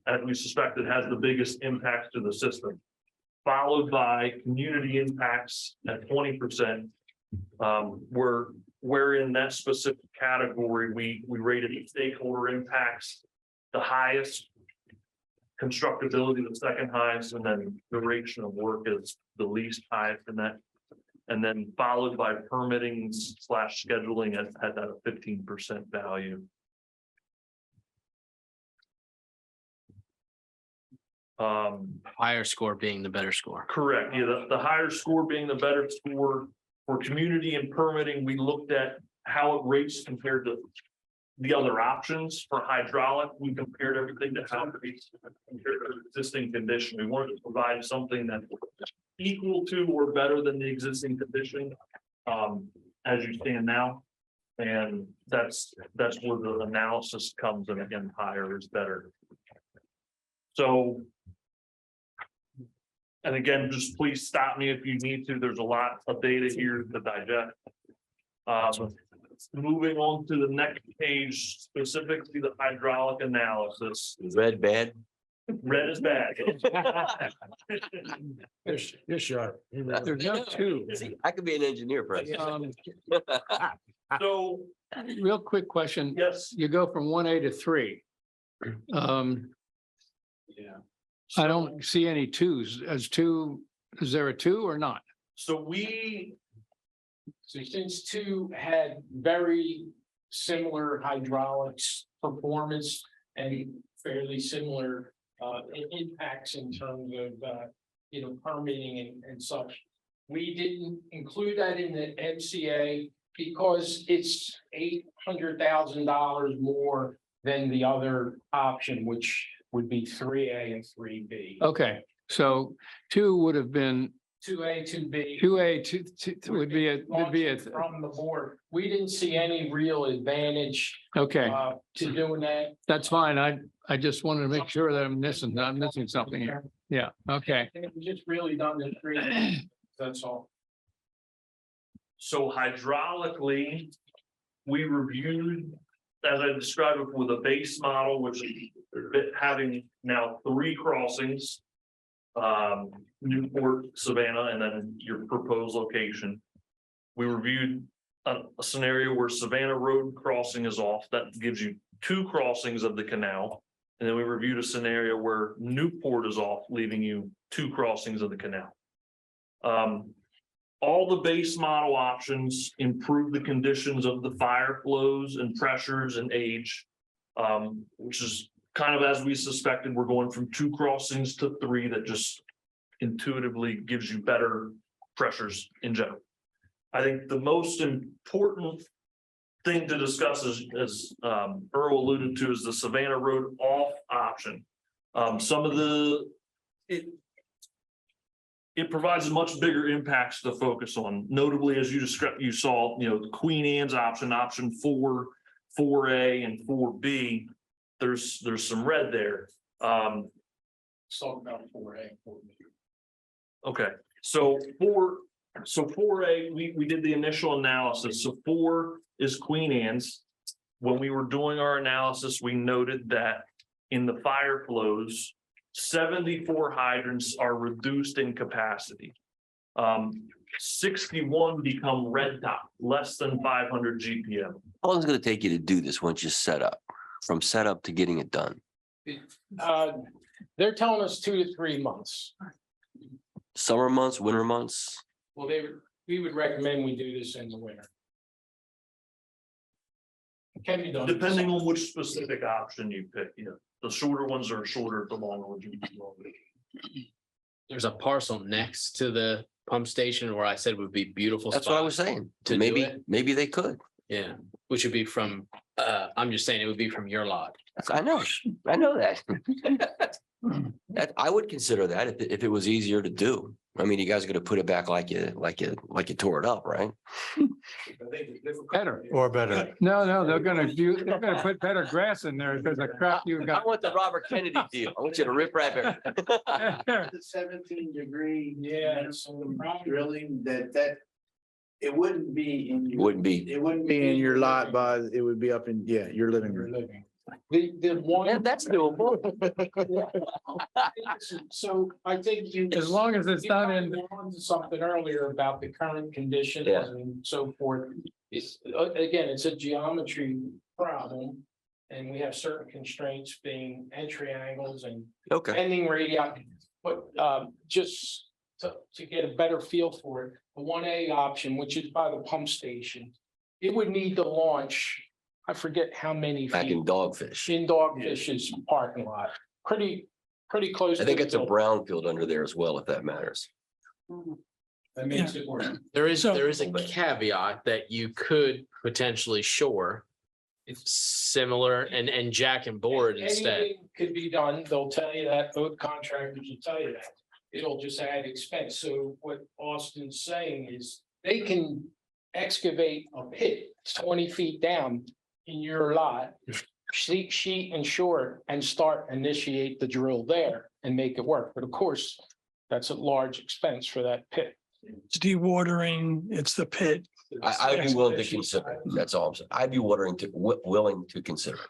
as we suspected, has the biggest impact to the system. Followed by community impacts at 20%. Where in that specific category, we rated stakeholder impacts the highest, constructability the second highest, and then duration of work is the least highest in that. And then followed by permitting / scheduling at that 15% value. Higher score being the better score. Correct. Yeah, the higher score being the better score. For community and permitting, we looked at how it rates compared to the other options. For hydraulic, we compared everything to how it rates compared to the existing condition. We wanted to provide something that equal to or better than the existing condition as you stand now. And that's where the analysis comes in. Again, higher is better. So, and again, just please stop me if you need to. There's a lot of data here to digest. Moving on to the next page, specifically the hydraulic analysis. Is red bad? Red is bad. You're sharp. There's no two. See, I could be an engineer, President. So, Real quick question. yes. You go from 1A to 3. I don't see any twos. Is there a 2 or not? So since two had very similar hydraulics performance and fairly similar impacts in terms of permitting and such, we didn't include that in the MCA because it's $800,000 more than the other option, which would be 3A and 3B. Okay, so 2 would have been 2A, 2B. 2A, would be a, From the board, we didn't see any real advantage okay, to doing that. that's fine. I just wanted to make sure that I'm missing something here. Yeah, okay. And it was just really done the three, that's all. So hydraulically, we reviewed as I described it, with a base model, which is having now 3 crossings. Newport, Savannah, and then your proposed location. We reviewed a scenario where Savannah Road crossing is off. That gives you 2 crossings of the canal. And then we reviewed a scenario where Newport is off, leaving you 2 crossings of the canal. All the base model options improve the conditions of the fire flows and pressures and age, which is kind of as we suspected. We're going from 2 crossings to 3. That just intuitively gives you better pressures in general. I think the most important thing to discuss is, as Earl alluded to, is the Savannah Road off option. Some of it provides much bigger impacts to focus on. Notably, as you described, you saw, the Queen Anne's option 4, 4A, and 4B. There's some red there. Let's talk about 4A and 4B. Okay, so 4A, we did the initial analysis. So 4 is Queen Anne's. When we were doing our analysis, we noted that in the fire flows, 74 hydrants are reduced in capacity. 61 become red top, less than 500 GPM. How long is it going to take you to do this once you set up, from setup to getting it done? They're telling us 2 to 3 months. Summer months, winter months? Well, we would recommend we do this in the winter. It can be done. Depending on which specific option you pick, the shorter ones are shorter, the longer ones are longer. There's a parcel next to the pump station where I said would be beautiful. That's what I spot was saying. to do it. Maybe they could. Yeah, which would be from, I'm just saying it would be from your lot. I know that. I would consider that if it was easier to do. I mean, you guys are gonna put it back like you tore it up, right? Better. Or better. No, they're gonna put better grass in there because the crap you I got. want the Robert Kennedy deal. I want you to rip wrap it. The 17-degree. Yeah, so the problem. Drilling that it wouldn't be in. Wouldn't be. It wouldn't be in your lot, but it would be up in, your living Your room. living. The one. Yeah, that's doable. So I think you. As long as it's not in. You wanted something earlier about the current conditions Yeah. and so forth. It's, again, it's a geometry problem. And we have certain constraints being entry angles and Okay. ending radii. But just to get a better feel for it, the 1A option, which is by the pump station, it would need to launch, I forget how many Back feet. in Dogfish. In Dogfish's parking lot, pretty close. I think to it's a the- brownfield under there as well, if that matters. That makes it work. There is So- a caveat that you could potentially shore. It's similar and jack and board instead. Anything could be done. They'll tell you that, both contractors will tell you that. It'll just add expense. So what Austin's saying is they can excavate a pit 20 feet down in your lot, sheet and shore, and initiate the drill there and make it work. But of course, that's a large expense for that pit. It's dewatering, it's the pit. I'd be willing to consider it. That's all I'm saying. I'd be willing to consider it.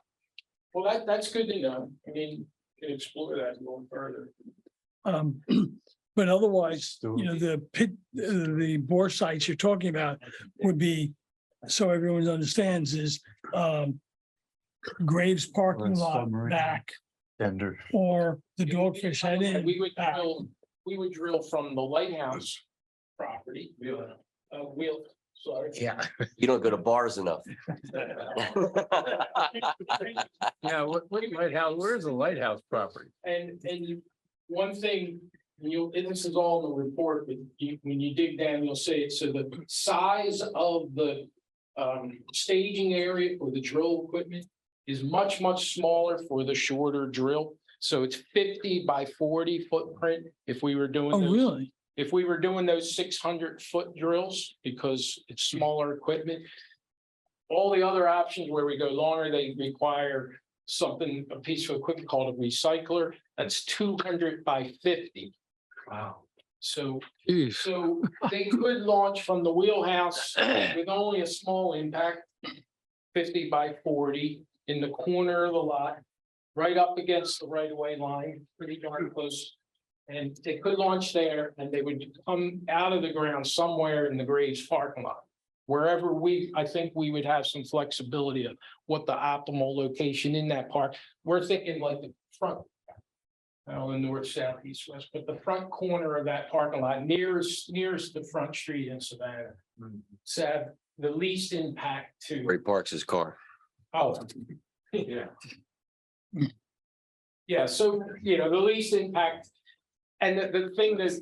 Well, that's good to know. I mean, you can explore that a little further. But otherwise, the pit, the bore sites you're talking about would be, so everyone understands, is Graves parking lot back Tender. or the Dogfish Head Inn We would back. drill from the lighthouse property. Sorry. Yeah. You don't go to bars enough. Yeah, what lighthouse, where's the lighthouse property? And one thing, and this is all in the report, but when you dig down, you'll see it. So the size of the staging area for the drill equipment is much, much smaller for the shorter drill. So it's 50 by 40 footprint if we were doing. Oh, those- really? If we were doing those 600-foot drills, because it's smaller equipment. All the other options where we go longer, they require a piece of equipment called a recycler. That's 200 by 50. Wow. So Jeez. they could launch from the wheelhouse with only a small impact. 50 by 40 in the corner of the lot, right up against the right of way line, pretty darn close. And they could launch there and they would come out of the ground somewhere in the Graves parking lot. Wherever I think we would have some flexibility of what the optimal location in that park. We're thinking like the front. The north, south, east, west, but the front corner of that parking lot nearest the front street in Savannah. To have the least impact to, Where he parks his car. oh. Yeah. Yeah, so, the least impact. And the thing that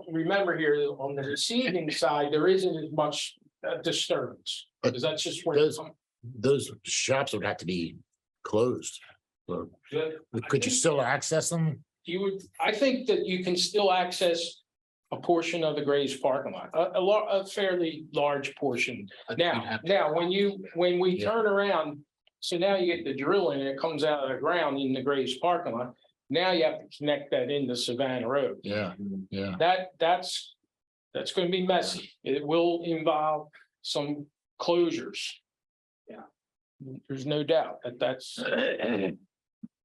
remember here, on the receiving side, there isn't as much disturbance. Because that's just where. Those shops would have to be closed. So, could you still access them? I think that you can still access a portion of the Graves parking lot, a fairly large portion. Now, when we turn around, so now you get the drilling and it comes out of the ground in the Graves parking lot. Now you have to connect that into Savannah Road. Yeah. That's going to be messy. It will involve some closures. Yeah. There's no doubt that's.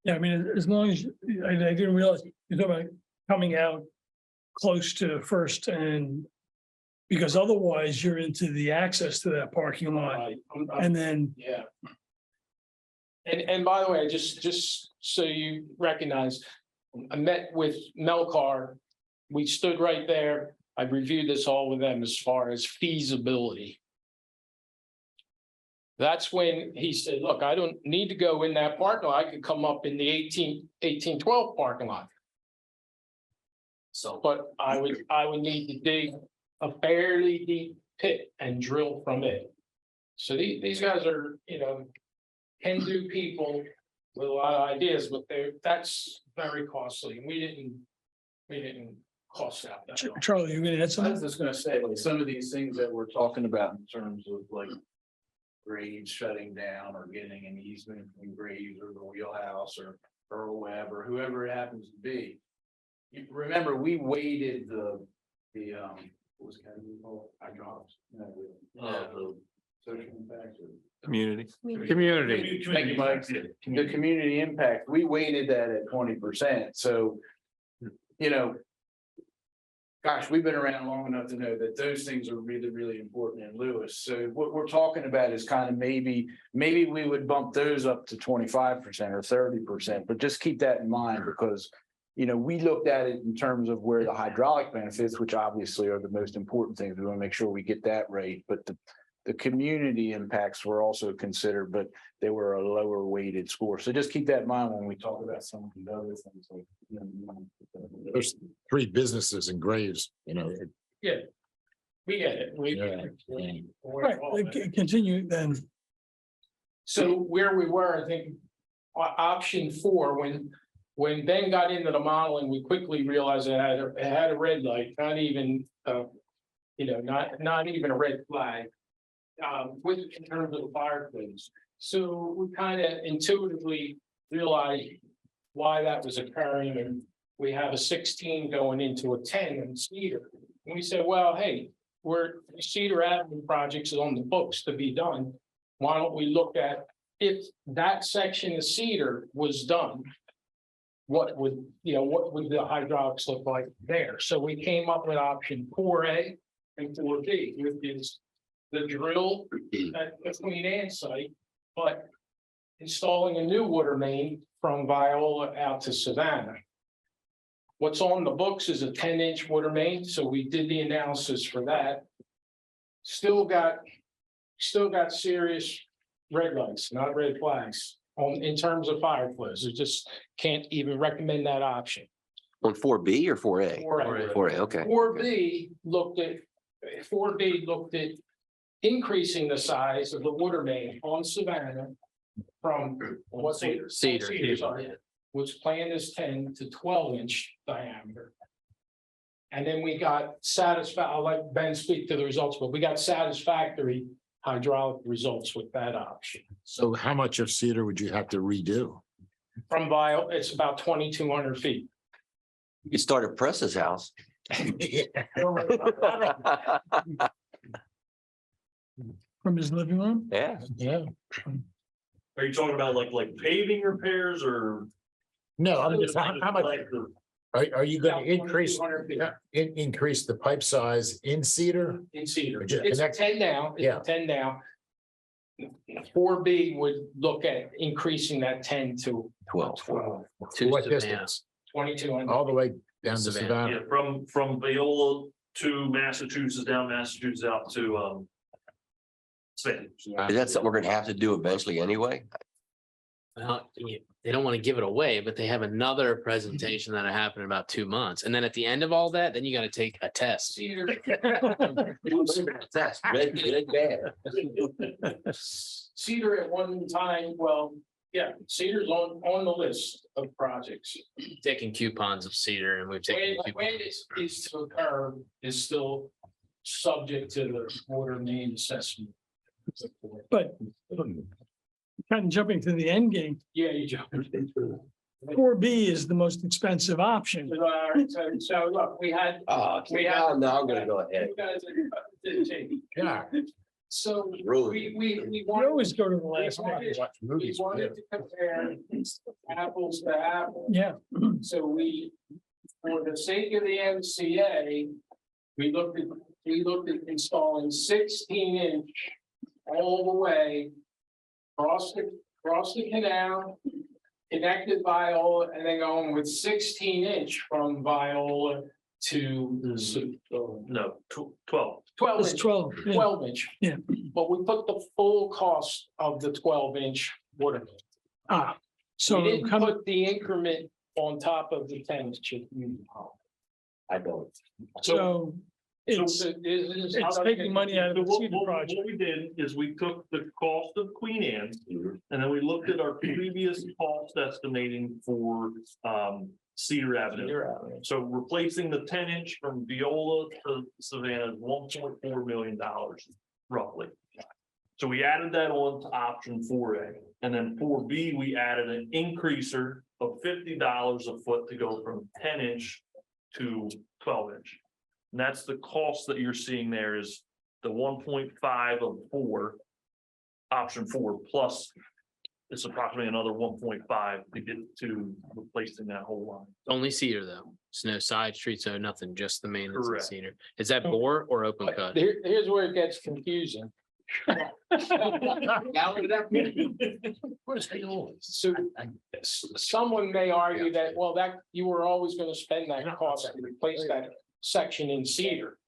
Yeah, I mean, as long as, I didn't realize you're talking about coming out close to First and because otherwise you're into the access to that parking lot and then. Yeah. And by the way, just so you recognize, I met with Melcar. We stood right there. I reviewed this all with them as far as feasibility. That's when he said, look, I don't need to go in that parking lot. I could come up in the 1812 parking lot. So, but I would need to dig a fairly deep pit and drill from it. So these guys are, can-do people with a lot of ideas, but that's very costly. We didn't cost out that. Charlie, you're gonna add I something? was just gonna say, like, some of these things that we're talking about in terms of like Graves shutting down or getting an easement from Graves or the Wheelhouse or Earl Webb or whoever it happens to be. You remember, we weighted the what was it called? Hydraulics. The social impact or. Community. Community. Thank you, Mike. The community impact, we weighted that at 20%. So, gosh, we've been around long enough to know that those things are really, really important in Lewes. So what we're talking about is kind of maybe we would bump those up to 25% or 30%, but just keep that in mind because, we looked at it in terms of where the hydraulic benefits, which obviously are the most important things. We want to make sure we get that right, but the community impacts were also considered, but they were a lower weighted score. So just keep that in mind when we talk about some of the other things like. There's 3 businesses in Graves, Yeah. We get it. Right, continue then. So where we were, I think, option 4, when Ben got into the modeling, we quickly realized it had a red light, not even, not even a red flag. With in terms of the fireplace. So we kind of intuitively realized why that was occurring, and we have a 16 going into a 10 in Cedar. And we said, well, hey, Cedar Avenue projects is on the books to be done. Why don't we look at if that section of Cedar was done? What would the hydraulics look like there? So we came up with option 4A and 4B, which is the drill at the Queen Anne site, but installing a new water main from Viola out to Savannah. What's on the books is a 10-inch water main, so we did the analysis for that. Still got serious red lights, not red flags, in terms of fire flows. It just can't even recommend that option. On 4B or 4A? 4A, okay. 4B looked at increasing the size of the water main on Savannah from Cedar, sorry, which planned is 10 to 12-inch diameter. And then we got I'll let Ben speak to the results, but we got satisfactory hydraulic results with that option. So how much of Cedar would you have to redo? From Viola, it's about 2,200 feet. You could start at Press's house. from his living room. Yeah. Yeah. Are you talking about like paving repairs or? No, I'm just, how much, Like the- are you gonna About increase, 2,200 feet. increase the pipe size in Cedar? In Cedar. Or just It's connect- 10 now. It's Yeah. 10 now. 4B would look at increasing that 10 to 12. 12, What Savannah. distance? 2,200. All the way down to Savannah. Savannah? Yeah, from Viola to Massachusetts, down Massachusetts out to Savannah. Is that something we're gonna have to do eventually anyway? Well, they don't want to give it away, but they have another presentation that'll happen in about 2 months. And then at the end of all that, then you got to take a test. Cedar, That's red bad. Cedar at one time, well, yeah, Cedar's on the list of projects. Taking coupons of Cedar and we've taken. When is to occur is still subject to the water main assessment. But kind of jumping to the end game, Yeah, you jump. 4B is the most expensive option. So look, we had. We have. Now I'm gonna go ahead. Yeah. So Really? we We wanted, always go to the last we one. wanted Watch we movies. wanted to compare apples to apples. Yeah, So we, for the sake of the MCA, we looked at installing 16-inch all the way across the canal, connected Viola, and then going with 16-inch from Viola to No, 12. 12 it's inch. 12. Yeah. 12 inch. Yeah. But we put the full cost of the 12-inch water. Ah, We so didn't come, put the increment on top of the 10-inch. I don't. so it's, it's taking money out of So the what, Cedar what project. we did is we took the cost of Queen Anne, and then we looked at our previous cost estimating for Cedar Avenue. So replacing the 10-inch from Viola to Savannah is $1.4 million roughly. So we added that on to option 4A, and then 4B, we added an increaser of $50 a foot to go from 10-inch to 12-inch. And that's the cost that you're seeing there is the 1.5 of 4, option 4, plus it's approximately another 1.5 to get to replacing that whole line. Only Cedar though. It's no side streets, so nothing, just the main that's in Correct. Cedar. Is that bore or open cut? Here's where it gets confusing. So someone may argue that, well, that you were always gonna spend that cost to replace that section in Cedar.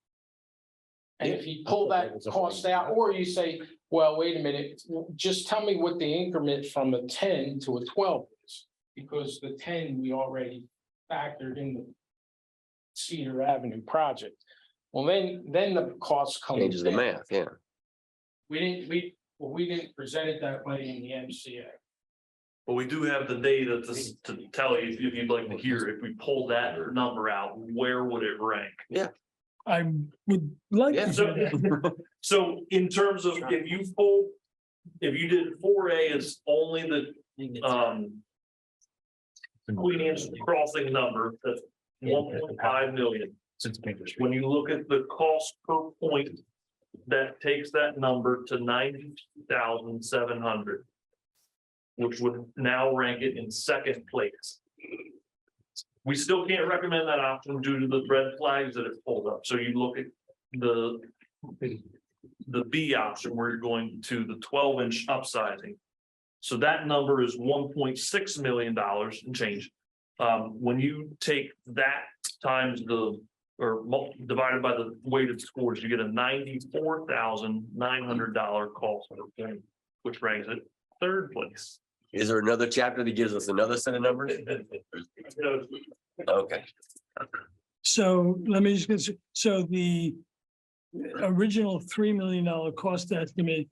And if you pull that cost out, or you say, well, wait a minute, just tell me what the increment from a 10 to a 12 is. Because the 10, we already factored in the Cedar Avenue project. Well, then the cost comes. Changes the in. math, yeah. We didn't present it that way in the MCA. But we do have the data to tell you, if you'd like to hear, if we pull that number out, where would it rank? I would like Yeah, to So, do that. so in terms of if you did 4A is only the Queen Anne's crossing number, that's 1.5 million. When you look at the cost per point, that takes that number to 90,700. Which would now rank it in second place. We still can't recommend that option due to the red flags that it pulled up. So you look at the B option where you're going to the 12-inch upsizing. So that number is $1.6 million and change. When you take that times divided by the weighted scores, you get a $94,900 cost per point, which ranks it third place. Is there another chapter that gives us another set of numbers? Okay. So let me just, so the original $3 million cost estimate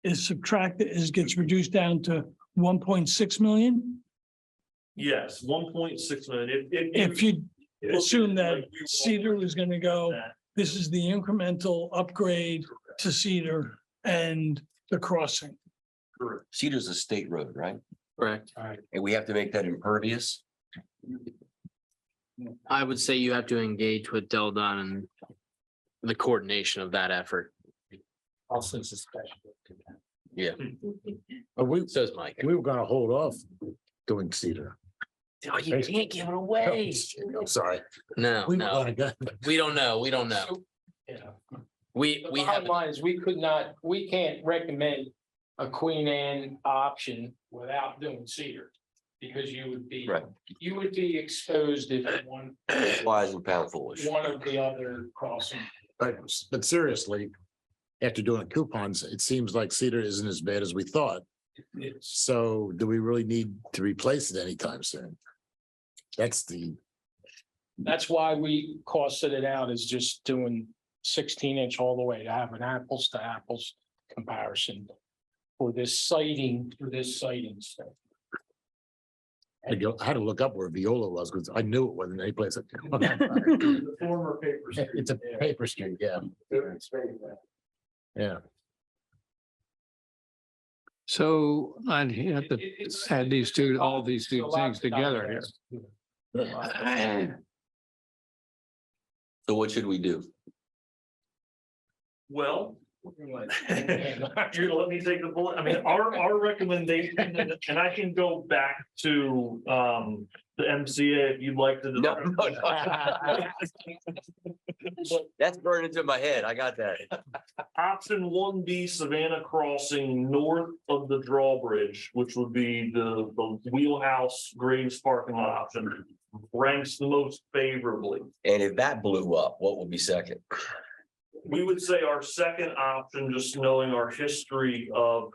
is subtracted, gets reduced down to 1.6 million? Yes, 1.6 million. If you assume that Cedar was gonna go, this is the incremental upgrade to Cedar and the crossing. Correct. Cedar's a state road, right? Correct. And we have to make that impervious. I would say you have to engage with Del Dunn and the coordination of that effort. Also suspicious. Yeah, But so is Mike. we were gonna hold off doing cedar. Oh, you can't give it away. I'm sorry. No, We were no, gonna go. we don't know. We don't know. Yeah. We The have, bottom line is we can't recommend a Queen Anne option without doing cedar. Because Right. you would be exposed if one Wise and pound foolish. of the other crossing. But seriously, after doing coupons, it seems like cedar isn't as bad as we thought. It's, So do we really need to replace it anytime soon? that's why we costed it out is just doing 16-inch all the way to have an apples to apples comparison. For this sighting stuff. I had to look up where Viola was because I knew it wasn't any place. The former paper. street, It's a yeah. paper street, yeah, It's very bad. yeah. So I'd have to It's- add these two, all these it's a two lot things to together here. digest. So what should we do? Well, you're gonna let me take the bullet. I mean, our recommendation, and I can go back to the MCA if you'd like to. No, That's burned into my head. I got that. Option 1B, Savannah Crossing north of the drawbridge, which would be the wheelhouse Graves parking lot option, ranks the most favorably. And if that blew up, what would be second? We would say our second option, just knowing our history of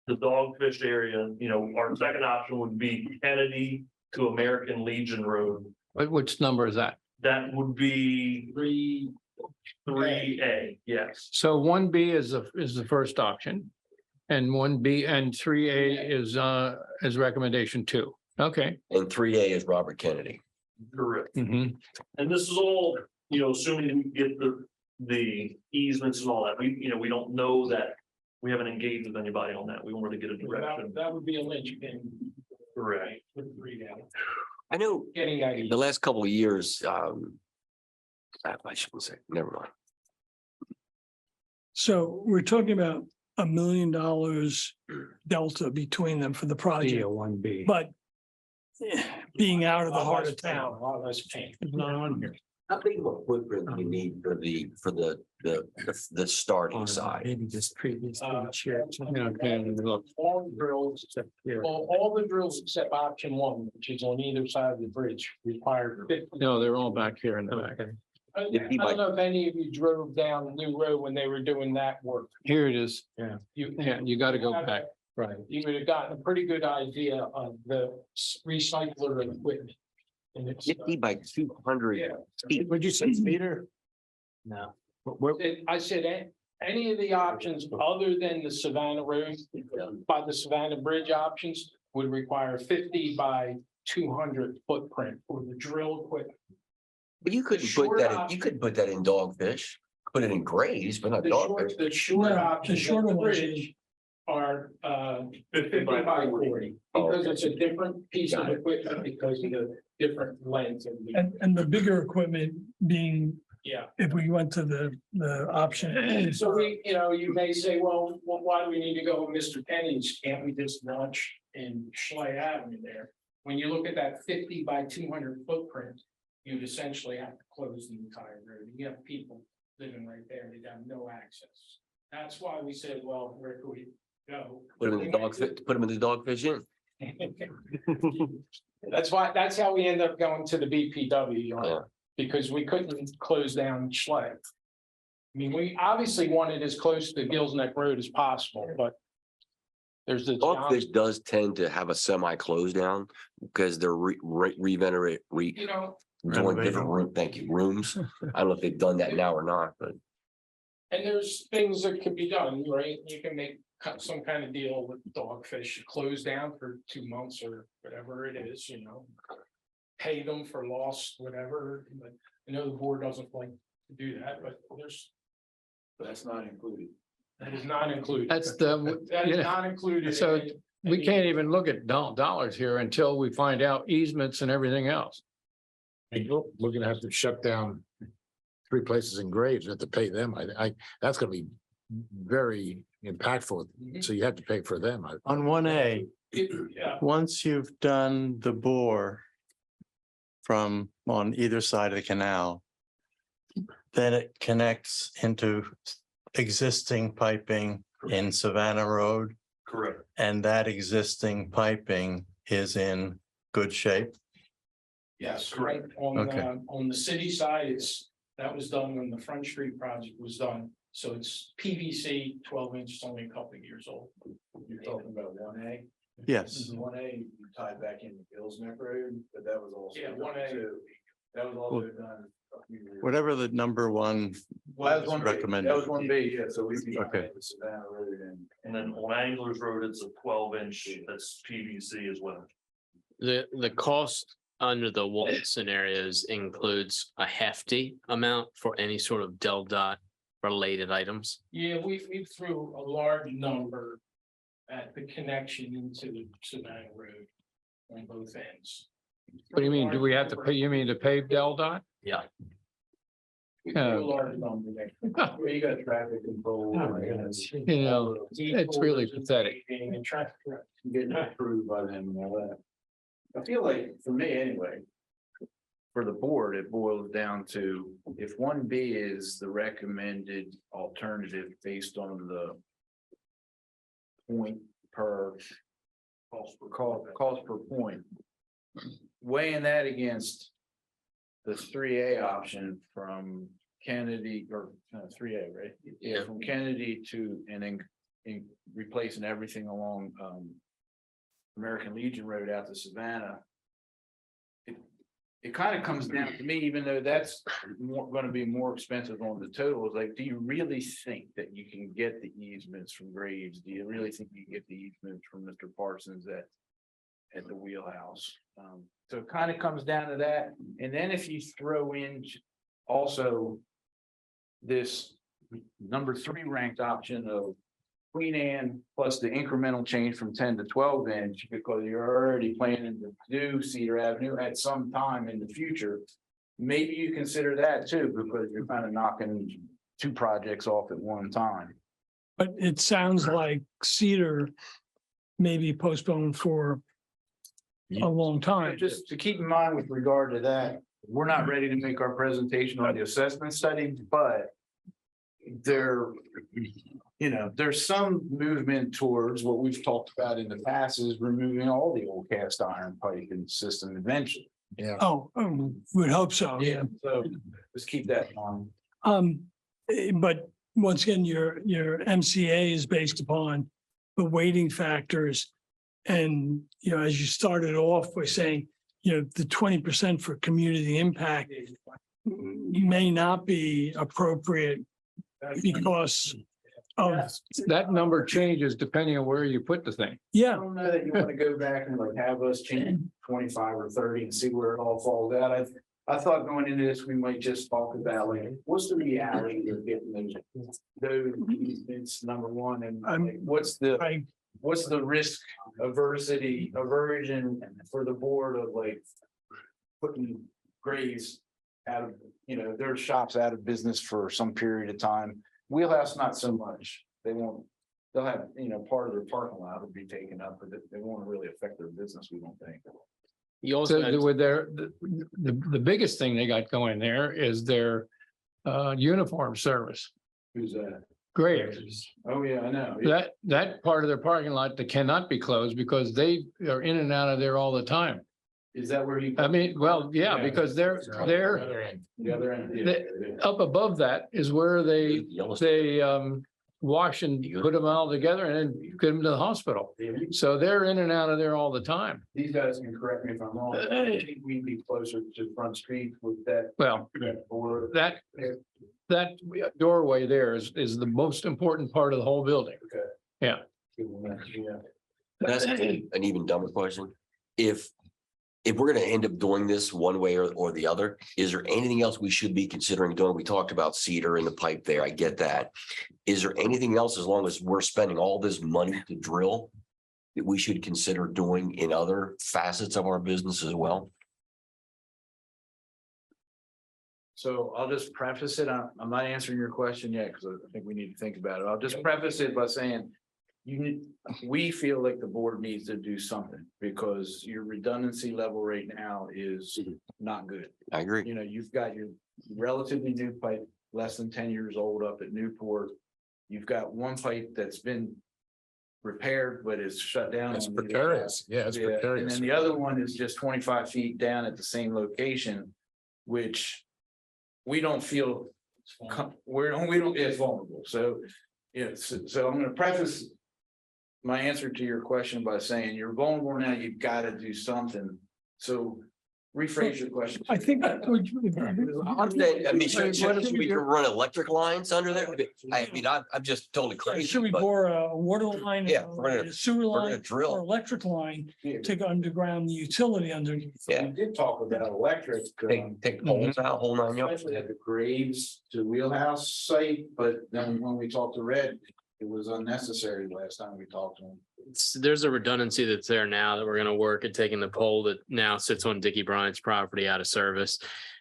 the Dogfish area, our second option would be Kennedy to American Legion Road. Which number is that? That would be 3A, yes. So 1B is the first option. And 1B and 3A is recommendation 2. Okay. And 3A is Robert Kennedy. Correct. Mhm. And this is all, assuming we get the easements and all that. We don't know that. We haven't engaged with anybody on that. We want to get a direction. That would be a linchpin. Correct. With 3A. I know Getting that. the last couple of years, I shouldn't say, never mind. So we're talking about $1 million delta between them for the project, 1B. but being out of the heart of town. A lot less pain. It's not on here. How big of a footprint do you need for the starting side? Maybe just previous. Okay, look. All the drills, all the drills except option 1, which is on either side of the bridge, required 50. No, they're all back here in the back. I don't know if any of you drove down the new road when they were doing that work. Here it is. You You got to go back. Right. You would have gotten a pretty good idea of the recycler equipment. And it's, 50 by 200 Yeah. feet. Would you say speeder? No. Where, I said, any of the options other than the Savannah Road, by the Savannah Bridge options would require 50 by 200 footprint for the drill equipment. But you couldn't put that, you couldn't put that in Dogfish, put it in Graves, but not Dogfish. The short No, the options shorter of the ones bridge are 50 by 40. Because it's a different piece of Got it. equipment because of the different lengths of the, And the bigger equipment being, yeah. if we went to the option. So you may say, well, why do we need to go with Mr. Kenny's? Can't we just launch in Schley Avenue there? When you look at that 50 by 200 footprint, you'd essentially have to close the entire road. You have people living right there, they have no access. That's why we said, well, where could we go? Put them in the Dogfish Inn. That's how we end up going to the BPW yard, Yeah. because we couldn't close down Schley. I mean, we obviously wanted as close to Gills Neck Road as possible, but there's the. Dogfish does tend to have a semi close down because they're doing different room, thank you, rooms. I don't know if they've done that now or not, but. And there's things that could be done, right? You can make some kind of deal with Dogfish, close down for 2 months or whatever it is, pay them for lost, whatever, but I know the board doesn't like to do that, but That's not included. that is not included. That That is not included. So in- we can't even look at dollars here until we find out easements and everything else. we're gonna have to shut down 3 places in Graves, we have to pay them. That's gonna be very impactful. So you have to pay for them. On one A, Yeah. once you've done the bore from on either side of the canal, then it connects into existing piping in Savannah Road, Correct. and that existing piping is in good shape. Yes, Correct. right, Okay. on the city side, that was done when the Front Street project was done, so it's PVC 12-inch, it's only a couple of years old. You're talking about one A? Yes. One A, you tied back into Bill's Neck Road, but that was also. Yeah, done 1A. too. That was also done. a few years- Whatever the number one Well, that was one B. recommended. That was one B, yeah, so we. Okay. Savannah Road And then on Anglers Road, it's a 12-inch, that's PVC as well. The cost under the wall scenarios includes a hefty amount for any sort of Del Dot related items. Yeah, we threw a large number at the connection into the Savannah Road on both ends. What do you mean? Do we have to pay, you mean to pave Del Dot? Yeah. We threw a large number there. Where you got traffic control. You know, it's really pathetic. And traffic. Getting approved by them and all that. I feel like, for me anyway. For the board, it boils down to if one B is the recommended alternative based on the. Point per. Cost per point. Weighing that against. The 3A option from Kennedy or 3A, right? Yeah, from Kennedy to and then in replacing everything along American Legion Road out to Savannah. It kind of comes down to me, even though that's going to be more expensive on the total, is like, do you really think that you can get the easements from Graves? Do you really think you can get the easements from Mr. Parsons at the wheelhouse? So it kind of comes down to that. And then if you throw in also this number 3 ranked option of Queen Anne plus the incremental change from 10 to 12 inch, because you're already planning to do Cedar Avenue at some time in the future. Maybe you consider that too, because you're kind of knocking 2 projects off at one time. But it sounds like Cedar may be postponed for a long time. Just to keep in mind with regard to that, we're not ready to make our presentation on the assessment study, but there, there's some movement towards what we've talked about in the past is removing all the old cast iron piping system eventually. Yeah. Oh, would hope so, yeah. So just keep that in mind. But once again, your MCA is based upon the weighting factors. And, as you started off by saying, the 20% for community impact may not be appropriate because of, That number changes depending on where you put the thing. I yeah, don't know that you want to go back and like have us change 25 or 30 and see where it all falls out. I thought going into this, we might just talk about like, what's the reality of getting those, it's number one, and like, what's the risk aversion for the board of like putting Graves out of, their shops out of business for some period of time. Wheelhouse, not so much. They'll have, part of their parking lot will be taken up, but they won't really affect their business, we don't think. You also, So with the biggest thing they got going there is their uniform service. Who's that? Great. Oh, yeah, I know. That part of their parking lot that cannot be closed because they are in and out of there all the time. Is that where you? I mean, well, yeah, because they're The other end. Yeah. up above that is where they wash and put them all together and then get them to the hospital. So they're in and out of there all the time. These guys can correct me if I'm wrong. I think we'd be closer to Front Street with that. Well, Or that doorway there is the most important part of the whole building. Okay. Yeah. Yeah. That's an even dumber question. If we're gonna end up doing this one way or the other, is there anything else we should be considering doing? We talked about Cedar and the pipe there. I get that. Is there anything else, as long as we're spending all this money to drill, that we should consider doing in other facets of our business as well? So I'll just preface it. I'm not answering your question yet because I think we need to think about it. I'll just preface it by saying we feel like the board needs to do something because your redundancy level right now is not good. I agree. You know, you've got your relatively new pipe, less than 10 years old up at Newport. You've got one pipe that's been repaired, but it's shut down. It's on the other precarious. side. Yeah, it's And precarious. then the other one is just 25 feet down at the same location, which we don't feel, we don't get vulnerable. So, so I'm gonna preface my answer to your question by saying you're vulnerable now, you've got to do something. So rephrase your question. I think. I'm saying, I mean, should we run electric lines under there? I mean, I'm just totally crazy. Should we but bore a water line? Yeah, we're gonna- a sewer we're gonna line drill. or electric line to go underground the utility underneath? Yeah. We did talk about electric. Take poles out, whole 9 yards. Especially at the Graves to Wheelhouse site, but then when we talked to Red, it was unnecessary last time we talked to him. There's a redundancy that's there now that we're gonna work at taking the pole that now sits on Dickie Bryant's property out of service.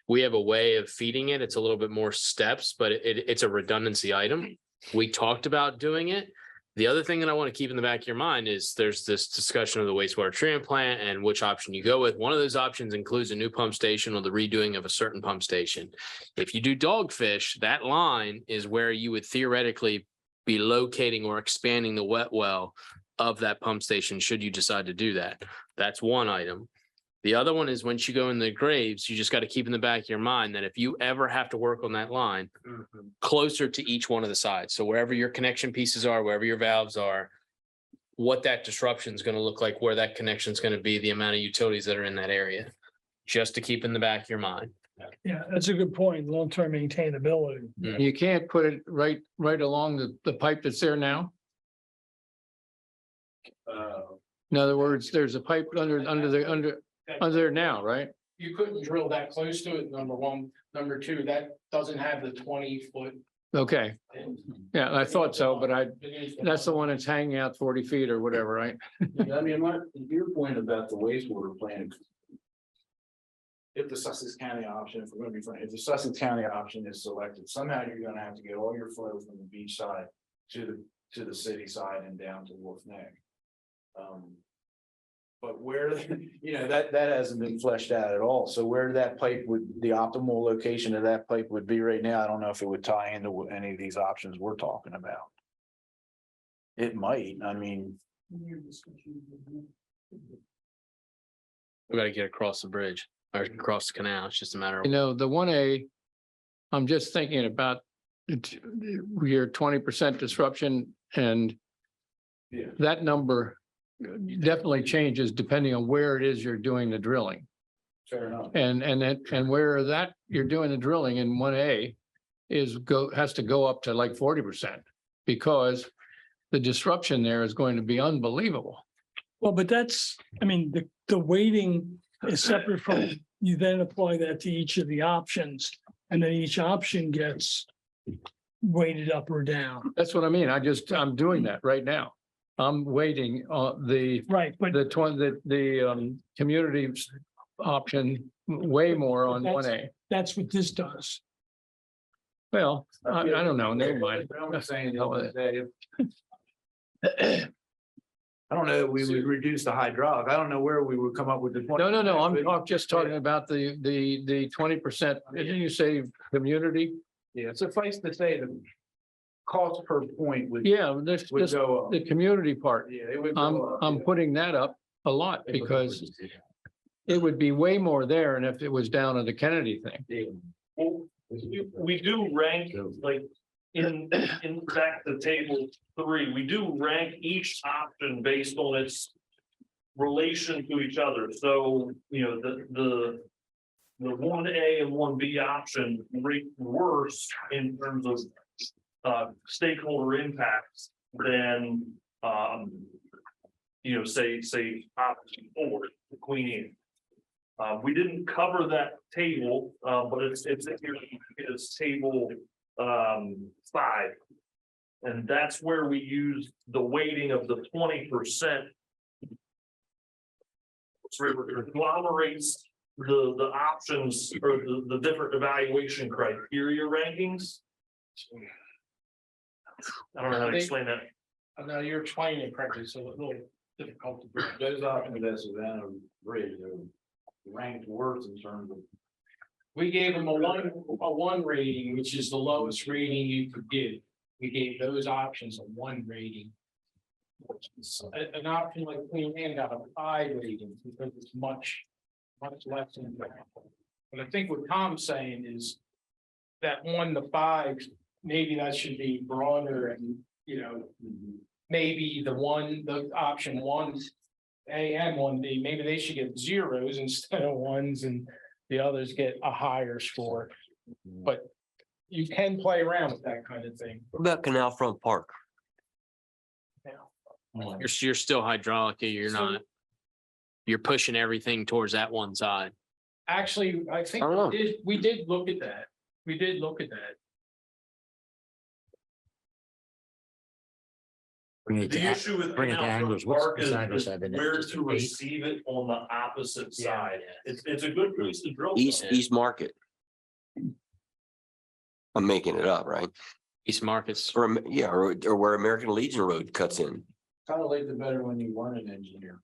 We have a way of feeding it. It's a little bit more steps, but it's a redundancy item. We talked about doing it. The other thing that I want to keep in the back of your mind is there's this discussion of the wastewater treatment plant and which option you go with. One of those options includes a new pump station or the redoing of a certain pump station. If you do Dogfish, that line is where you would theoretically be locating or expanding the wet well of that pump station, should you decide to do that. That's one item. The other one is once you go in the Graves, you just got to keep in the back of your mind that if you ever have to work on that line closer to each one of the sides, so wherever your connection pieces are, wherever your valves are, what that disruption is going to look like, where that connection is going to be, the amount of utilities that are in that area, just to keep in the back of your mind. Yeah, that's a good point. Long-term maintainability. You can't put it right along the pipe that's there now. In other words, there's a pipe under there now, right? You couldn't drill that close to it, number one. Number two, that doesn't have the 20-foot. Okay, yeah, I thought so, but that's the one that's hanging out 40 feet or whatever, right? I mean, your point about the wastewater plant. If the Sussex County option, if we're gonna be frank, if the Sussex County option is selected, somehow you're gonna have to get all your flow from the beach side to the city side and down to Wolf Neck. But where, that hasn't been fleshed out at all. So where that pipe would, the optimal location of that pipe would be right now, I don't know if it would tie into any of these options we're talking about. It might, I mean. We got to get across the bridge or across the canal. It's just a matter of. The 1A, I'm just thinking about your 20% disruption and that number definitely changes depending on where it is you're doing the drilling. Fair enough. And where that you're doing the drilling in 1A has to go up to like 40% because the disruption there is going to be unbelievable. Well, but the weighting is separate from, you then apply that to each of the options. And then each option gets weighted up or down. That's what I mean. I'm doing that right now. I'm waiting on the community option way more on 1A. That's what this does. Well, I don't know. Never mind. I'm saying the other day, I don't know that we would reduce the hydraulic. I don't know where we would come up with the. No. I'm just talking about the 20%. Didn't you say community? Yeah, suffice to say the cost per point would. Yeah, this go up. the community part. Yeah, it would go up, I'm yeah. putting that up a lot because it would be way more there and if it was down at the Kennedy thing. Well, we do rank, like, in back to table 3, we do rank each option based on its relation to each other. So, the 1A and 1B option rate worse in terms of stakeholder impacts than say option 4, the Queen Anne. We didn't cover that table, but it's table 5. And that's where we use the weighting of the 20%. So it agglomerates the options or the different evaluation criteria rankings. I don't know how to explain that. No, you're explaining it correctly, so it's a little difficult to do. Those options that's Savannah Bridge, they're ranked worse in terms of. We gave them a one rating, which is the lowest rating you could give. We gave those options a 1 rating. An option like Queen Anne got a 5 rating because it's much less than that. But I think what Tom's saying is that 1 to 5, maybe that should be broader and, maybe the option 1A and 1B, maybe they should get 0s instead of 1s and the others get a higher score. But you can play around with that kind of thing. What about Canal Front Park? You're still hydraulic, you're So- not. You're pushing everything towards that one side. Actually, I think we did look at that. We did look at that. The issue with bring it to Canal Front Angles. What's Park the is Angles have in it? where Just to 8? receive it on the opposite side. It's a good place to drill. East Market. I'm making it up, right? East Markets. Or where American Legion Road cuts in. Kind of like the better when you weren't an engineer.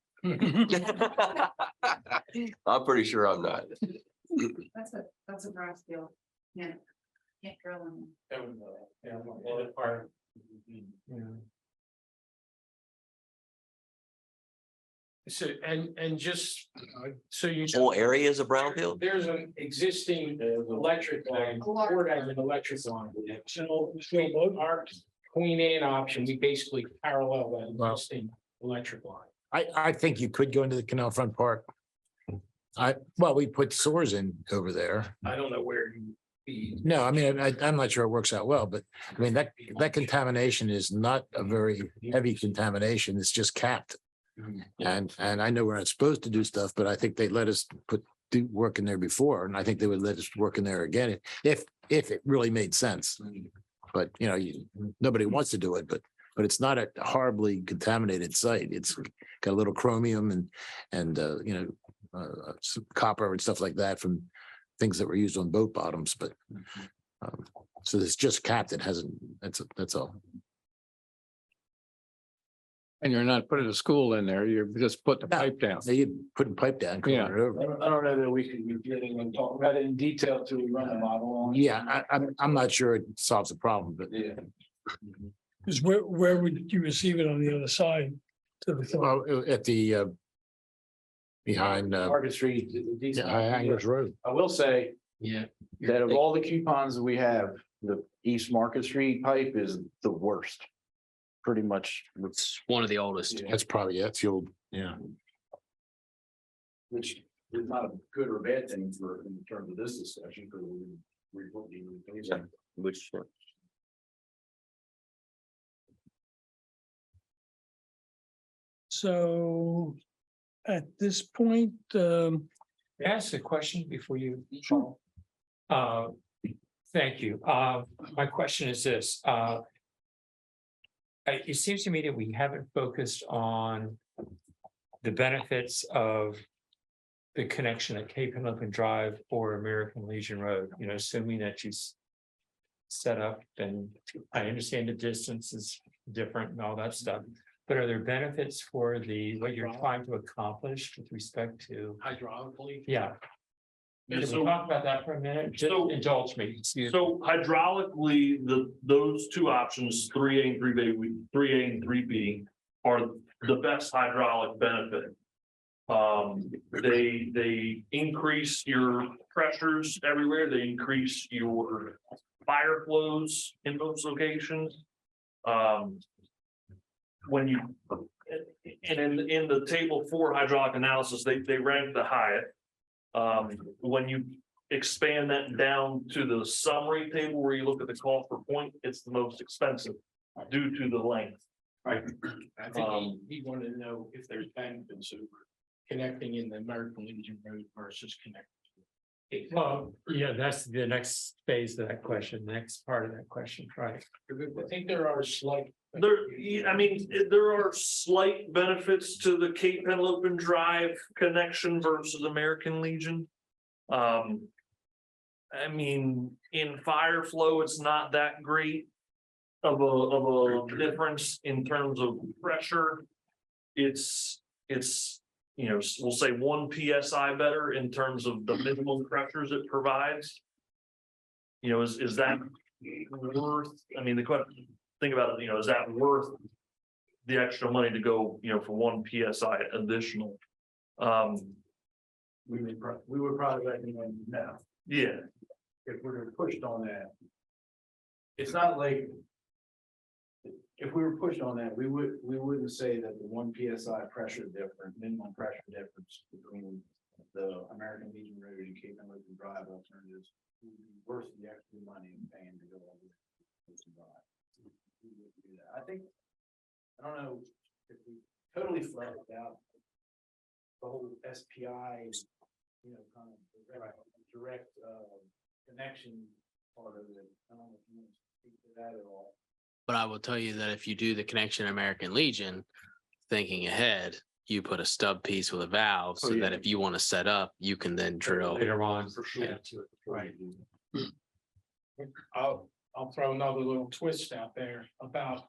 I'm pretty sure I'm not. That's a grass field. Yeah. Can't drill them. So, and just, so you. Whole area is a brownfield? There's an existing electric line, Ford has an electric line. So between our Queen Anne option, we basically parallel that existing electric line. I think you could go into the Canal Front Park. We put sewers in over there. I don't know where you be. No, I mean, I'm not sure it works out well, but I mean, that contamination is not a very heavy contamination. It's just capped. And I know we're not supposed to do stuff, but I think they let us do work in there before, and I think they would let us work in there again if it really made sense. But nobody wants to do it, but it's not a horribly contaminated site. It's got a little chromium and some copper and stuff like that from things that were used on boat bottoms, but so it's just capped. It hasn't. That's all. And you're not putting a school in there, you're just putting the pipe down. You putting pipe down. Yeah. It over. I don't know that we can be getting and talk about it in detail till we run the model on. Yeah, I'm not sure it solves the problem, but Yeah. Because where would you receive it on the other side? To the well, at the behind Market Street. Anglers Road. I will say Yeah. that of all the coupons that we have, the East Market Street pipe is the worst. Pretty much, It's one of the oldest. That's probably that's the old. Yeah. which is not a good or bad thing in terms of this discussion, because Which, So at this point, May I ask a question before you? Sure. Thank you. My question is this. It seems to me that we haven't focused on the benefits of the connection at Cape Henlopen Drive or American Legion Road, assuming that you set up, and I understand the distance is different and all that stuff. But are there benefits for what you're trying to accomplish with respect to? Hydraulically. Yeah. Yeah, Can we so- talk about that for a minute? Just So- indulge me. Excuse me. So hydraulically, those two options, 3A and 3A and 3B are the best hydraulic benefit. They increase your pressures everywhere. They increase your fire flows in those locations. When you, and in the table 4 hydraulic analysis, they rank the highest. When you expand that down to the summary table where you look at the cost per point, it's the most expensive due to the length. Right. I think he wanted to know if there's benefits of connecting in the American Legion Road versus connecting. Well, yeah, that's the next phase of that question, next part of that question, right? I think there are slight. There are slight benefits to the Cape Henlopen Drive connection versus American Legion. I mean, in fire flow, it's not that great of a difference in terms of pressure. It's, you know, we'll say 1 PSI better in terms of the minimum pressures it provides. You know, is that worth, I mean, the question, think about it, you know, is that worth the extra money to go, you know, for 1 PSI additional? We would probably recommend no. Yeah, If we're pushed on that. It's not like. If we were pushed on that, we wouldn't say that the 1 PSI pressure difference, minimum pressure difference between the American Legion Road and Cape and Open Drive alternatives would be worth the extra money and paying to go all the way to Ocean Drive. We wouldn't do that. I think, I don't know if we totally flattened out the whole SPI, you know, kind of direct connection part of it. I don't know if you want to speak to that at all. But I will tell you that if you do the connection American Legion, thinking ahead, you put a stub piece with a valve so that if you want to set up, you can then drill. Later on. For sure. Right. I'll throw another little twist out there about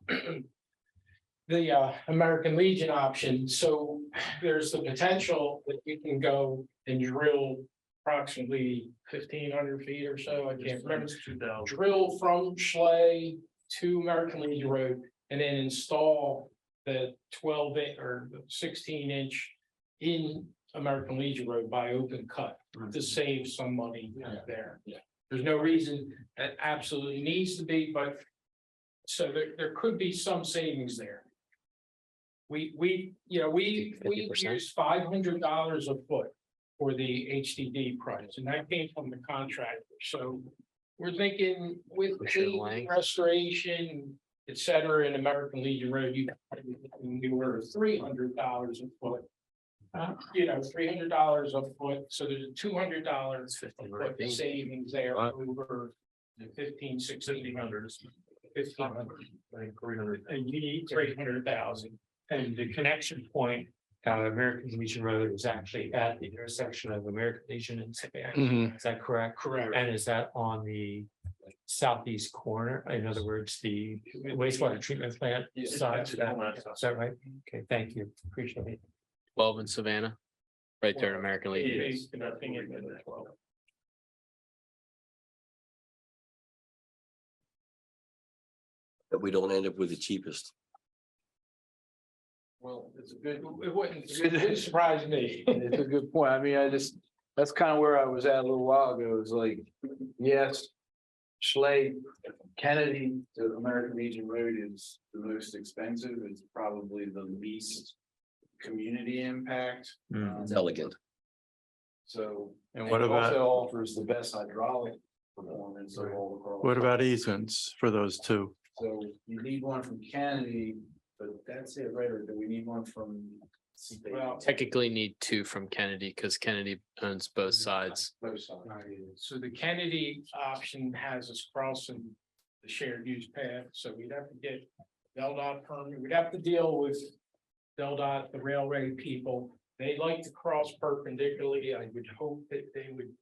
the American Legion option. So there's the potential that you can go and drill approximately 1,500 feet or so. I can't remember. Drill from Schley to American Legion Road and then install the 12-inch or 16-inch in American Legion Road by open cut to save some money there. Yeah. There's no reason that absolutely needs to be, but so there could be some savings there. We use $500 a foot for the HDD price, and that came from the contractor. So we're thinking with clean restoration, et cetera, in American Legion Road, we were $300 a foot. $300 a foot, so there's a $200 a foot savings there over the 1,500, 1,500. And you need 300,000. And the connection point, American Legion Road is actually at the intersection of American Legion and Savannah. Mhm. Is that correct? Correct. And is that on the southeast corner? In other words, the wastewater treatment plant side? Is that right? Okay, thank you. Appreciate it. 12 in Savannah, right there in American Legion. That we don't end up with the cheapest. Well, it's a good, it wouldn't surprise me. It's a good point. I mean, that's kind of where I was at a little while ago. It's like, yes. Schley, Kennedy to American Legion Road is the most expensive. It's probably the least community impact. It's elegant. So. And what it about- also offers the best hydraulic performance of all across. What about easements for those two? So you need one from Kennedy, but that's it, right? Or do we need one from? Well, Technically need 2 from Kennedy because Kennedy owns both sides. Both sides. So the Kennedy option has us crossing the shared use path, so we'd have to get DelDOT permit, we'd have to deal with DelDOT, the railway people. They like to cross perpendicularly. I would hope that they would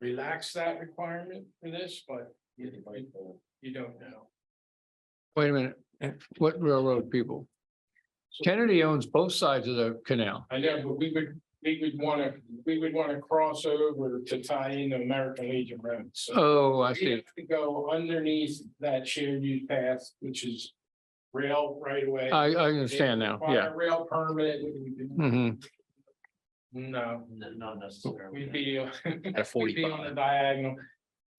relax that requirement for this, but you don't know. Wait a minute, what railroad people? Kennedy owns both sides of the canal. I know, but we would want to cross over to tie into American Legion Road. So Oh, I we see. have to go underneath that shared use path, which is rail right away. I understand now, yeah. Rail permit. Mhm. No, Not necessarily. we'd be, At we'd be on 45. the diagonal.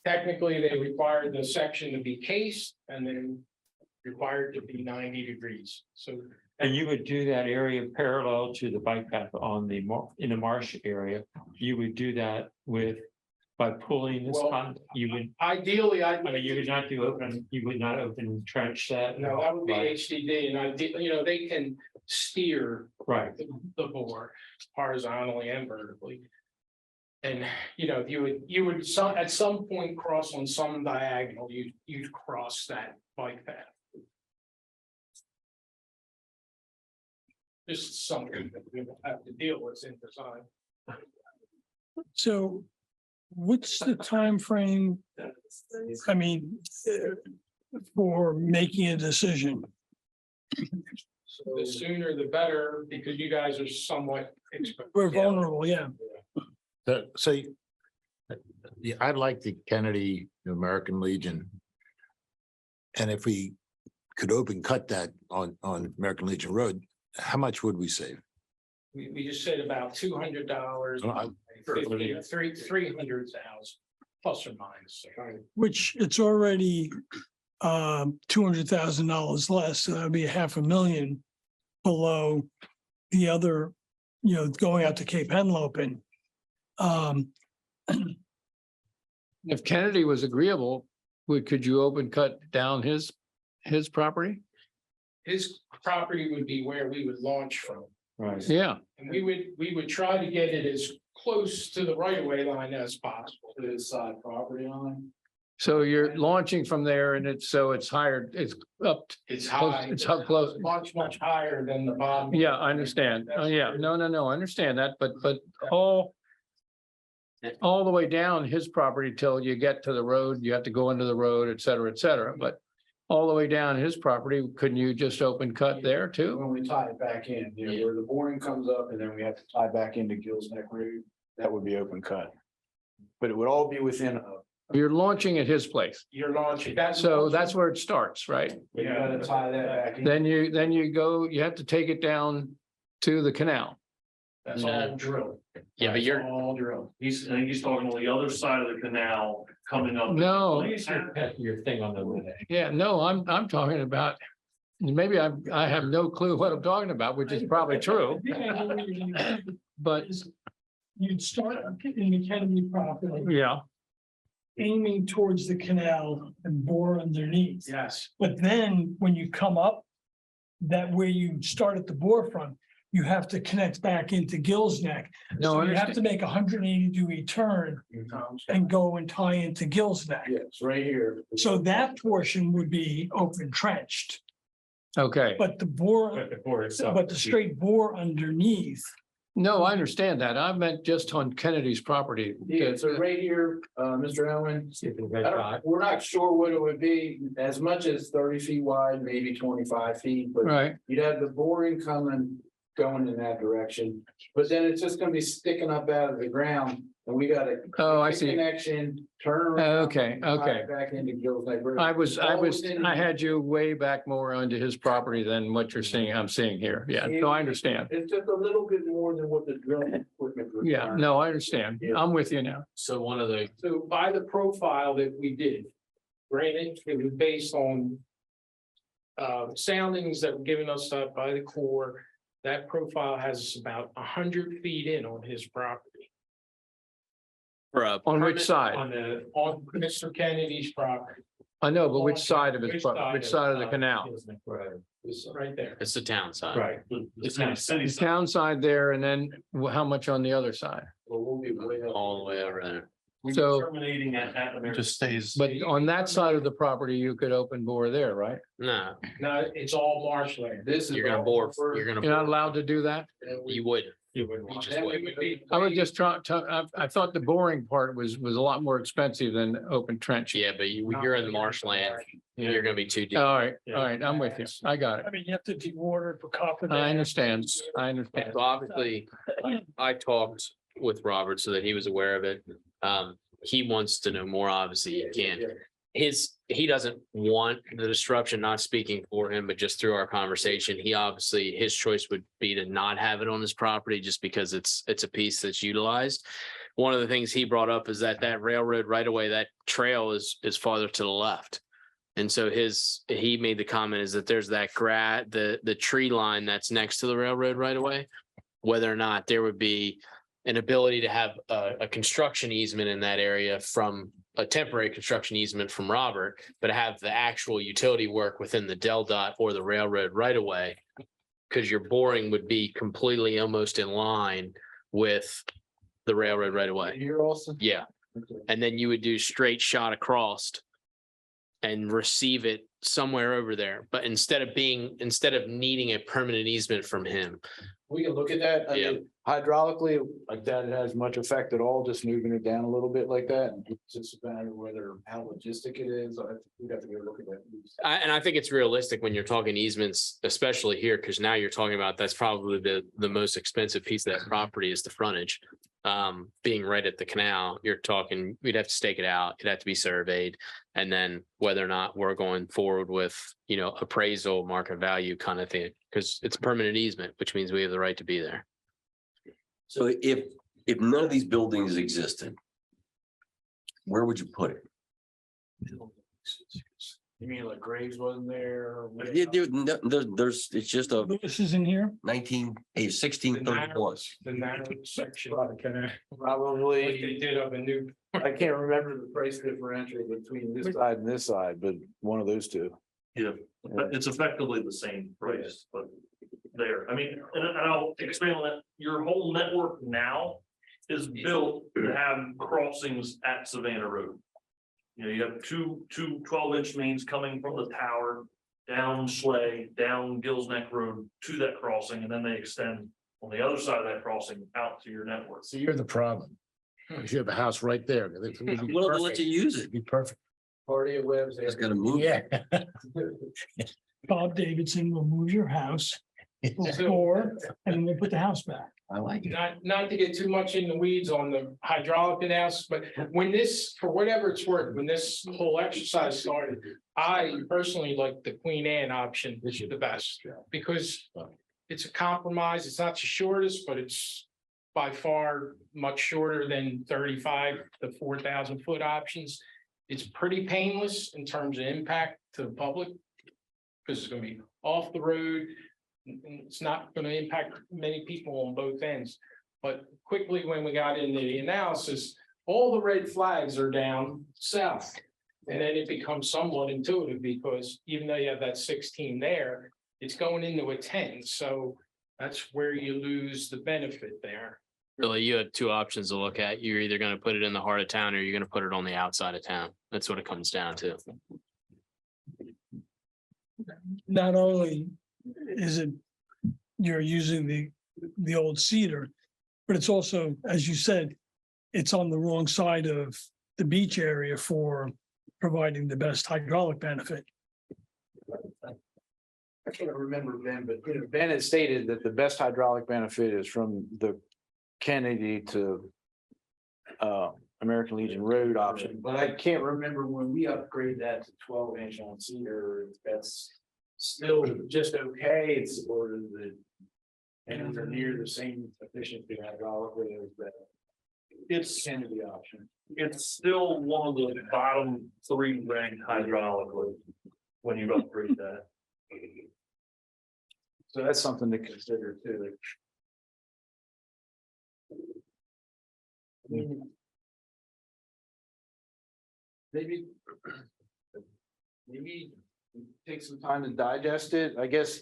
Technically, they require the section to be cased and then required to be 90 degrees. So And you would do that area parallel to the bike path on the in the marsh area. You would do that by pulling this Well, you would, ideally, I mean, you would not open trench that. No, that would be Right. HDD, and they can steer Right. the bore horizontally and vertically. And, you would at some point cross on some diagonal, you'd cross that bike path. Just something that we have to deal with in design. So what's the time frame? I mean, for making a decision? The sooner the better, because you guys are somewhat. We're vulnerable, yeah. So yeah, I'd like the Kennedy American Legion. And if we could open cut that on American Legion Road, how much would we save? We just said about $200, Oh, $300,000 plus or minus. Which it's already $200,000 less, so that'd be $500,000 below the other, going out to Cape Henlopen. If Kennedy was agreeable, could you open cut down his property? His property would be where we would launch from. Right. Yeah, And we would try to get it as close to the right of way line as possible. To his side property line. so you're launching from there and it's higher, it's up. It's close- high. It's up close. Much higher than the bottom. Yeah, I understand. Oh, yeah, no, I understand that, but all the way down his property till you get to the road, you have to go into the road, et cetera, but all the way down his property, couldn't you just open cut there too? When we tie it back in, where the boring comes up and then we have to tie back into Gills Neck Road, that would be open cut. But it would all be within You're launching at his place, You're launching. so that's where it starts, right? you gotta tie that back in. Then you have to take it down to the canal. That's all drilled. Yeah, but you're, All drilled. I think he's talking on the other side of the canal coming up. No, Your thing on the. yeah, no, I'm talking about, maybe I have no clue what I'm talking about, which is probably true, but You'd start in the Kennedy property, yeah. aiming towards the canal and bore underneath. Yes. But then when you come up, that where you start at the bore front, you have to connect back into Gills Neck. No, So I you have to understand. make a 180-degree turn and go and tie into Gills Neck. Yes, right here. So that portion would be open trenched, Okay, but the bore, but the straight bore underneath. no, I understand that. I meant just on Kennedy's property. Yeah, so right here, Mr. Owen, we're not sure what it would be, as much as 30 feet wide, maybe 25 feet, but Right, you'd have the boring going in that direction. But then it's just gonna be sticking up out of the ground and we gotta. oh, I make a see. Connection, turn around. Okay, and tie okay. it Back into Gills Neck Road. I had you way back more onto his property than what you're seeing, I'm seeing here. Yeah, so I understand. It's just a little bit more than what the drilling equipment. Yeah, requires. no, I understand. I'm with you now. so one of the, So by the profile that we did, granted, it was based on soundings that were given us by the Corps. That profile has us about 100 feet in on his property. for a On which permit- side? On Mr. Kennedy's property. I know, but which side of his, Which which side of the canal? It's right there. It's the town side. Right. It's not city. The town side there, and then how much on the other side? Well, we'll be way up. All the way over there. We're So- terminating at American. Just stays. But on that side of the property, you could open bore there, right? No, No, it's all marshland. This is. you're gonna all bore, for- you're gonna, You're not allowed to do that? you would. You would You just Then we wait. would be- I was just trying to, I thought the boring part was a lot more expensive than open trench. Yeah, but you're in the marshland. You're gonna be too deep. All right, I'm with you. I got it. I mean, you have to dewater for copper. I understand. I understand. So obviously, I talked with Robert so that he was aware of it. He wants to know more, obviously, he can. He doesn't want the disruption, not speaking for him, but just through our conversation, he obviously, his choice would be to not have it on his property just because it's a piece that's utilized. One of the things he brought up is that railroad right away, that trail is farther to the left. And so he made the comment is that there's that the tree line that's next to the railroad right away. Whether or not there would be an ability to have a construction easement in that area from a temporary construction easement from Robert, but have the actual utility work within the Del Dot or the railroad right away. Because your boring would be completely almost in line with the railroad right away. Here also. Yeah. And then you would do straight shot across and receive it somewhere over there. But instead of needing a permanent easement from him. We can look at that. I Yeah. mean, hydraulically, like that, it has much effect at all, just moving it down a little bit like that. It's just a matter of whether how logistic it is. We'd have to go look at that. And I think it's realistic when you're talking easements, especially here, because now you're talking about that's probably the most expensive piece of that property is the frontage. Being right at the canal, you're talking, we'd have to stake it out, it'd have to be surveyed. And then whether or not we're going forward with, appraisal, market value kind of thing, because it's a permanent easement, which means we have the right to be there. So if none of these buildings existed, where would you put it? You mean like Graves wasn't there? There's, it's just a Lewes is in here. 1631. The narrow section. Probably. Like they did of a new. I can't remember the price differential between this side and this side, but one of those two. Yeah, but it's effectively the same price, but there, I mean, and I'll expand on that. Your whole network now is built to have crossings at Savannah Road. You have two 12-inch mains coming from the tower, down Schley, down Gills Neck Road to that crossing, and then they extend on the other side of that crossing out to your network. So you're the problem. You have a house right there. We'll let you use it. Be perfect. Party of Webs. Just gotta move. Yeah. Bob Davidson will move your house before, and then we'll put the house back. I like it. Not to get too much in the weeds on the hydraulic analysis, but when this, for whatever it's worth, when this whole exercise started, I personally like the Queen Anne option, which is the best, because it's a compromise. It's not the shortest, but it's by far much shorter than 35 to 4,000 foot options. It's pretty painless in terms of impact to the public, because it's going to be off the road. It's not going to impact many people on both ends. But quickly, when we got into the analysis, all the red flags are down south. And then it becomes somewhat intuitive, because even though you have that 16 there, it's going into a 10. So that's where you lose the benefit there. Really, you have two options to look at. You're either going to put it in the heart of town, or you're going to put it on the outside of town. That's what it comes down to. Not only is it, you're using the old cedar, but it's also, as you said, it's on the wrong side of the beach area for providing the best hydraulic benefit. I can't remember Ben, but Ben had stated that the best hydraulic benefit is from the Kennedy to American Legion Road option, but I can't remember when we upgrade that to 12-inch on cedar, that's still just okay. It's or is it anywhere near the same efficiency hydraulically as that It's Kennedy option. it's still one of the bottom 3 ranked hydraulically when you upgrade that. So that's something to consider too. Maybe take some time to digest it. I guess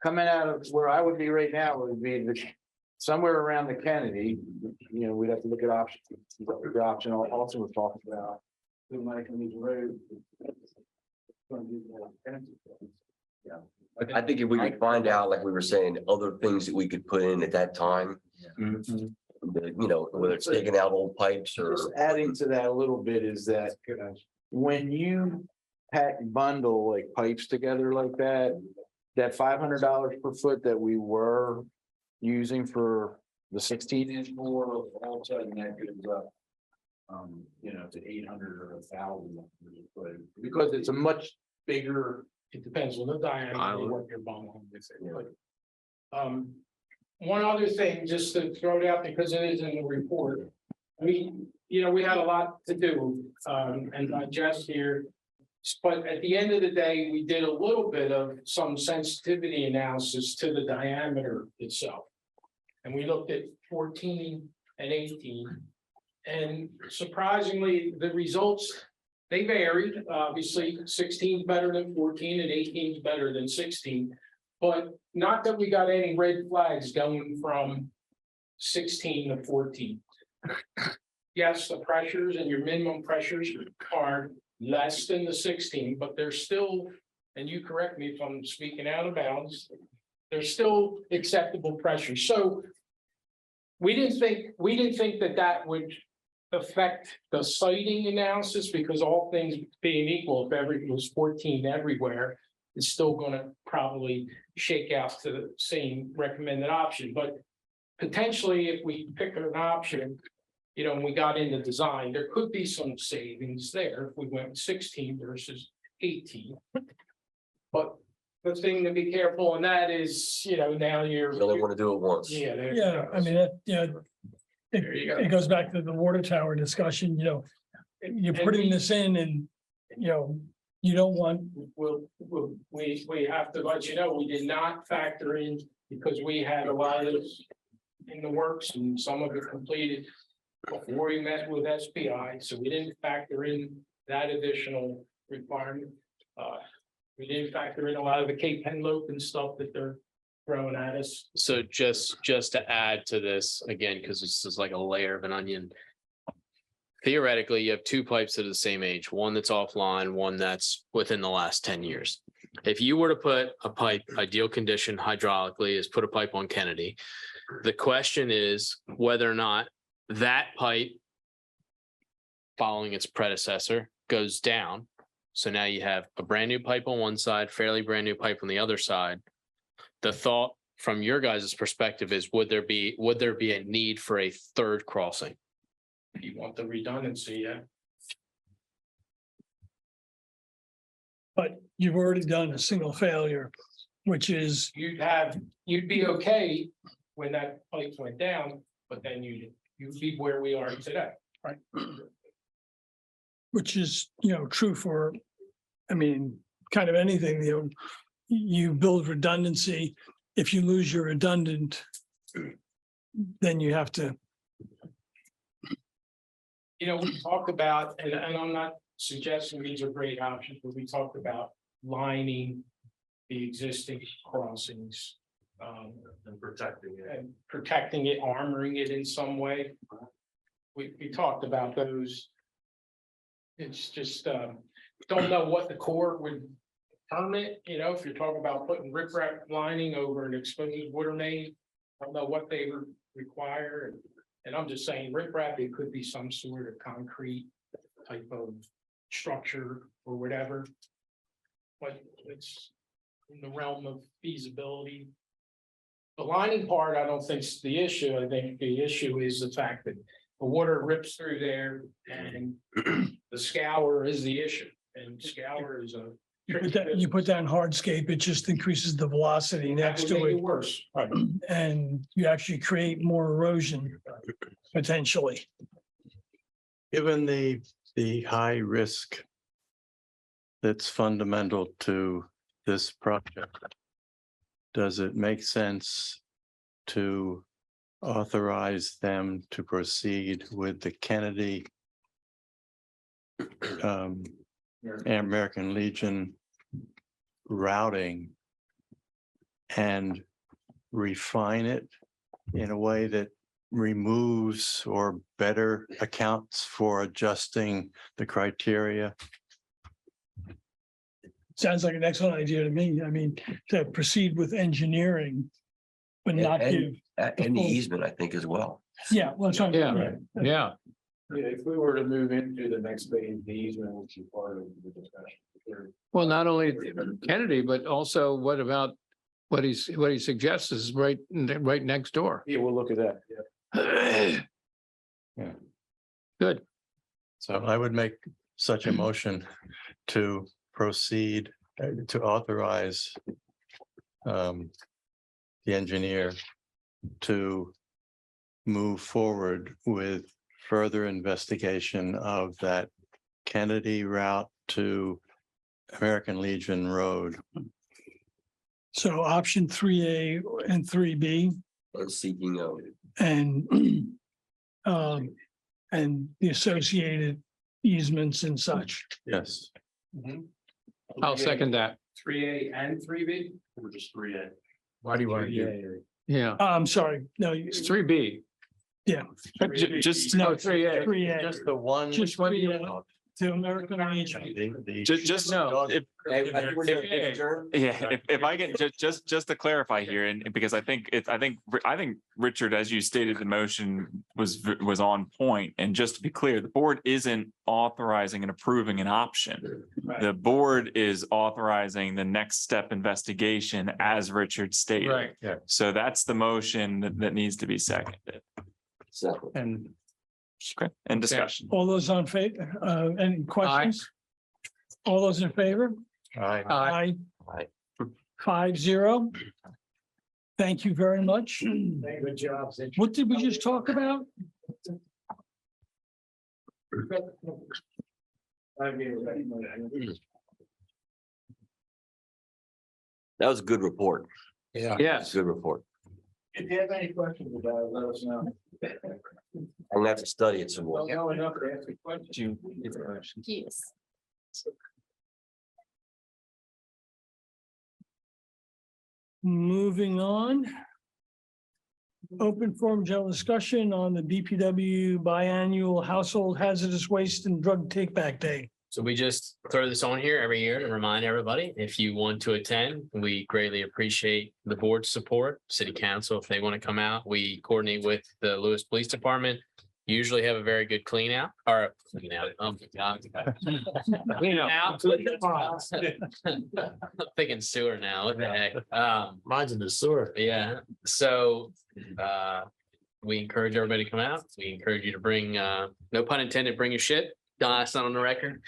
coming out of where I would be right now would be somewhere around the Kennedy. We'd have to look at options. The option also was talking about the American Legion Road. Yeah. I think if we could find out, like we were saying, other things that we could put in at that time. Whether it's taking out old pipes or. Just adding to that a little bit is that when you bundle like pipes together like that $500 per foot that we were using for the 16-inch bore, all of a sudden that goes up, to 800 or 1,000. Because it's a much bigger. It depends on the diameter of what you're bundling with it. But, one other thing, just to throw it out because it is in the report. We had a lot to do and digest here. But at the end of the day, we did a little bit of some sensitivity analysis to the diameter itself. And we looked at 14 and 18. And surprisingly, the results, they varied. Obviously, 16 is better than 14 and 18 is better than 16. But not that we got any red flags going from 16 to 14. Yes, the pressures and your minimum pressures are less than the 16, but they're still, and you correct me if I'm speaking out of bounds, they're still acceptable pressure. So we didn't think that that would affect the siting analysis, because all things being equal, if it was 14 everywhere, it's still gonna probably shake out to the same recommended option. But potentially, if we pick an option, you know, and we got into design, there could be some savings there if we went with 16 versus 18. But the thing to be careful on that is, you know, now you're. You only want to do it once. Yeah. Yeah, I mean, There you go. it goes back to the water tower discussion, you know, you're putting this in and, you know, you don't want, We have to let you know, we did not factor in, because we had a lot of this in the works and some of it completed before we met with SPI, so we didn't factor in that additional requirement. We didn't factor in a lot of the Cape Henlope and stuff that they're throwing at us. So just to add to this again, because this is like a layer of an onion. Theoretically, you have two pipes that are the same age, one that's offline, one that's within the last 10 years. If you were to put a pipe, ideal condition hydraulically is put a pipe on Kennedy. The question is whether or not that pipe, following its predecessor, goes down. So now you have a brand new pipe on one side, fairly brand new pipe on the other side. The thought from your guys' perspective is, would there be a need for a third crossing? You want the redundancy, yeah. but you've already done a single failure, which is, You'd be okay when that pipe went down, but then you'd be where we are today. right? Which is, you know, true for, I mean, kind of anything, you know, you build redundancy. If you lose your redundant, then you have to. You know, we talk about, and I'm not suggesting these are great options, but we talked about lining the existing crossings. And protecting it. And protecting it, armoring it in some way. We talked about those. It's just, don't know what the Corps would permit, you know, if you're talking about putting riprap lining over an exposed water main. I don't know what they would require, and I'm just saying riprap, it could be some sort of concrete type of structure or whatever. But it's in the realm of feasibility. The lining part, I don't think is the issue. I think the issue is the fact that the water rips through there and the scour is the issue. And scour is a. You put that in hardscape, it just increases the velocity next to it. Worse. Right. And you actually create more erosion potentially. Given the high risk that's fundamental to this project, does it make sense to authorize them to proceed with the Kennedy American Legion routing and refine it in a way that removes or better accounts for adjusting the criteria? Sounds like an excellent idea to me. I mean, to proceed with engineering, but not give. And the easement, I think, as well. Yeah, well, that's what I'm. Yeah, yeah. Yeah, if we were to move into the next phase, the easement would be part of the discussion. Well, not only Kennedy, but also what about what he suggests is right next door. Yeah, we'll look at that, yeah. Yeah. Good. So I would make such a motion to proceed, to authorize the engineer to move forward with further investigation of that Kennedy route to American Legion Road. So option 3A and 3B. Seeking out. And the associated easements and such. Yes. I'll second that. 3A and 3B? Or just 3A. Why do you want to do? Yeah, I'm sorry, no. it's 3B. Yeah. Just No, 3A. 3A. Just the one. Just one, yeah. to American Legion. Just No. if, yeah, if I get just to clarify here, and because I think I think Richard, as you stated, the motion was on point. And just to be clear, the board isn't authorizing and approving an option. The board is authorizing the next step investigation, as Richard stated. Right. Yeah. So that's the motion that needs to be seconded. So, And Okay, and discussion. All those on favor, any questions? All those in favor? Aye. Aye. Aye. 5-0. Thank you very much. Good job. What did we just talk about? that was a good report. Yeah. yes, Good report. If you have any questions about it, let us know. I'm gonna have to study it some more. Know enough to ask a question. Yes. Moving on. Open forum general discussion on the BPW biannual household hazardous waste and drug take back day. So we just throw this on here every year to remind everybody, if you want to attend, we greatly appreciate the board's support, city council, if they want to come out, we coordinate with the Lewes Police Department. Usually have a very good clean out or clean out. Oh my God. Clean out. I'm thinking sewer now. What the heck? Mine's in the sewer. Yeah, so we encourage everybody to come out. We encourage you to bring, no pun intended, bring your shit. That's not on the record.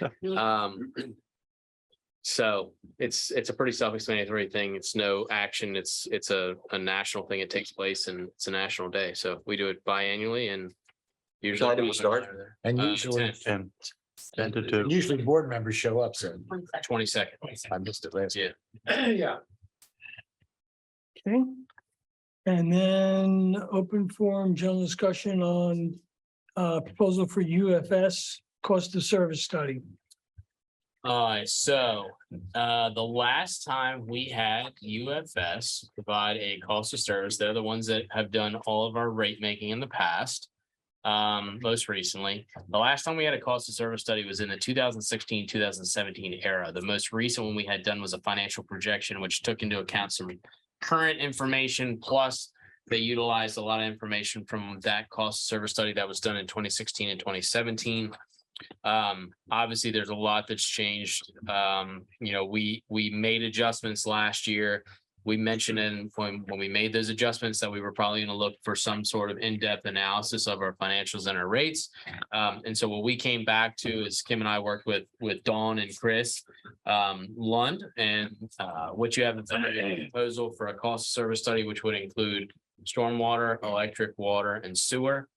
So it's a pretty self-explanatory thing. It's no action. It's a national thing. It takes place and it's a national day. So we do it biannually and usually. What time do we start? And 10. usually, 10 to 2. usually board members show up, so 22nd. I missed it last. Yeah. Yeah. Okay. And then open forum general discussion on proposal for UFS cost of service study. All right, so the last time we had UFS provide a cost of service, they're the ones that have done all of our rate making in the past. Most recently, the last time we had a cost of service study was in the 2016, 2017 era. The most recent one we had done was a financial projection, which took into account some current information, plus they utilized a lot of information from that cost of service study that was done in 2016 and 2017. Obviously, there's a lot that's changed. We made adjustments last year. We mentioned when we made those adjustments that we were probably going to look for some sort of in-depth analysis of our financials and our rates. And so what we came back to is Kim and I worked with Dawn and Chris Lund, and what you have in front of you is a proposal for a cost of service study, which would include stormwater, electric, water, and sewer.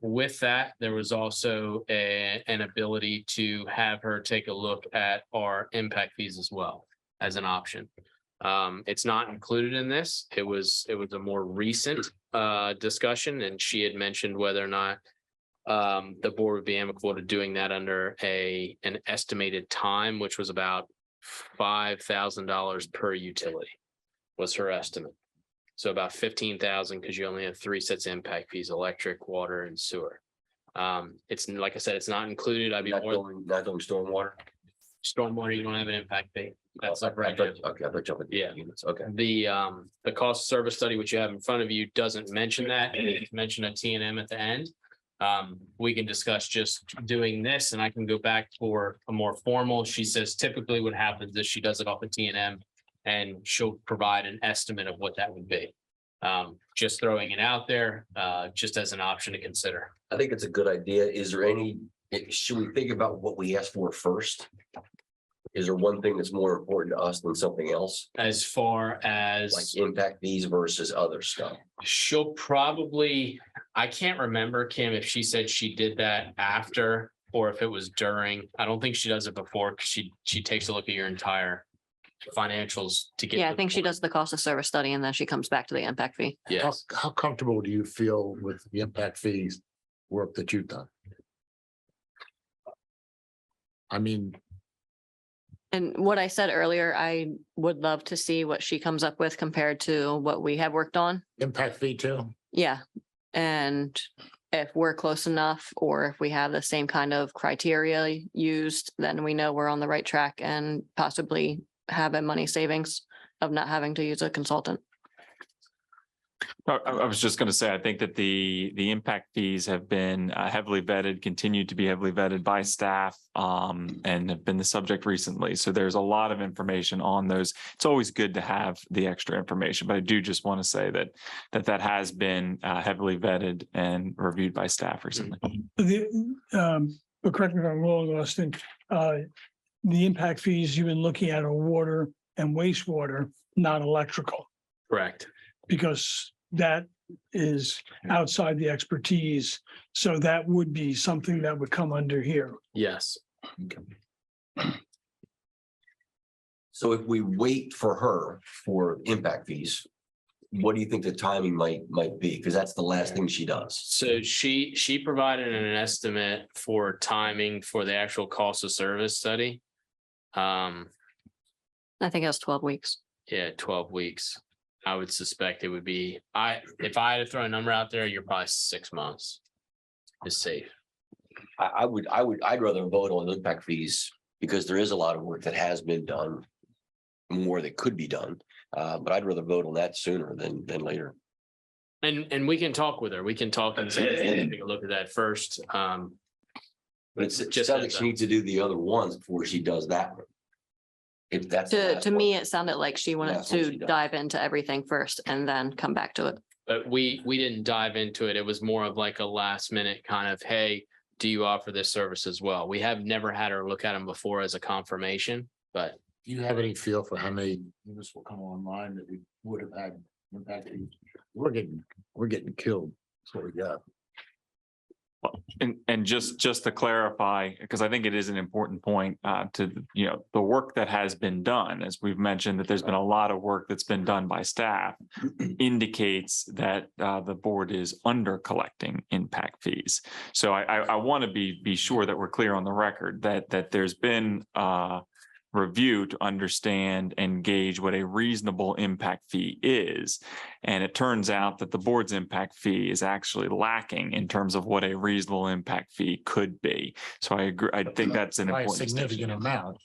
With that, there was also an ability to have her take a look at our impact fees as well as an option. It's not included in this. It was a more recent discussion, and she had mentioned whether or not the board would be amicable to doing that under an estimated time, which was about $5,000 per utility was her estimate. So about 15,000 because you only have 3 sets of impact fees: electric, water, and sewer. It's like I said, it's not included. I'd be Not more doing stormwater. stormwater. You don't have an impact fee. That's up right. Okay, I thought jumping. Yeah. Units, okay. The cost of service study, which you have in front of you, doesn't mention that. It's mentioned a T&M at the end. We can discuss just doing this, and I can go back for a more formal. She says typically what happens is she does it off a T&M and she'll provide an estimate of what that would be. Just throwing it out there, just as an option to consider. I think it's a good idea. Is there should we think about what we asked for first? Is there one thing that's more important to us than something else? As far as Like impact fees versus other stuff? she'll probably, I can't remember, Kim, if she said she did that after or if it was during. I don't think she does it before because she takes a look at your entire financials to get. Yeah, I to the think she point. does the cost of service study and then she comes back to the impact fee. Yes. How comfortable do you feel with the impact fees work that you've done? I mean, And what I said earlier, I would love to see what she comes up with compared to what we have worked on. impact fee too? Yeah. And if we're close enough, or if we have the same kind of criteria used, then we know we're on the right track and possibly have a money savings of not having to use a consultant. I was just going to say, I think that the impact fees have been heavily vetted, continue to be heavily vetted by staff, and have been the subject recently. So there's a lot of information on those. It's always good to have the extra information, but I do just want to say that has been heavily vetted and reviewed by staff recently. But correct me if I'm wrong, Austin, the impact fees you've been looking at are water and wastewater, not electrical, Correct. because that is outside the expertise. So that would be something that would come under here. Yes. So if we wait for her for impact fees, what do you think the timing might be? Because that's the last thing she does. So she provided an estimate for timing for the actual cost of service study. I think it was 12 weeks. Yeah, 12 weeks. I would suspect it would be, if I had to throw a number out there, you're probably 6 months. Is safe. I'd rather vote on impact fees because there is a lot of work that has been done, more that could be done. But I'd rather vote on that sooner than later. And we can talk with her. We can talk and say, take a look at that first. But it's Just just like as she needs to do the other ones before she does that one. If that's. the last To one. me, it sounded like she wanted That's what to she does. dive into everything first and then come back to it. But we didn't dive into it. It was more of like a last minute kind of, hey, do you offer this service as well? We have never had her look at them before as a confirmation, but. Do you have any feel for how many units will come online that we would have had impact? We're getting killed. That's what we got. And just to clarify, because I think it is an important point to, the work that has been done, as we've mentioned, that there's been a lot of work that's been done by staff indicates that the board is under collecting impact fees. So I want to be sure that we're clear on the record that there's been review to understand and gauge what a reasonable impact fee is. And it turns out that the board's impact fee is actually lacking in terms of what a reasonable impact fee could be. So I agree. I think that's an By a important significant distinction. amount.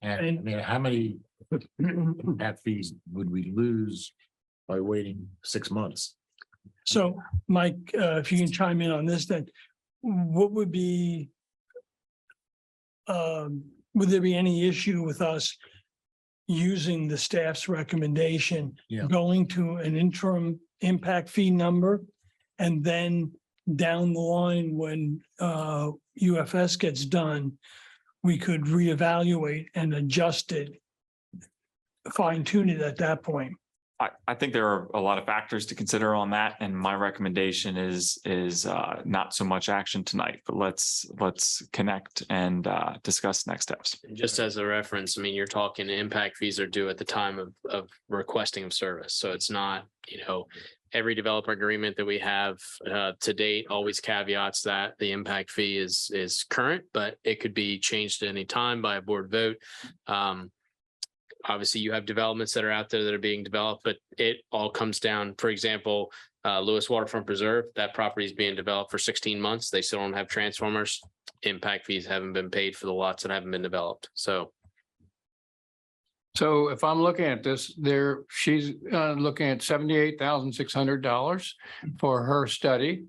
And I mean, how many impact fees would we lose by waiting 6 months? So Mike, if you can chime in on this, then what would be, would there be any issue with us using the staff's recommendation, Yeah. going to an interim impact fee number, and then down the line when UFS gets done, we could reevaluate and adjust it, fine tune it at that point? I think there are a lot of factors to consider on that, and my recommendation is not so much action tonight, but let's connect and discuss next steps. Just as a reference, I mean, you're talking impact fees are due at the time of requesting of service. So it's not, every developer agreement that we have to date always caveats that the impact fee is current, but it could be changed at any time by a board vote. Obviously, you have developments that are out there that are being developed, but it all comes down, for example, Lewes Waterfront Preserve, that property is being developed for 16 months. They still don't have transformers. Impact fees haven't been paid for the lots that haven't been developed. So if I'm looking at this, she's looking at $78,600 for her study.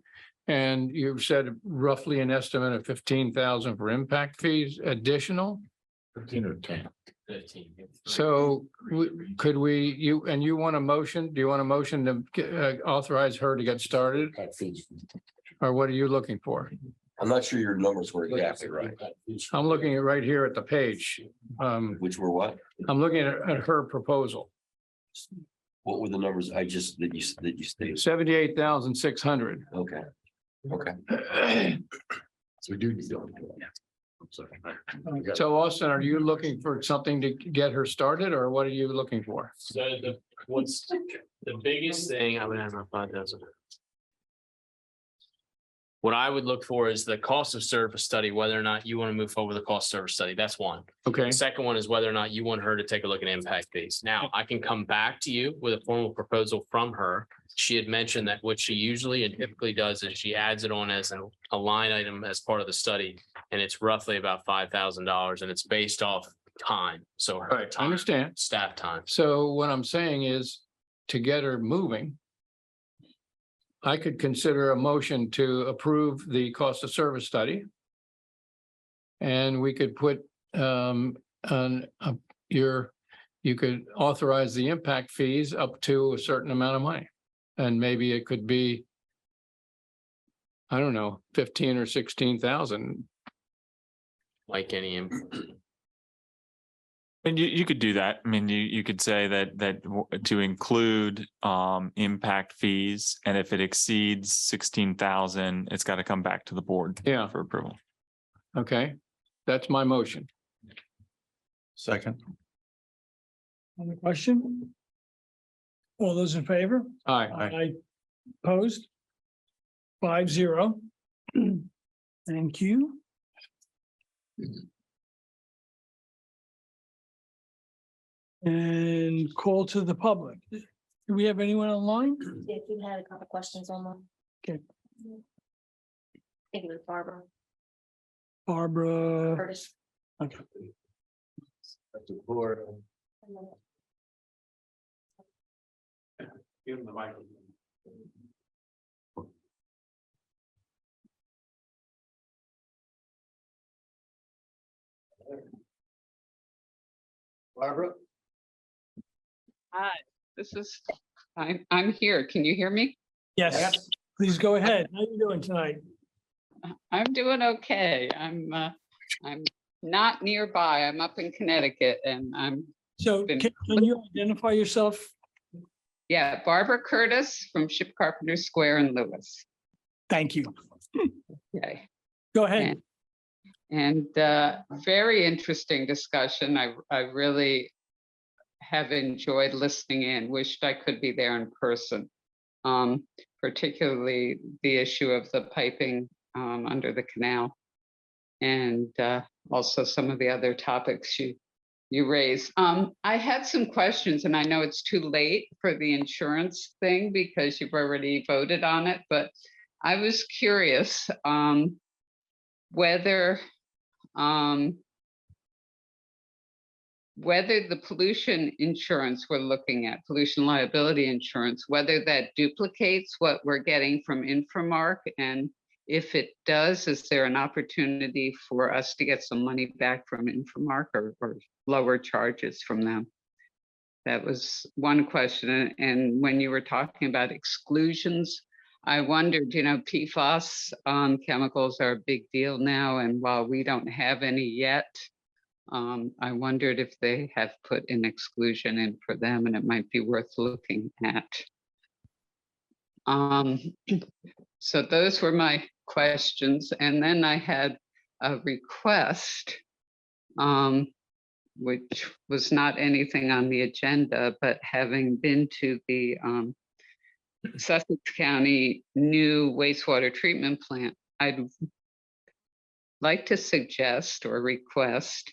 And you said roughly an estimate of 15,000 for impact fees additional. 15 or 10. 15. So you want a motion? Do you want a motion to authorize her to get started? Impact fees. Or what are you looking for? I'm not sure your numbers were exactly right. I'm looking at right here at the page. Which were what? I'm looking at her proposal. What were the numbers that you stated? 78,600. Okay. So we do need to. I'm sorry. So Austin, are you looking for something to get her started, or what are you looking for? So what's the biggest thing I would have about doesn't. What I would look for is the cost of service study, whether or not you want to move forward with the cost of service study. That's one. Okay, The second one is whether or not you want her to take a look at impact fees. Now, I can come back to you with a formal proposal from her. She had mentioned that what she usually and typically does is she adds it on as a line item as part of the study. And it's roughly about $5,000 and it's based off time. So her right, I time, understand. staff time. So what I'm saying is to get her moving, I could consider a motion to approve the cost of service study. And we could put you could authorize the impact fees up to a certain amount of money. And maybe it could be, I don't know, 15 or 16,000. Like any. And you could do that. I mean, you could say that to include impact fees, and if it exceeds 16,000, it's got to come back to the board. Yeah. For approval. Okay, that's my motion. Second. On the question? All those in favor? Aye. Aye. Opposed? 5-0. Thank you. And call to the public. Do we have anyone online? If you had a couple questions on them. Okay. I think it was Barbara. Barbara. Curtis. Okay. Give him the microphone. Barbara? Hi, I'm here. Can you hear me? Yes, please go ahead. How are you doing tonight? I'm doing okay. I'm not nearby. I'm up in Connecticut and So Been- can you identify yourself? Barbara Curtis from Ship Carpenter Square in Lewes. Thank you. Okay. Go ahead. And very interesting discussion. I really have enjoyed listening in. Wished I could be there in person. Particularly the issue of the piping under the canal. And also some of the other topics you raised. I had some questions, and I know it's too late for the insurance thing because you've already voted on it, but I was curious whether the pollution insurance we're looking at, pollution liability insurance, whether that duplicates what we're getting from Inframark, and if it does, is there an opportunity for us to get some money back from Inframark or lower charges from them? That was one question. And when you were talking about exclusions, I wondered, PFAS chemicals are a big deal now. And while we don't have any yet, I wondered if they have put an exclusion in for them, and it might be worth looking at. So those were my questions. And then I had a request, which was not anything on the agenda, but having been to the Sussex County new wastewater treatment plant, I'd like to suggest or request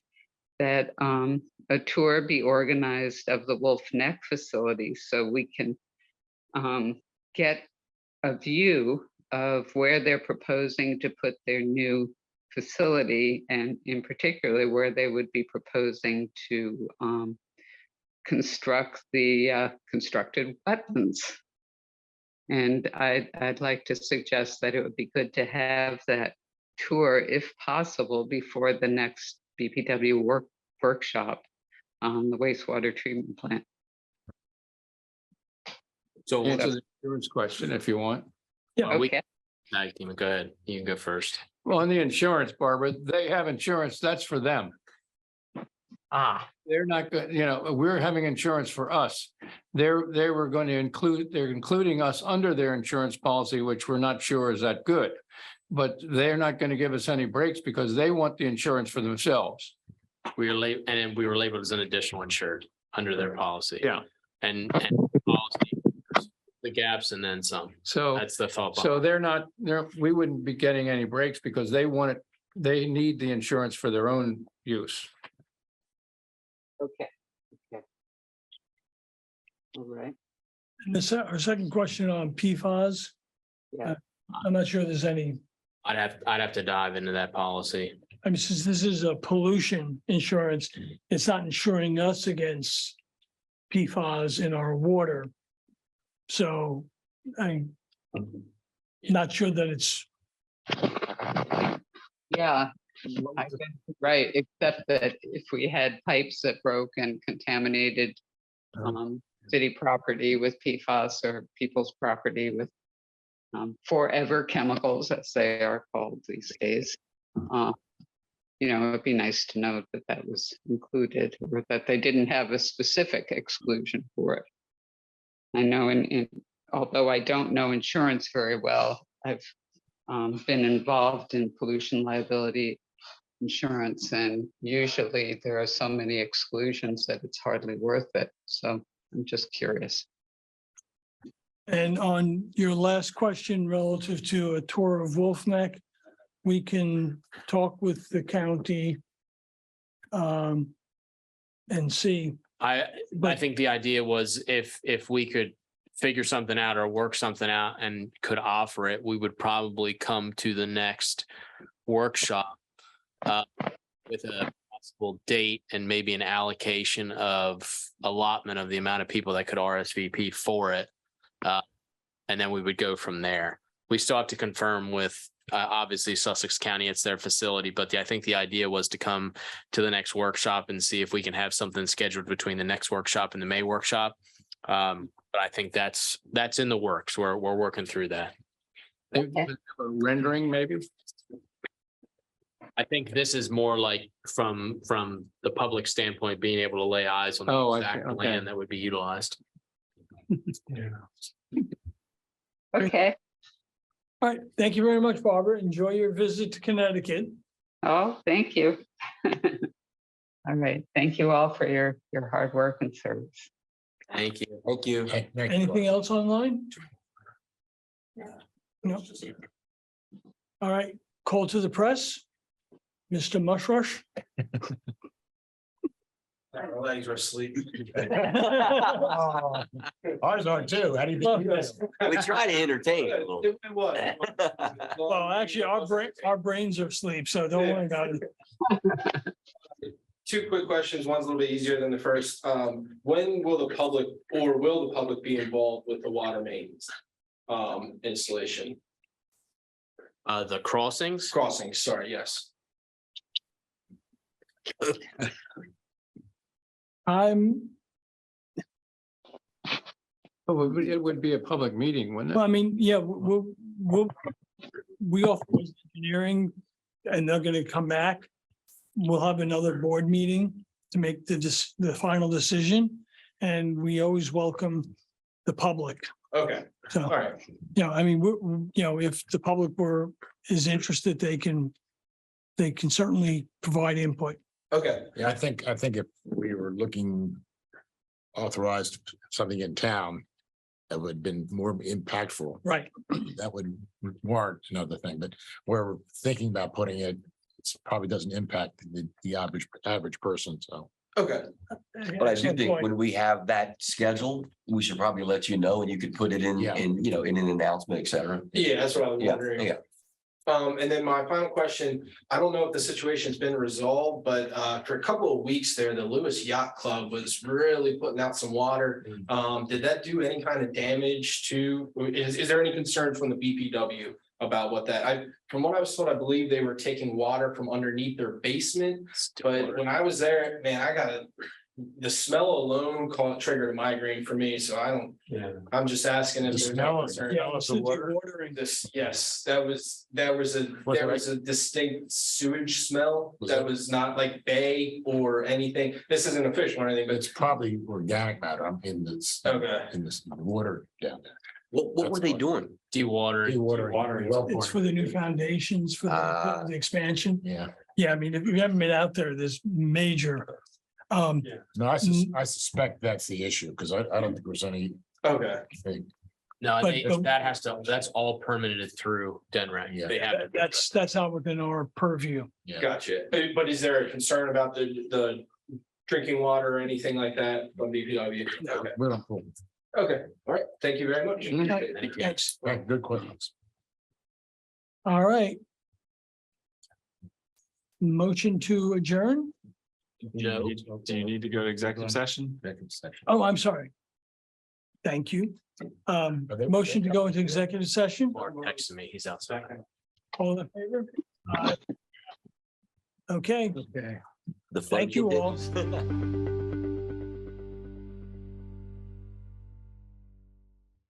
that a tour be organized of the Wolf Neck facility so we can get a view of where they're proposing to put their new facility, and in particular where they would be proposing to construct the constructed wetlands. And I'd like to suggest that it would be good to have that tour, if possible, before the next BPW workshop on the wastewater treatment plant. So Answer the insurance question if you want. Yeah. Okay. Go ahead. You can go first. Well, on the insurance, Barbara, they have insurance, that's for them. They're not good, we're having insurance for us. They were going to they're including us under their insurance policy, which we're not sure is that good. But they're not going to give us any breaks because they want the insurance for themselves. We were labeled as an additional insured under their policy. Yeah. And policy, the gaps and then some. So, That's the thought. so we wouldn't be getting any breaks because they need the insurance for their own use. Okay. All right. And our second question on PFAS. Yeah. I'm not sure there's any, I'd have to dive into that policy. I mean, since this is a pollution insurance, it's not insuring us against PFAS in our water. So I'm not sure that it's, Yeah, I guess, right, except that if we had pipes that broke and contaminated city property with PFAS or people's property with forever chemicals, as they are called these days. It'd be nice to know that that was included or that they didn't have a specific exclusion for it. I know although I don't know insurance very well, I've been involved in pollution liability insurance, and usually there are so many exclusions that it's hardly worth it. So I'm just curious. and on your last question relative to a tour of Wolf Neck, we can talk with the county and see. I think the idea was if we could figure something out or work something out and could offer it, we would probably come to the next workshop with a possible date and maybe an allocation of allotment of the amount of people that could RSVP for it. And then we would go from there. We still have to confirm with obviously Sussex County, it's their facility, but I think the idea was to come to the next workshop and see if we can have something scheduled between the next workshop and the May workshop. But I think that's in the works. We're working through that. Rendering maybe? I think this is more like from the public standpoint, being able to lay eyes on the exact land that would be utilized. Okay. All right, thank you very much, Barbara. Enjoy your visit to Connecticut. Oh, thank you. All right. Thank you all for your hard work and service. Thank you. Thank you. Anything else online? No. All right, call to the press. Mr. Mushrush. Our legs are asleep. Ours are too. How do you think? We try to entertain a little. Well, actually, our brains are asleep, so don't worry about it. Two quick questions. One's a little bit easier than the first. When will the public be involved with the water mains installation? The crossings? Crossings, sorry, yes. It would be a public meeting, wouldn't it? Well, I mean, yeah, we offer engineering and they're gonna come back. We'll have another board meeting to make the final decision. And we always welcome the public. Okay, So, all right. I mean, if the public is interested, they can certainly provide input. Okay. Yeah, I think if we were looking authorized something in town, that would have been more impactful. Right. That would warrant another thing, but we're thinking about putting it, it probably doesn't impact the average person, so. Okay. But I do think when we have that scheduled, we should probably let you know and you could put it in an announcement, et cetera. Yeah, that's what I was wondering. Yeah. And then my final question, I don't know if the situation's been resolved, but for a couple of weeks there, the Lewes Yacht Club was really putting out some water. Did that do any kind of damage to, is there any concern from the BPW about what that, from what I was told, I believe they were taking water from underneath their basement. But when I was there, man, the smell alone triggered a migraine for me, so I'm just asking if The there's smell no of- concern. smell of the water? This, yes, there was a distinct sewage smell that was not like bay or anything. This isn't official or anything, but It's probably organic matter. I'm in this. Okay. In this water down there. What were they doing? Dewatering. It's for the new foundations for the expansion. Yeah. Yeah, I mean, if you haven't been out there, there's major. No, I suspect that's the issue, because I don't think there's any. okay. thing. No, But- that has to, that's all permitted through DENREC. Yeah. They have. That's out within our purview. Gotcha. But is there a concern about the drinking water or anything like that from BPW? Okay. We don't pull. Okay, all right. Thank you very much. Thanks. Right, good questions. All right. Motion to adjourn? Joe? Do you need to go to executive session? Oh, I'm sorry. Thank you. Motion to go into executive session? Mark texted me. He's outside. All in favor? Okay, The thank you all. did.